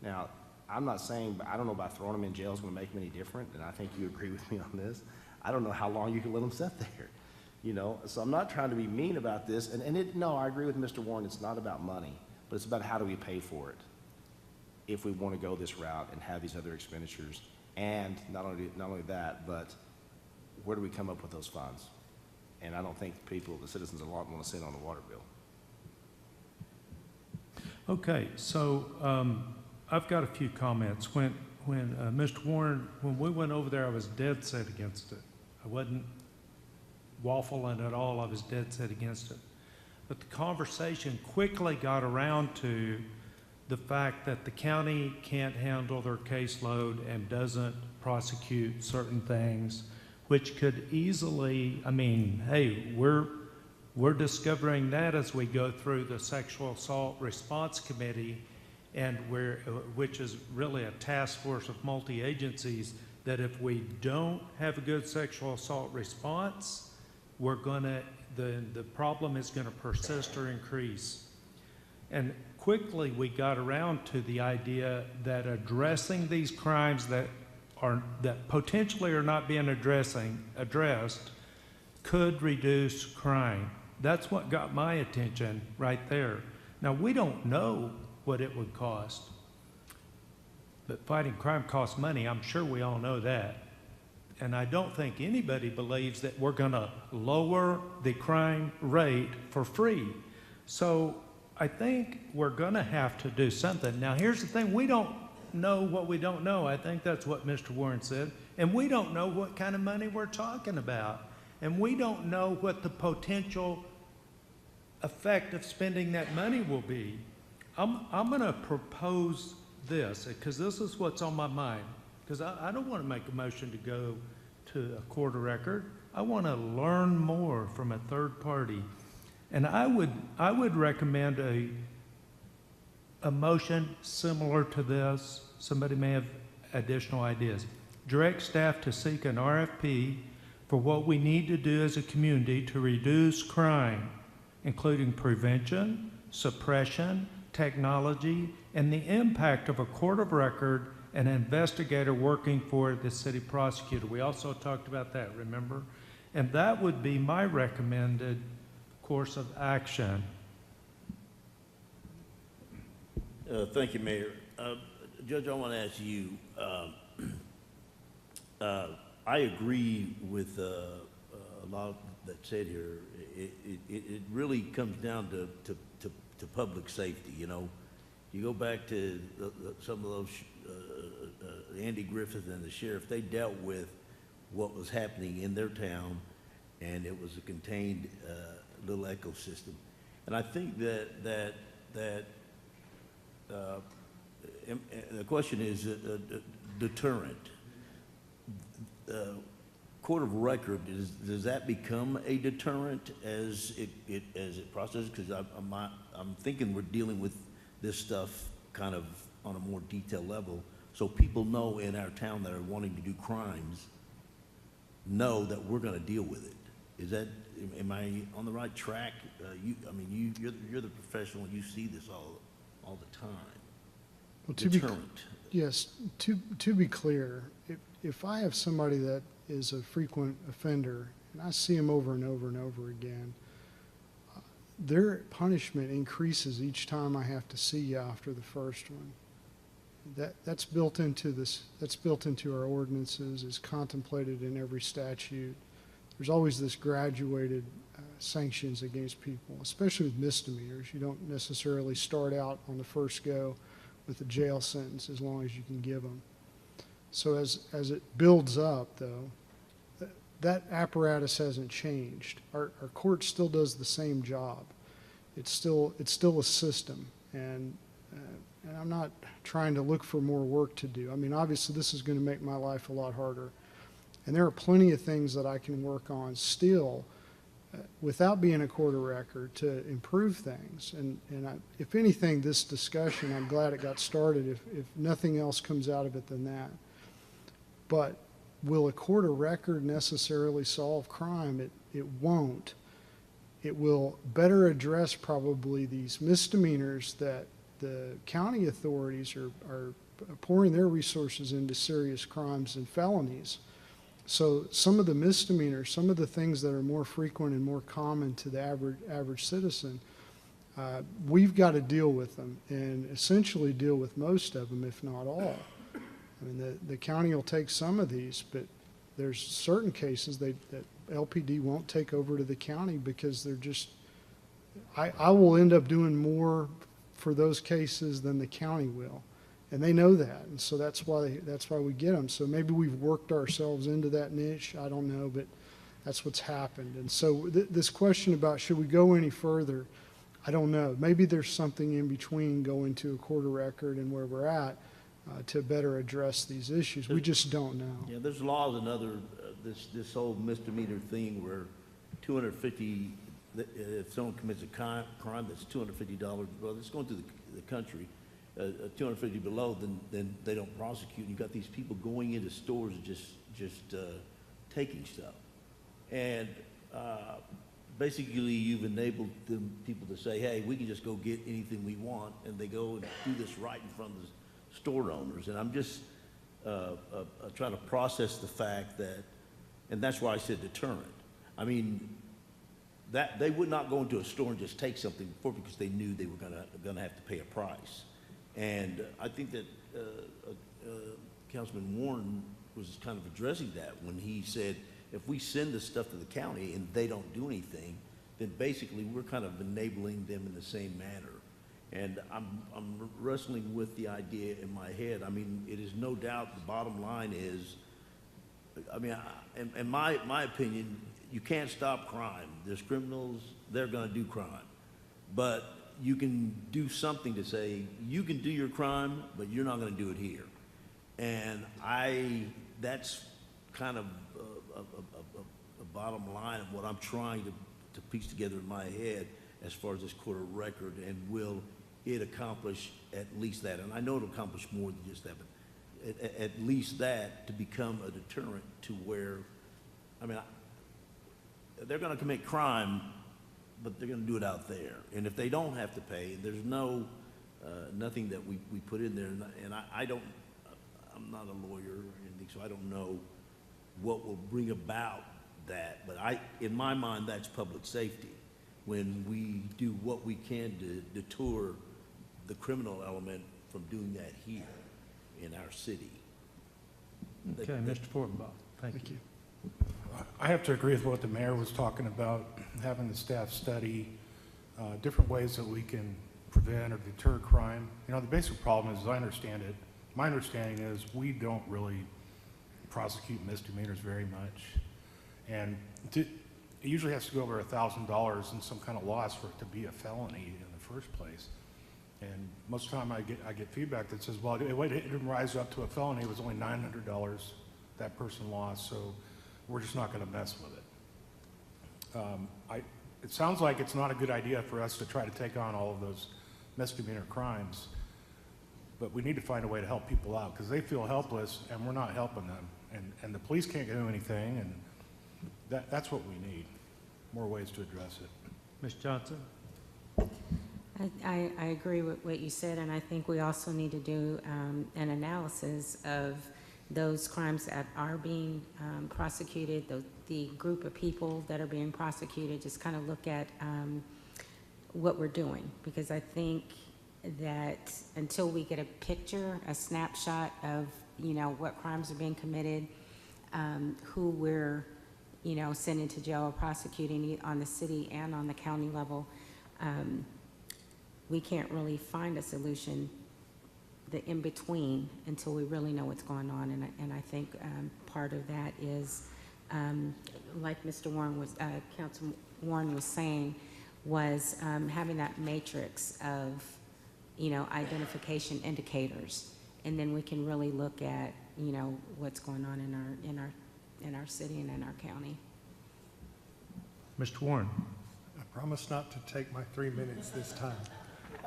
Now, I'm not saying, but I don't know about throwing them in jail is going to make them any different, and I think you agree with me on this. I don't know how long you can let them sit there, you know? So I'm not trying to be mean about this, no, I agree with Mr. Warren, it's not about money, but it's about how do we pay for it if we want to go this route and have these other expenditures, and not only that, but where do we come up with those funds? And I don't think the citizens of Lawton want to sit on the water bill. Okay, so I've got a few comments. When Mr. Warren, when we went over there, I was dead set against it. I wasn't waffling at all. I was dead set against it. But the conversation quickly got around to the fact that the county can't handle their caseload and doesn't prosecute certain things, which could easily, I mean, hey, we're discovering that as we go through the Sexual Assault Response Committee, and which is really a task force of multi-agencies, that if we don't have a good sexual assault response, the problem is going to persist or increase. And quickly we got around to the idea that addressing these crimes that potentially are not being addressed could reduce crime. That's what got my attention right there. Now, we don't know what it would cost, but fighting crime costs money. I'm sure we all know that. And I don't think anybody believes that we're going to lower the crime rate for free. So I think we're going to have to do something. Now, here's the thing. We don't know what we don't know. I think that's what Mr. Warren said. And we don't know what kind of money we're talking about. And we don't know what the potential effect of spending that money will be. I'm going to propose this, because this is what's on my mind. Because I don't want to make a motion to go to a court of record. I want to learn more from a third party. And I would recommend a motion similar to this. Somebody may have additional ideas. Direct staff to seek an RFP for what we need to do as a community to reduce crime, including prevention, suppression, technology, and the impact of a court of record and an investigator working for the city prosecutor. We also talked about that, remember? And that would be my recommended course of action. Thank you, Mayor. Judge, I want to ask you, I agree with a lot that's said here. It really comes down to public safety, you know. You go back to some of those, Andy Griffith and the sheriff, they dealt with what was happening in their town, and it was a contained little ecosystem. And I think that the question is deterrent. court of record, does that become a deterrent as it processes? Because I'm thinking we're dealing with this stuff kind of on a more detailed level, so people know in our town that are wanting to do crimes know that we're going to deal with it. Is that, am I on the right track? You're the professional. You see this all the time. Well, Deterrent. Yes, to be clear, if I have somebody that is a frequent offender and I see them over and over and over again, their punishment increases each time I have to see you after the first one. That's built into our ordinances, is contemplated in every statute. There's always this graduated sanctions against people, especially with misdemeanors. You don't necessarily start out on the first go with a jail sentence as long as you can give them. So as it builds up, though, that apparatus hasn't changed. Our court still does the same job. It's still a system, and I'm not trying to look for more work to do. I mean, obviously, this is going to make my life a lot harder, and there are plenty of things that I can work on still without being a court of record to improve things. And if anything, this discussion, I'm glad it got started, if nothing else comes out of it than that. But will a court of record necessarily solve crime? It won't. It will better address probably these misdemeanors that the county authorities are pouring their resources into serious crimes and felonies. So some of the misdemeanors, some of the things that are more frequent and more common to the average citizen, we've got to deal with them and essentially deal with most of them, if not all. I mean, the county will take some of these, but there's certain cases that LPD won't take over to the county because they're just, I will end up doing more for those cases than the county will. And they know that, and so that's why we get them. So maybe we've worked ourselves into that niche. I don't know, but that's what's happened. And so this question about should we go any further, I don't know. Maybe there's something in between going to a court of record and where we're at to better address these issues. We just don't know. Yeah, there's laws and other, this whole misdemeanor thing where 250, if someone commits a crime that's $250, well, it's going through the country, 250 below, then they don't prosecute. You've got these people going into stores and just taking stuff. And basically you've enabled people to say, hey, we can just go get anything we want, and they go and do this right in front of the store owners. And I'm just trying to process the fact that, and that's why I said deterrent. I mean, that they would not go into a store and just take something before because they knew they were gonna have to pay a price. And I think that Councilman Warren was kind of addressing that when he said, if we send this stuff to the county and they don't do anything, then basically we're kind of enabling them in the same manner. And I'm wrestling with the idea in my head. I mean, it is no doubt the bottom line is, I mean, in my opinion, you can't stop crime. There's criminals, they're gonna do crime. But you can do something to say, you can do your crime, but you're not gonna do it here. And that's kind of a bottom line of what I'm trying to piece together in my head as far as this court of record, and will it accomplish at least that? And I know it'll accomplish more than just that, but at least that, to become a deterrent to where, I mean, they're gonna commit crime, but they're gonna do it out there. And if they don't have to pay, there's nothing that we put in there, and I'm not a lawyer or anything, so I don't know what will bring about that. But in my mind, that's public safety, when we do what we can to deter the criminal element from doing that here in our city. Okay, Mr. Fortenbaugh, thank you. I have to agree with what the mayor was talking about, having the staff study different ways that we can prevent or deter crime. You know, the basic problem is, as I understand it, my understanding is we don't really prosecute misdemeanors very much. And it usually has to go over $1,000 in some kind of loss for it to be a felony in the first place. And most of the time I get feedback that says, well, it didn't rise up to a felony, it was only $900 that person lost, so we're just not gonna mess with it. It sounds like it's not a good idea for us to try to take on all of those misdemeanor crimes, but we need to find a way to help people out, because they feel helpless, and we're not helping them. And the police can't do anything, and that's what we need, more ways to address it. Ms. Johnson? I agree with what you said, and I think we also need to do an analysis of those crimes that are being prosecuted, the group of people that are being prosecuted, just kind of look at what we're doing. Because I think that until we get a picture, a snapshot of, you know, what crimes are being committed, who we're, you know, sending to jail or prosecuting on the city and on the county level, we can't really find a solution, the in-between, until we really know what's going on. And I think part of that is, like Mr. Warren was, Council Warren was saying, was having that matrix of, you know, identification indicators. And then we can really look at, you know, what's going on in our city and in our county. Mr. Warren? I promise not to take my 3 minutes this time.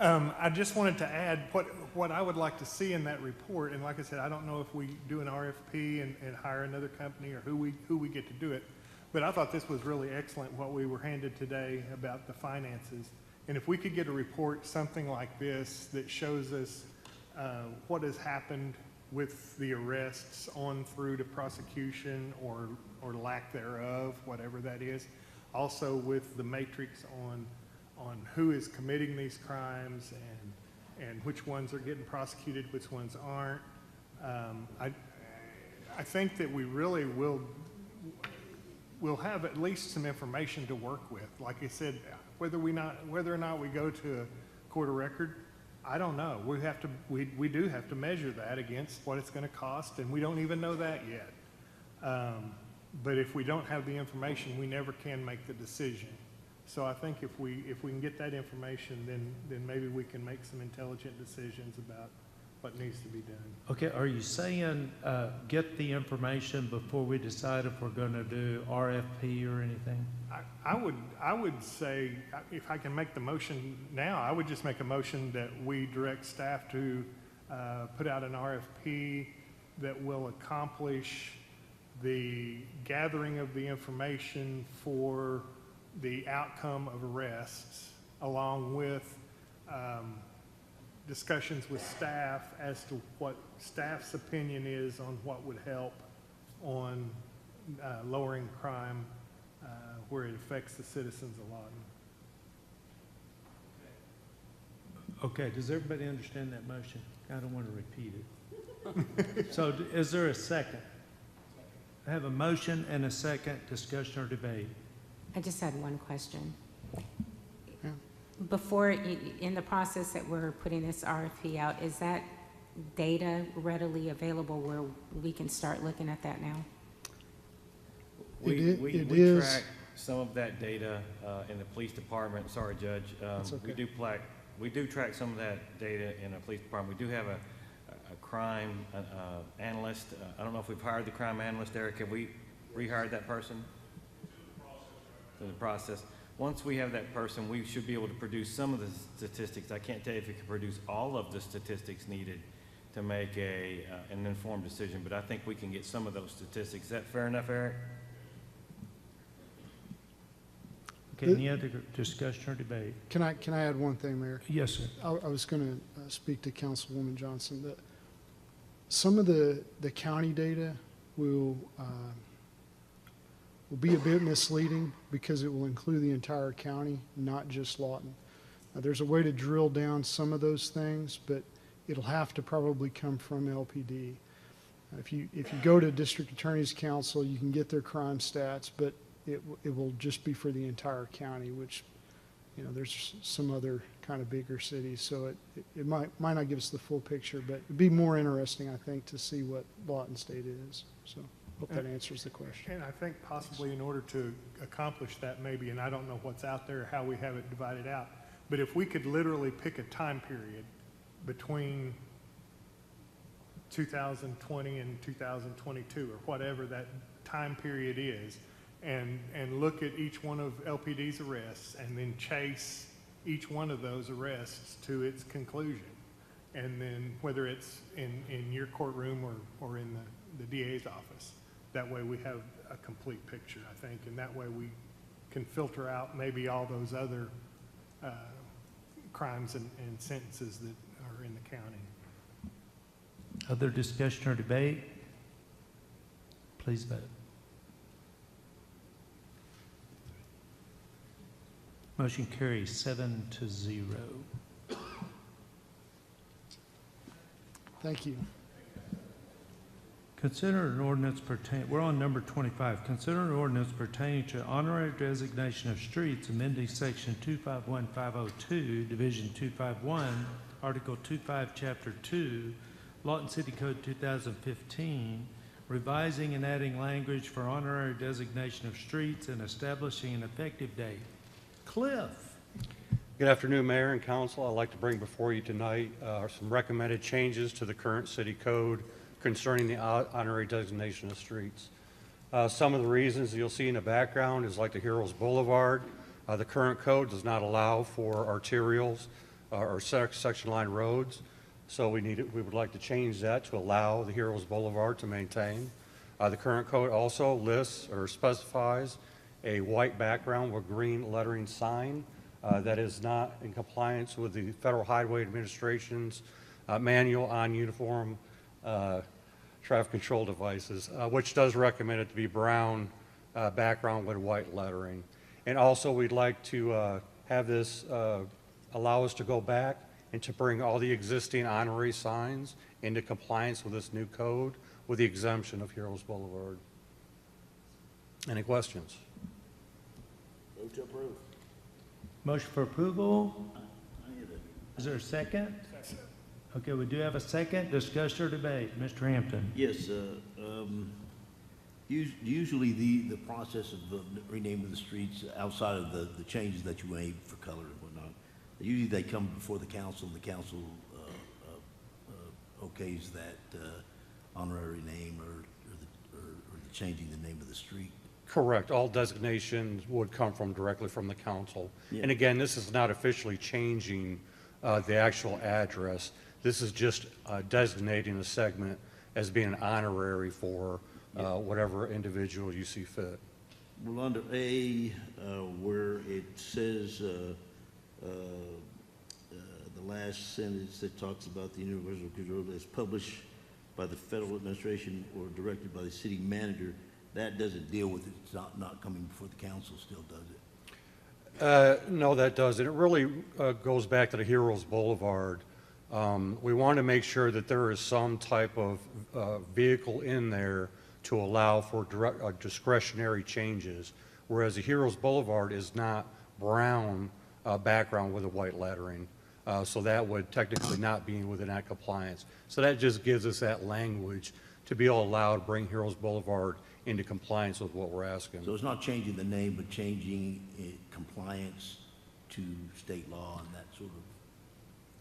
I just wanted to add what I would like to see in that report, and like I said, I don't know if we do an RFP and hire another company or who we get to do it, but I thought this was really excellent, what we were handed today about the finances. And if we could get a report, something like this, that shows us what has happened with the arrests on through to prosecution or lack thereof, whatever that is. Also with the matrix on who is committing these crimes and which ones are getting prosecuted, which ones aren't. I think that we really will have at least some information to work with. Like I said, whether or not we go to a court of record, I don't know. We do have to measure that against what it's going to cost, and we don't even know that yet. But if we don't have the information, we never can make the decision. So I think if we can get that information, then maybe we can make some intelligent decisions about what needs to be done. Okay, are you saying get the information before we decide if we're going to do RFP or anything? I would say, if I can make the motion now, I would just make a motion that we direct staff to put out an RFP that will accomplish the gathering of the information for the outcome of arrests, along with discussions with staff as to what staff's opinion is on what would help on lowering crime where it affects the citizens of Lawton. Okay, does everybody understand that motion? I don't want to repeat it. So is there a second? I have a motion and a second. Discussion or debate? I just had one question. Before, in the process that we're putting this RFP out, is that data readily available where we can start looking at that now? We track some of that data in the police department. Sorry, Judge. That's okay. We do track some of that data in the police department. We do have a crime analyst. I don't know if we've hired the crime analyst, Eric. Have we rehired that person? In the process. Once we have that person, we should be able to produce some of the statistics. I can't tell you if we can produce all of the statistics needed to make an informed decision, but I think we can get some of those statistics. Is that fair enough, Eric? Okay, any other discussion or debate? Can I add one thing, Mayor? Yes, sir. I was going to speak to Councilwoman Johnson. That some of the county data will be a bit misleading because it will include the entire county, not just Lawton. There's a way to drill down some of those things, but it'll have to probably come from LPD. If you go to District Attorney's Council, you can get their crime stats, but it will just be for the entire county, which, you know, there's some other kind of bigger cities, so it might not give us the full picture, but it'd be more interesting, I think, to see what Lawton State is. So hope that answers the question. And I think possibly in order to accomplish that maybe, and I don't know what's out there, how we have it divided out, but if we could literally pick a time period between 2020 and 2022, or whatever that time period is, and look at each one of LPD's arrests, and then chase each one of those arrests to its conclusion. And then whether it's in your courtroom or in the DA's office, that way we have a complete picture, I think, and that way we can filter out maybe all those other crimes and sentences that are in the county. Other discussion or debate? Please vote. Motion carries 7-0. Thank you. Consider an ordinance we're on number 25. Consider an ordinance pertaining to honorary designation of streets, amending section 251502, division 251, article 25, chapter 2, Lawton City Code 2015, revising and adding language for honorary designation of streets and establishing an effective date. Cliff. Good afternoon, Mayor and Council. I'd like to bring before you tonight some recommended changes to the current city code concerning the honorary designation of streets. Some of the reasons you'll see in the background is like the Heroes Boulevard. The current code does not allow for arterials or section line roads, so we would like to change that to allow the Heroes Boulevard to maintain. The current code also lists or specifies a white background with green lettering sign that is not in compliance with the Federal Highway Administration's manual on uniform traffic control devices, which does recommend it to be brown background with white lettering. And also we'd like to have this allow us to go back and to bring all the existing honorary signs into compliance with this new code with the exemption of Heroes Boulevard. Any questions? Move to approve. Motion for approval. Is there a second? Okay, we do have a second. Discussion or debate? Mr. Hampton. Yes, usually the process of the renaming of the streets outside of the changes that you made for color and whatnot, usually they come before the council, and the council okays that honorary name or the changing the name of the street. Correct. All designations would come directly from the council. Yeah. And again, this is not officially changing the actual address. This is just designating the segment as being an honorary for whatever individual you see fit. Well, under A, where it says, the last sentence that talks about the universal control is published by the federal administration or directed by the city manager, that doesn't deal with it. It's not coming before the council still, does it? No, that doesn't. It really goes back to the Heroes Boulevard. We want to make sure that there is some type of vehicle in there to allow for discretionary changes, whereas the Heroes Boulevard is not brown background with a white lettering. So that would technically not be within that compliance. So that just gives us that language to be allowed to bring Heroes Boulevard into compliance with what we're asking. So it's not changing the name, but changing compliance to state law and that sort of.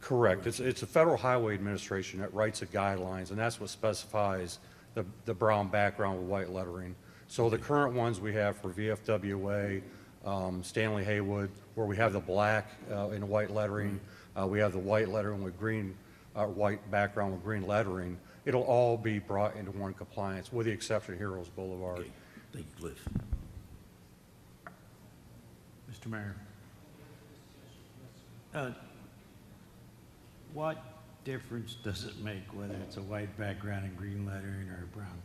Correct. It's a Federal Highway Administration that writes the guidelines, and that's what specifies the brown background with white lettering. So the current ones we have for VFWA, Stanley Haywood, where we have the black and white lettering, we have the white lettering with green, white background with green lettering. It'll all be brought into one compliance, with the exception of Heroes Boulevard. Okay. Thank you, Cliff. Mr. Mayor. What difference does it make whether it's a white background and green lettering or a brown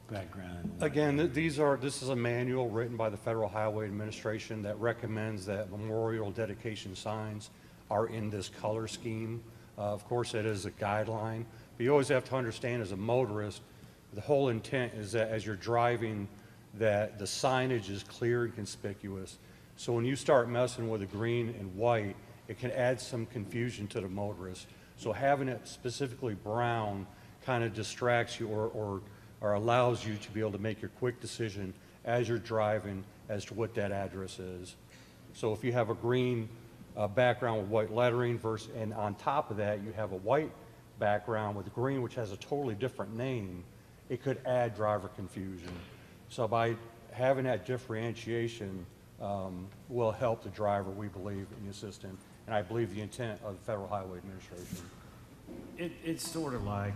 background and white? Again, this is a manual written by the Federal Highway Administration that recommends that memorial dedication signs are in this color scheme. Of course, it is a guideline, but you always have to understand as a motorist, the whole intent is that as you're driving, that the signage is clear and conspicuous. So when you start messing with the green and white, it can add some confusion to the motorist. So having it specifically brown kind of distracts you or allows you to be able to make your quick decision as you're driving as to what that address is. So if you have a green background with white lettering and on top of that you have a white background with green, which has a totally different name, it could add driver confusion. So by having that differentiation will help the driver, we believe, and the assistant, and I believe the intent of the Federal Highway Administration. It's sort of like,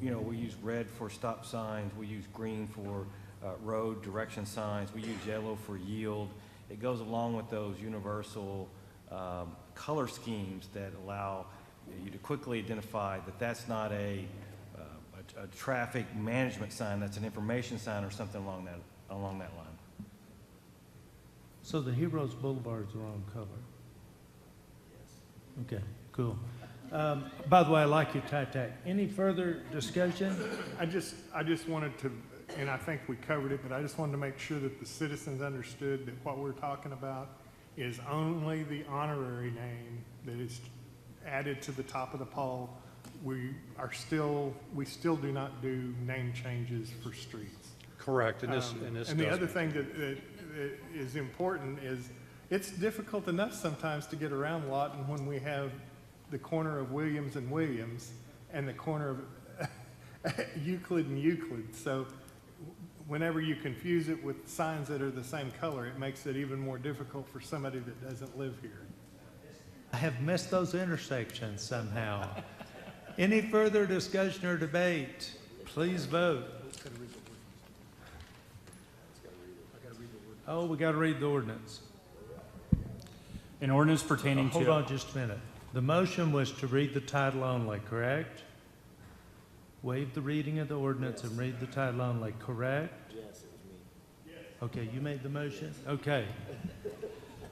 we use red for stop signs, we use green for road direction signs, we use yellow for yield. It goes along with those universal color schemes that allow you to quickly identify that that's not a traffic management sign, that's an information sign or something along that line. So the Heroes Boulevard's the wrong color? Okay, cool. By the way, I like your tie-tack. Any further discussion? I just wanted to, and I think we covered it, but I just wanted to make sure that the citizens understood that what we're talking about is only the honorary name that is added to the top of the pole. We still do not do name changes for streets. Correct, and this And the other thing that is important is it's difficult enough sometimes to get around Lawton when we have the corner of Williams and Williams and the corner of Euclid and Euclid. So whenever you confuse it with signs that are the same color, it makes it even more difficult for somebody that doesn't live here. I have missed those intersections somehow. Any further discussion or debate? Please vote. Oh, we got to read the ordinance. An ordinance pertaining to... Hold on just a minute. The motion was to read the title only, correct? Waive the reading of the ordinance and read the title only, correct? Yes, it was me. Okay, you made the motion? Okay.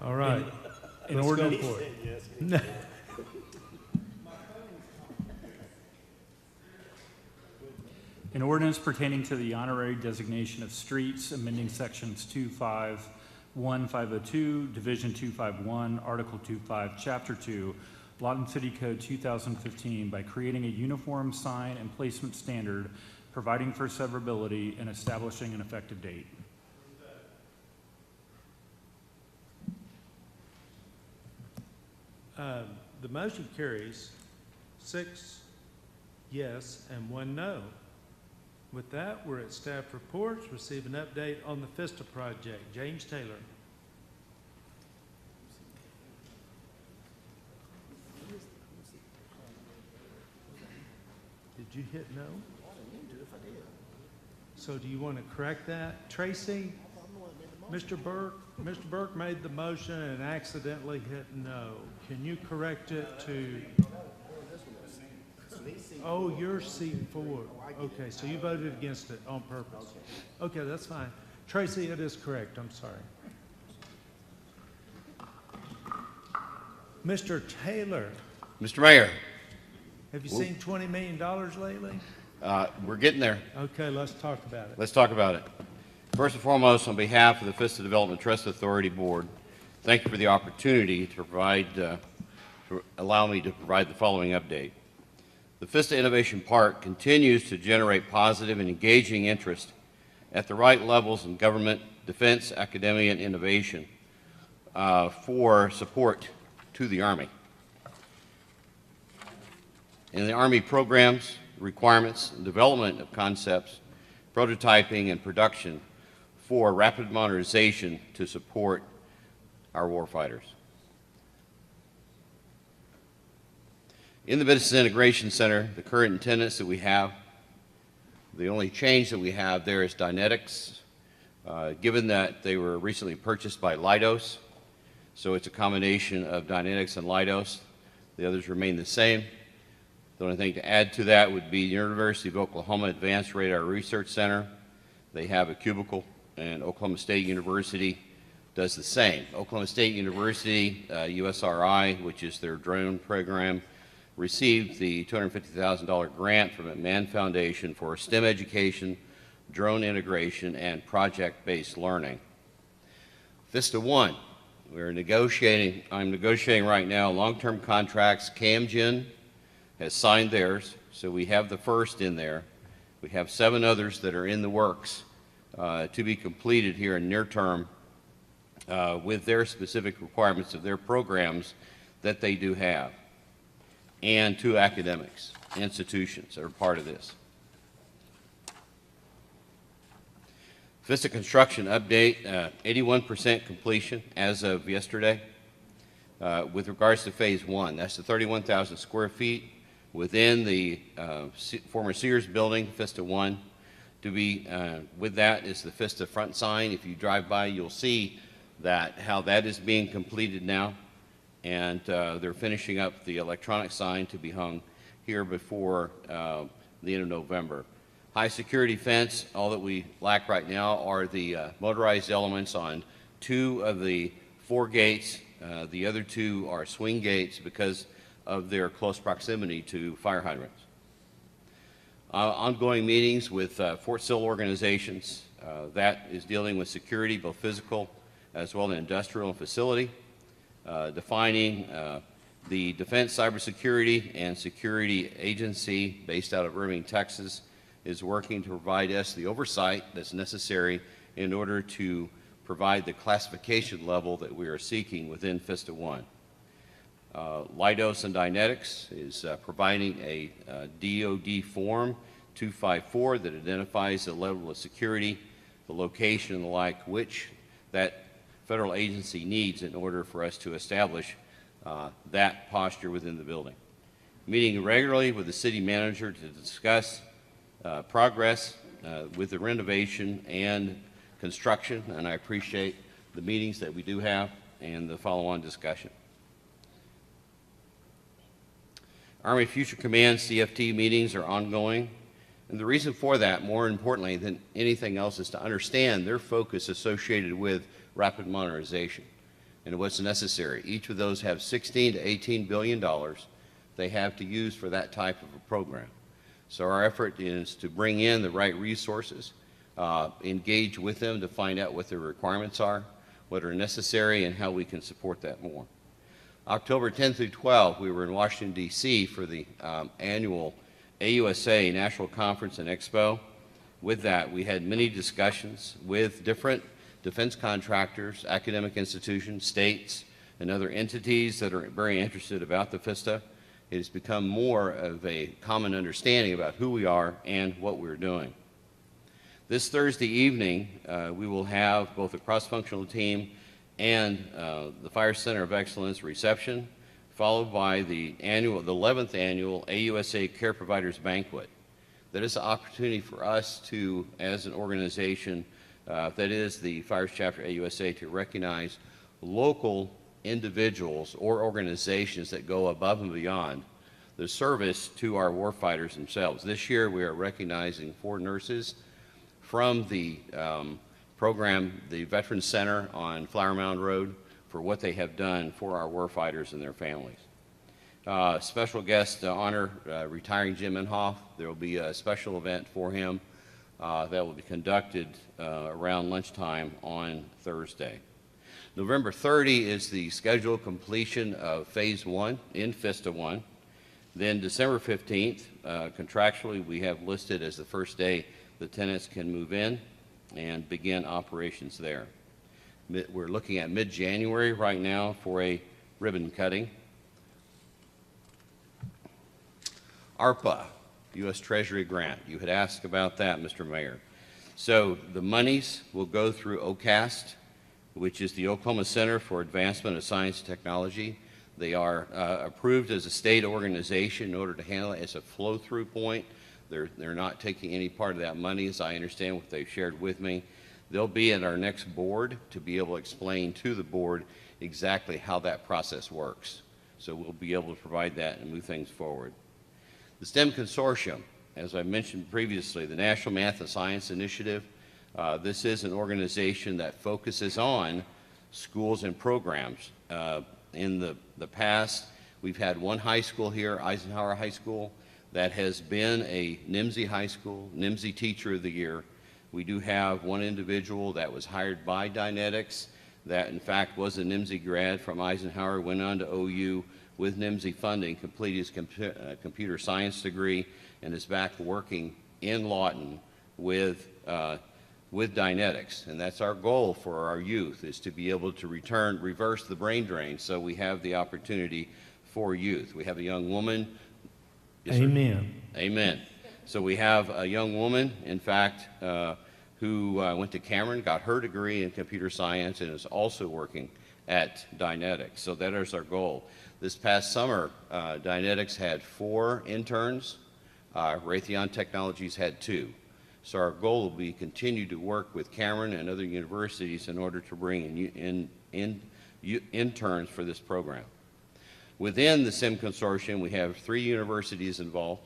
All right. An Let's ordinance- go for it. Yes. An ordinance pertaining to the honorary designation of streets, amending sections 251-502, Division 251, Article 25, Chapter 2, Lawton City Code 2015 by creating a uniform sign and placement standard, providing for severability, and establishing an effective date. The motion carries 6 yes and 1 no. With that, we're at staff reports. Receive an update on the FISTA project. James Taylor. Did you hit no? So do you want to correct that? Tracy? Mr. Burke made the motion and accidentally hit no. Can you correct it to? Oh, you're C4. Okay, so you voted against it on purpose. Okay, that's fine. Tracy, it is correct. I'm sorry. Mr. Taylor, Mr. Mayor, have you seen $20 million lately? we're getting there. Okay, let's talk about it. Let's talk about it. First and foremost, on behalf of the FISTA Development Trust Authority Board, thank you for the opportunity to allow me to provide the following update. The FISTA Innovation Park continues to generate positive and engaging interest at the right levels in government, defense, academia, and innovation for support to the Army. In the Army programs, requirements, and development of concepts, prototyping, and production for rapid modernization to support our warfighters. In the Business Integration Center, the current attendance that we have, the only change that we have there is Dynetics, given that they were recently purchased by Leidos, so it's a combination of Dynetics and Leidos. The others remain the same. The only thing to add to that would be the University of Oklahoma Advanced Radar Research Center. They have a cubicle, and Oklahoma State University does the same. Oklahoma State University, USRI, which is their drone program, received the $250,000 grant from the Mann Foundation for STEM education, drone integration, and project-based learning. FISTA One, I'm negotiating right now long-term contracts. CamGen has signed theirs, so we have the first in there. We have 7 others that are in the works to be completed here in near term with their specific requirements of their programs that they do have. and 2 academics institutions that are part of this. Vista construction update, 81% completion as of yesterday. With regards to phase 1, that's the 31,000 square feet within the former Sears building, Vista 1. With that is the Vista front sign. If you drive by, you'll see how that is being completed now. And they're finishing up the electronic sign to be hung here before the end of November. High security fence, all that we lack right now are the motorized elements on 2 of the 4 gates. The other 2 are swing gates because of their close proximity to fire hydrants. Ongoing meetings with Fort Sill organizations. That is dealing with security, both physical as well as industrial and facility. Defining the Defense Cybersecurity and Security Agency based out of Irving, Texas, is working to provide us the oversight that's necessary in order to provide the classification level that we are seeking within Vista 1. Leidos and Dynetics is providing a DoD Form 254 that identifies the level of security, the location and the like, which that federal agency needs in order for us to establish that posture within the building. Meeting regularly with the city manager to discuss progress with the renovation and construction, and I appreciate the meetings that we do have and the follow-on discussion. Army Future Command CFT meetings are ongoing, and the reason for that, more importantly than anything else, is to understand their focus associated with rapid modernization and what's necessary. Each of those have $16 to $18 billion they have to use for that type of a program. So our effort is to bring in the right resources, engage with them to find out what their requirements are, what are necessary, and how we can support that more. October 10th through 12th, we were in Washington, D.C. for the annual AUSA National Conference and Expo. With that, we had many discussions with different defense contractors, academic institutions, states, and other entities that are very interested about the Vista. It has become more of a common understanding about who we are and what we're doing. This Thursday evening, we will have both a cross-functional team and the Fire Center of Excellence reception, followed by the 11th annual AUSA Care Providers Banquet. That is an opportunity for us to, as an organization, that is the Fires Chapter AUSA, to recognize local individuals or organizations that go above and beyond the service to our warfighters themselves. This year we are recognizing 4 nurses from the program, the Veterans Center on Flower Mound Road, for what they have done for our warfighters and their families. Special guest honor retiring Jim Inhofe. There will be a special event for him that will be conducted around lunchtime on Thursday. November 30 is the scheduled completion of Phase 1 in Vista 1. Then December 15th, contractually, we have listed as the first day the tenants can move in and begin operations there. We're looking at mid-January right now for a ribbon cutting. ARPA, U.S. Treasury grant. You had asked about that, Mr. Mayor. So the monies will go through OCAST, which is the Oklahoma Center for Advancement of Science and Technology. They are approved as a state organization in order to handle it as a flow-through point. They're not taking any part of that money, as I understand what they've shared with me. They'll be at our next board to be able to explain to the board exactly how that process works. So we'll be able to provide that and move things forward. The STEM Consortium, as I mentioned previously, the National Math and Science Initiative, this is an organization that focuses on schools and programs. In the past, we've had one high school here, Eisenhower High School, that has been a NIMSY High School, NIMSY Teacher of the Year. We do have one individual that was hired by Dynetics that in fact was a NIMSY grad from Eisenhower, went on to OU with NIMSY funding, completed his computer science degree, and is back working in Lawton with Dynetics. And that's our goal for our youth, is to be able to reverse the brain drain, so we have the opportunity for youth. We have a young woman. Yes, sir? Amen. Amen. So we have a young woman, in fact, who went to Cameron, got her degree in computer science, and is also working at Dynetics. So that is our goal. This past summer, Dynetics had 4 interns. Raytheon Technologies had 2. So our goal will be continue to work with Cameron and other universities in order to bring in interns for this program. Within the STEM consortium, we have 3 universities involved: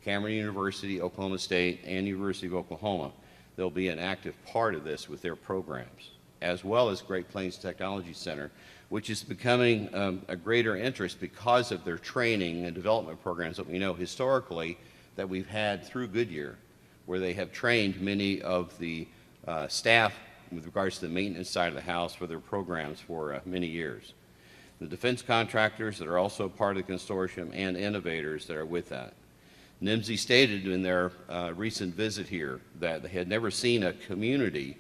Cameron University, Oklahoma State, and University of Oklahoma. They'll be an active part of this with their programs, as well as Great Plains Technology Center, which is becoming a greater interest because of their training and development programs that we know historically that we've had through Goodyear, where they have trained many of the staff with regards to the maintenance side of the house for their programs for many years. The defense contractors that are also part of the consortium and innovators that are with that. NIMSY stated in their recent visit here that they had never seen a community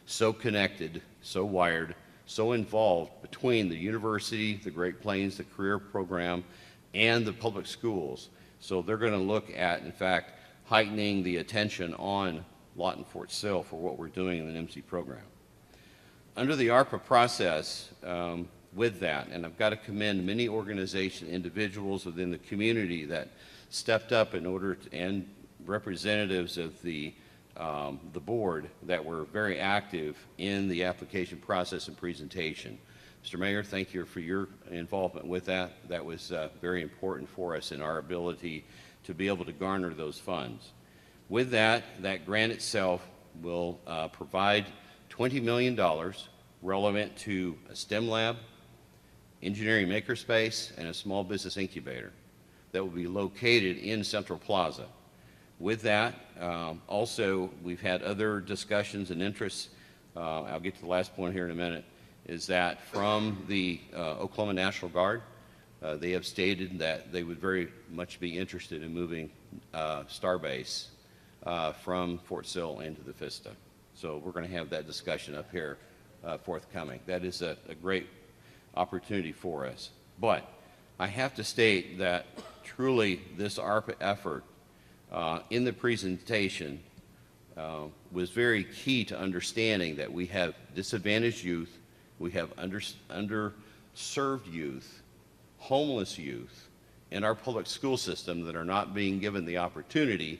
so connected, so wired, so involved between the university, the Great Plains, the career program, and the public schools. So they're going to look at, in fact, heightening the attention on Lawton Fort Sill for what we're doing in the NIMSY program. Under the ARPA process, with that, and I've got to commend many organizations, individuals within the community that stepped up in order to, and representatives of the board that were very active in the application process and presentation. Mr. Mayor, thank you for your involvement with that. That was very important for us in our ability to be able to garner those funds. With that, that grant itself will provide $20 million relevant to a STEM lab, engineering makerspace, and a small business incubator that will be located in Central Plaza. With that, also, we've had other discussions and interests. I'll get to the last point here in a minute, is that from the Oklahoma National Guard, they have stated that they would very much be interested in moving Starbase from Fort Sill into the Vista. So we're going to have that discussion up here forthcoming. That is a great opportunity for us. But I have to state that truly this ARPA effort in the presentation was very key to understanding that we have disadvantaged youth, we have underserved youth, homeless youth in our public school system that are not being given the opportunity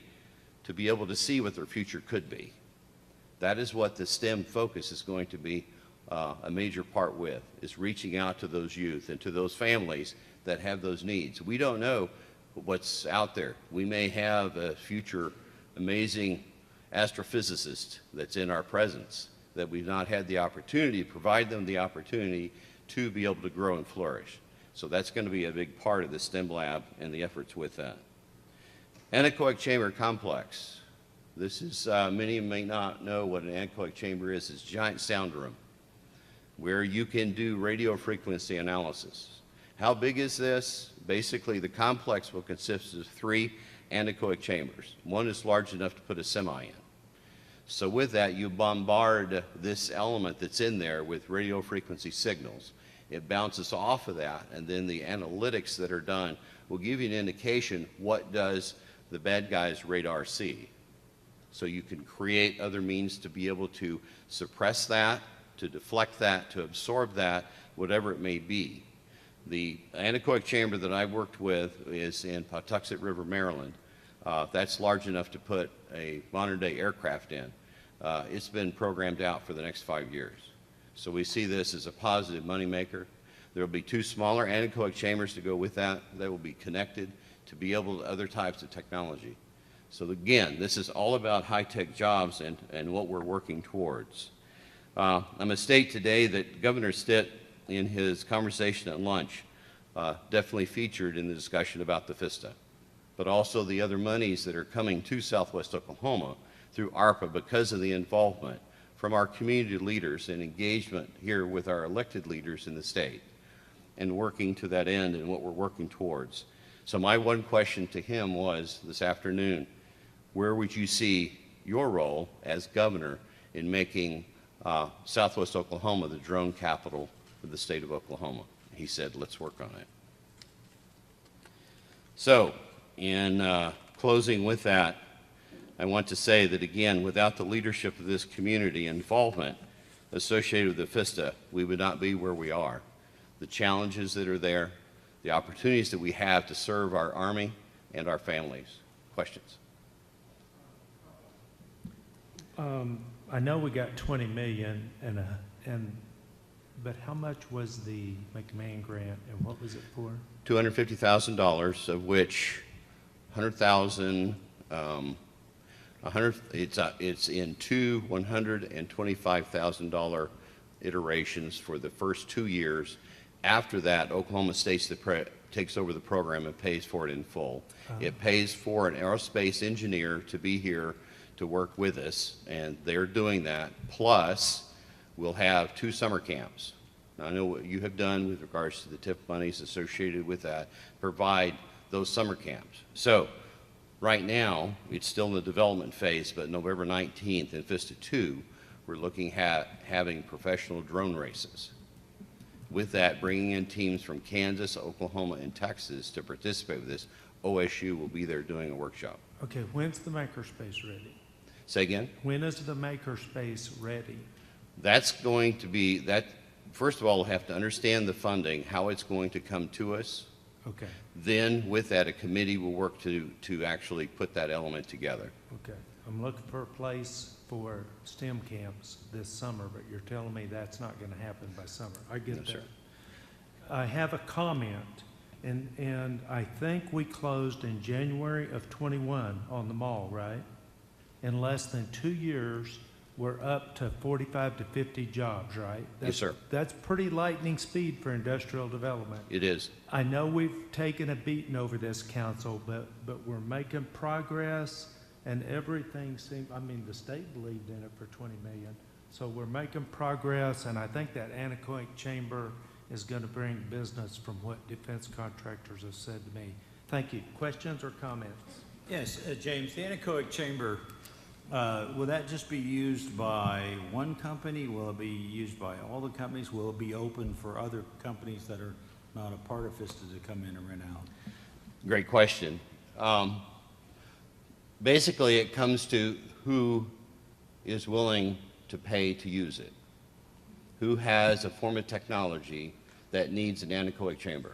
to be able to see what their future could be. That is what the STEM focus is going to be a major part with, is reaching out to those youth and to those families that have those needs. We don't know what's out there. We may have a future amazing astrophysicist that's in our presence that we've not had the opportunity to provide them the opportunity to be able to grow and flourish. So that's going to be a big part of the STEM lab and the efforts with that. Anechoic chamber complex. This is, many may not know what an anechoic chamber is. It's a giant sound room where you can do radio frequency analysis. How big is this? Basically, the complex will consist of 3 anechoic chambers. One is large enough to put a semi in. So with that, you bombard this element that's in there with radio frequency signals. It bounces off of that, and then the analytics that are done will give you an indication what does the bad guy's radar see. So you can create other means to be able to suppress that, to deflect that, to absorb that, whatever it may be. The anechoic chamber that I worked with is in Patuxent River, Maryland. That's large enough to put a modern-day aircraft in. It's been programmed out for the next 5 years. So we see this as a positive moneymaker. There will be 2 smaller anechoic chambers to go with that. They will be connected to be able to other types of technology. So again, this is all about high-tech jobs and what we're working towards. I'm going to state today that Governor Stitt, in his conversation at lunch, definitely featured in the discussion about the FISTA, but also the other monies that are coming to Southwest Oklahoma through ARPA because of the involvement from our community leaders and engagement here with our elected leaders in the state and working to that end and what we're working towards. So my one question to him was this afternoon, where would you see your role as governor in making Southwest Oklahoma the drone capital of the state of Oklahoma? He said, let's work on it. So, in closing with that, I want to say that again, without the leadership of this community involvement associated with the FISTA, we would not be where we are. The challenges that are there, the opportunities that we have to serve our Army and our families. Questions? I know we got 20 million but how much was the McMahon grant and what was it for? $250,000, of which 100,000, it's in two $125,000 iterations for the first 2 years. After that, Oklahoma State takes over the program and pays for it in full. It pays for an aerospace engineer to be here to work with us, and they're doing that. Plus, we'll have 2 summer camps. Now, I know what you have done with regards to the TIF monies associated with that, provide those summer camps. So, right now, it's still in the development phase, but November 19th in FISTA 2, we're looking at having professional drone races. With that, bringing in teams from Kansas, Oklahoma, and Texas to participate with this. OSU will be there doing a workshop. Okay, when's the makerspace ready? Say again? When is the makerspace ready? That's going to be, first of all, we'll have to understand the funding, how it's going to come to us. Okay. Then, with that, a committee will work to actually put that element together. Okay. I'm looking for a place for STEM camps this summer, but you're telling me that's not going to happen by summer. I get No, that. sir. I have a comment, and I think we closed in January of 21 on the mall, right? In less than 2 years, we're up to 45 to 50 jobs, right? Yes, sir. That's pretty lightning speed for industrial development. It is. I know we've taken a beating over this council, but we're making progress, and everything seems, I mean, the state believed in it for 20 million. So we're making progress, and I think that anechoic chamber is going to bring business from what defense contractors have said to me. Thank you. Questions or comments? Yes, James, the anechoic chamber, will that just be used by one company? Will it be used by all the companies? Will it be open for other companies that are not a part of FISTA to come in and rent out? Great question. Basically, it comes to who is willing to pay to use it. Who has a form of technology that needs an anechoic chamber.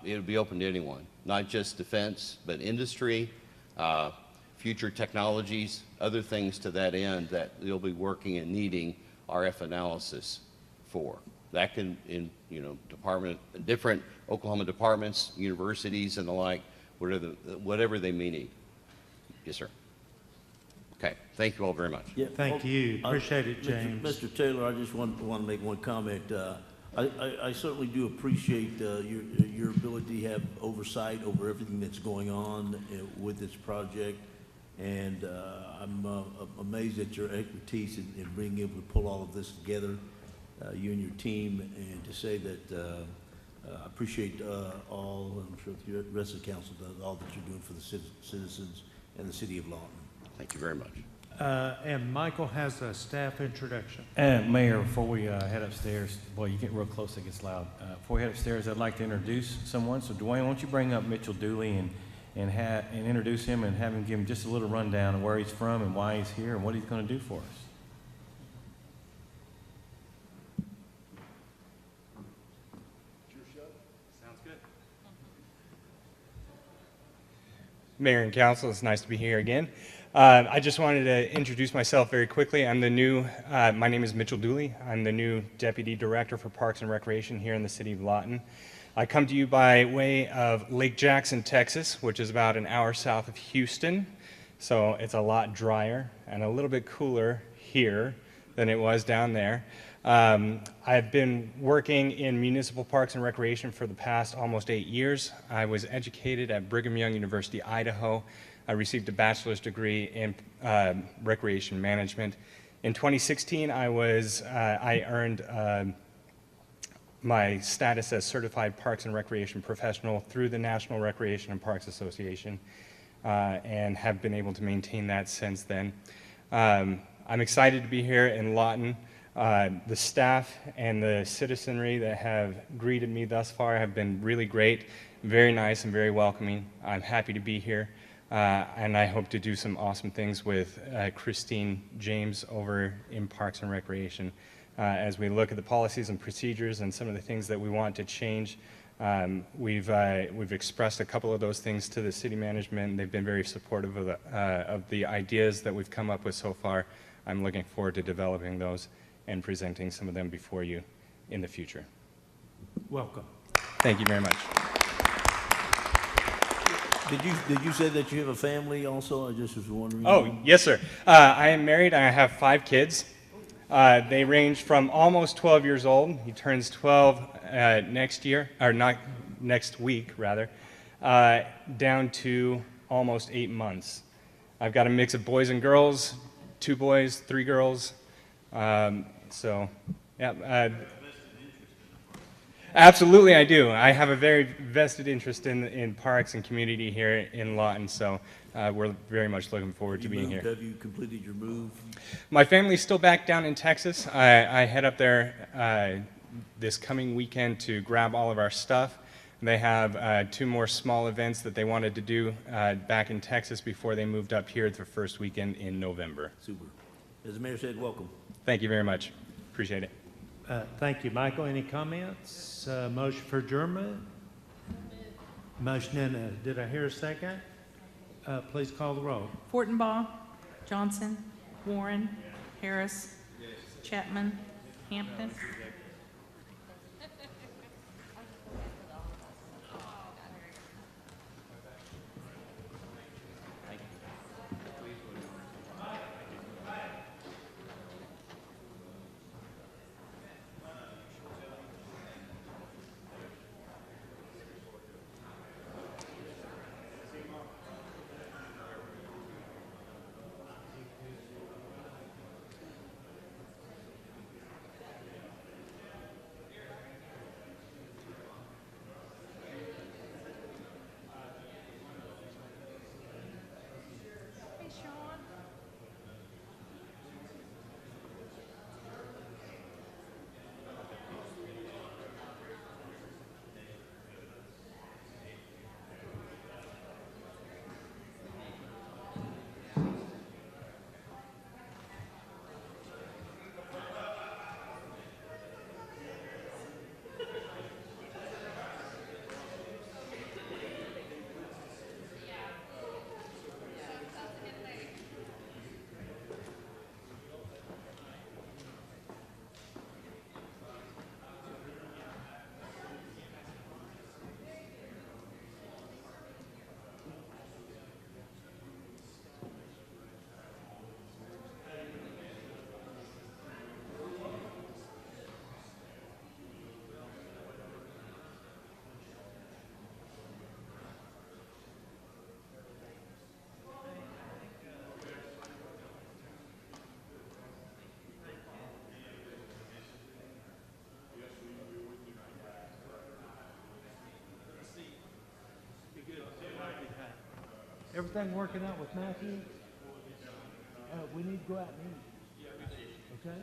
It would be open to anyone, not just defense, but industry, future technologies, other things to that end that you'll be working and needing RF analysis for. That can, in different Oklahoma departments, universities, and the like, whatever they may need. Yes, sir. Okay. Thank you all very much. Yeah, Thank you. Appreciate it, James. Mr. Taylor, I just want to make one comment. I certainly do appreciate your ability to have oversight over everything that's going on with this project. And I'm amazed at your expertise in being able to pull all of this together, you and your team, and to say that I appreciate all, I'm sure the rest of the council does, all that you're doing for the citizens and the city of Lawton. Thank you very much. And Michael has a staff introduction. Mayor, before we head upstairs, boy, you get real close, it gets loud. Before we head upstairs, I'd like to introduce someone. So Dwayne, why don't you bring up Mitchell Dooley and introduce him and have him give him just a little rundown of where he's from and why he's here and what he's going to do for us. Sounds good. Mayor and council, it's nice to be here again. I just wanted to introduce myself very quickly. I'm the new, my name is Mitchell Dooley. I'm the new Deputy Director for Parks and Recreation here in the city of Lawton. I come to you by way of Lake Jackson, Texas, which is about an hour south of Houston. So it's a lot drier and a little bit cooler here than it was down there. I've been working in municipal parks and recreation for the past almost 8 years. I was educated at Brigham Young University, Idaho. I received a bachelor's degree in recreation management. In 2016, I earned my status as Certified Parks and Recreation Professional through the National Recreation and Parks Association, and have been able to maintain that since then. I'm excited to be here in Lawton. The staff and the citizenry that have greeted me thus far have been really great. very nice and very welcoming. I'm happy to be here, and I hope to do some awesome things with Christine James over in Parks and Recreation as we look at the policies and procedures and some of the things that we want to change. We've expressed a couple of those things to the city management, and they've been very supportive of the ideas that we've come up with so far. I'm looking forward to developing those and presenting some of them before you in the future. Welcome. Thank you very much. Did you say that you have a family also? I just was wondering. Oh, yes, sir. I am married. I have 5 kids. They range from almost 12 years old. He turns 12 next year, or not next week, rather, down to almost 8 months. I've got a mix of boys and girls, 2 boys, 3 girls. So, yeah. Absolutely, I do. I have a very vested interest in parks and community here in Lawton, so we're very much looking forward to being here. Have you completed your move? My family's still back down in Texas. I head up there this coming weekend to grab all of our stuff. They have 2 more small events that they wanted to do back in Texas before they moved up here the first weekend in November. Super. As the mayor said, welcome. Thank you very much. Appreciate it. Thank you. Michael, any comments? Motion for adjournment? Motion and did I hear a second? Please call the roll. Fortenbaugh, Johnson, Warren, Harris, Chapman, Hampton. Everything working out with Matthew? We need to go out and eat. Okay?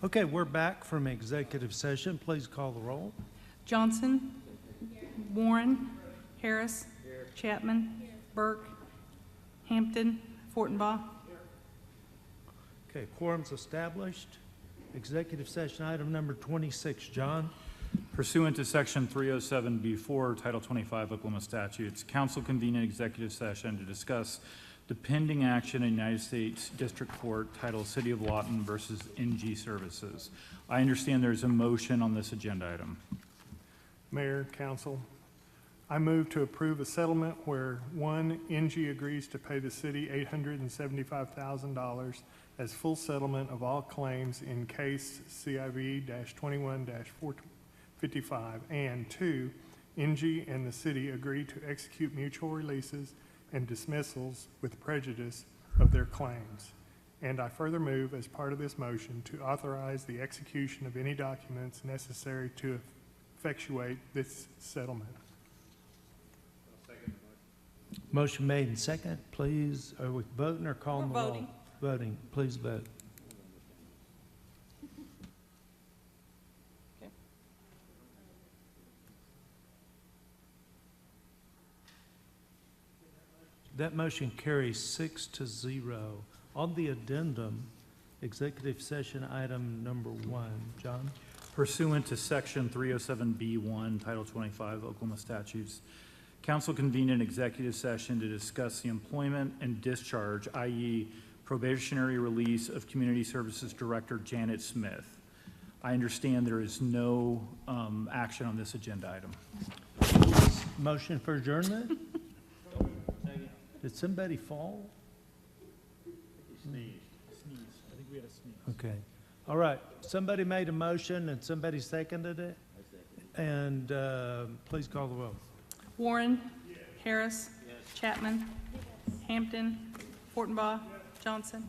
Okay, we're back from executive session. Please call the roll. Johnson. Warren. Harris. Chapman. Burke. Hampton. Fortenbaugh. Okay, quorum's established. Executive session item number 26, John. Pursuant to Section 307B4, Title 25 Oklahoma statutes, council convened an executive session to discuss the pending action in United States District Court titled City of Lawton versus NG Services. I understand there's a motion on this agenda item. Mayor, council, I move to approve a settlement where, one, NG agrees to pay the city $875,000 as full settlement of all claims in case CIV-21-455, and two, NG and the city agree to execute mutual releases and dismissals with prejudice of their claims. And I further move, as part of this motion, to authorize the execution of any documents necessary to effectuate this settlement. Motion made and second. Please, are we voting or calling the roll? Voting. Voting. Please vote. That motion carries 6-0. On the addendum, executive session item number 1, John? Pursuant to Section 307B1, Title 25 Oklahoma statutes, council convened an executive session to discuss the employment and discharge, i.e. probationary release of Community Services Director Janet Smith. I understand there is no action on this agenda item. Motion for adjournment? Did somebody fall? Sneeze. I think we had a sneeze. Okay. All right. Somebody made a motion and somebody seconded it? And please call the roll. Warren. Harris. Chapman. Hampton. Fortenbaugh. Johnson.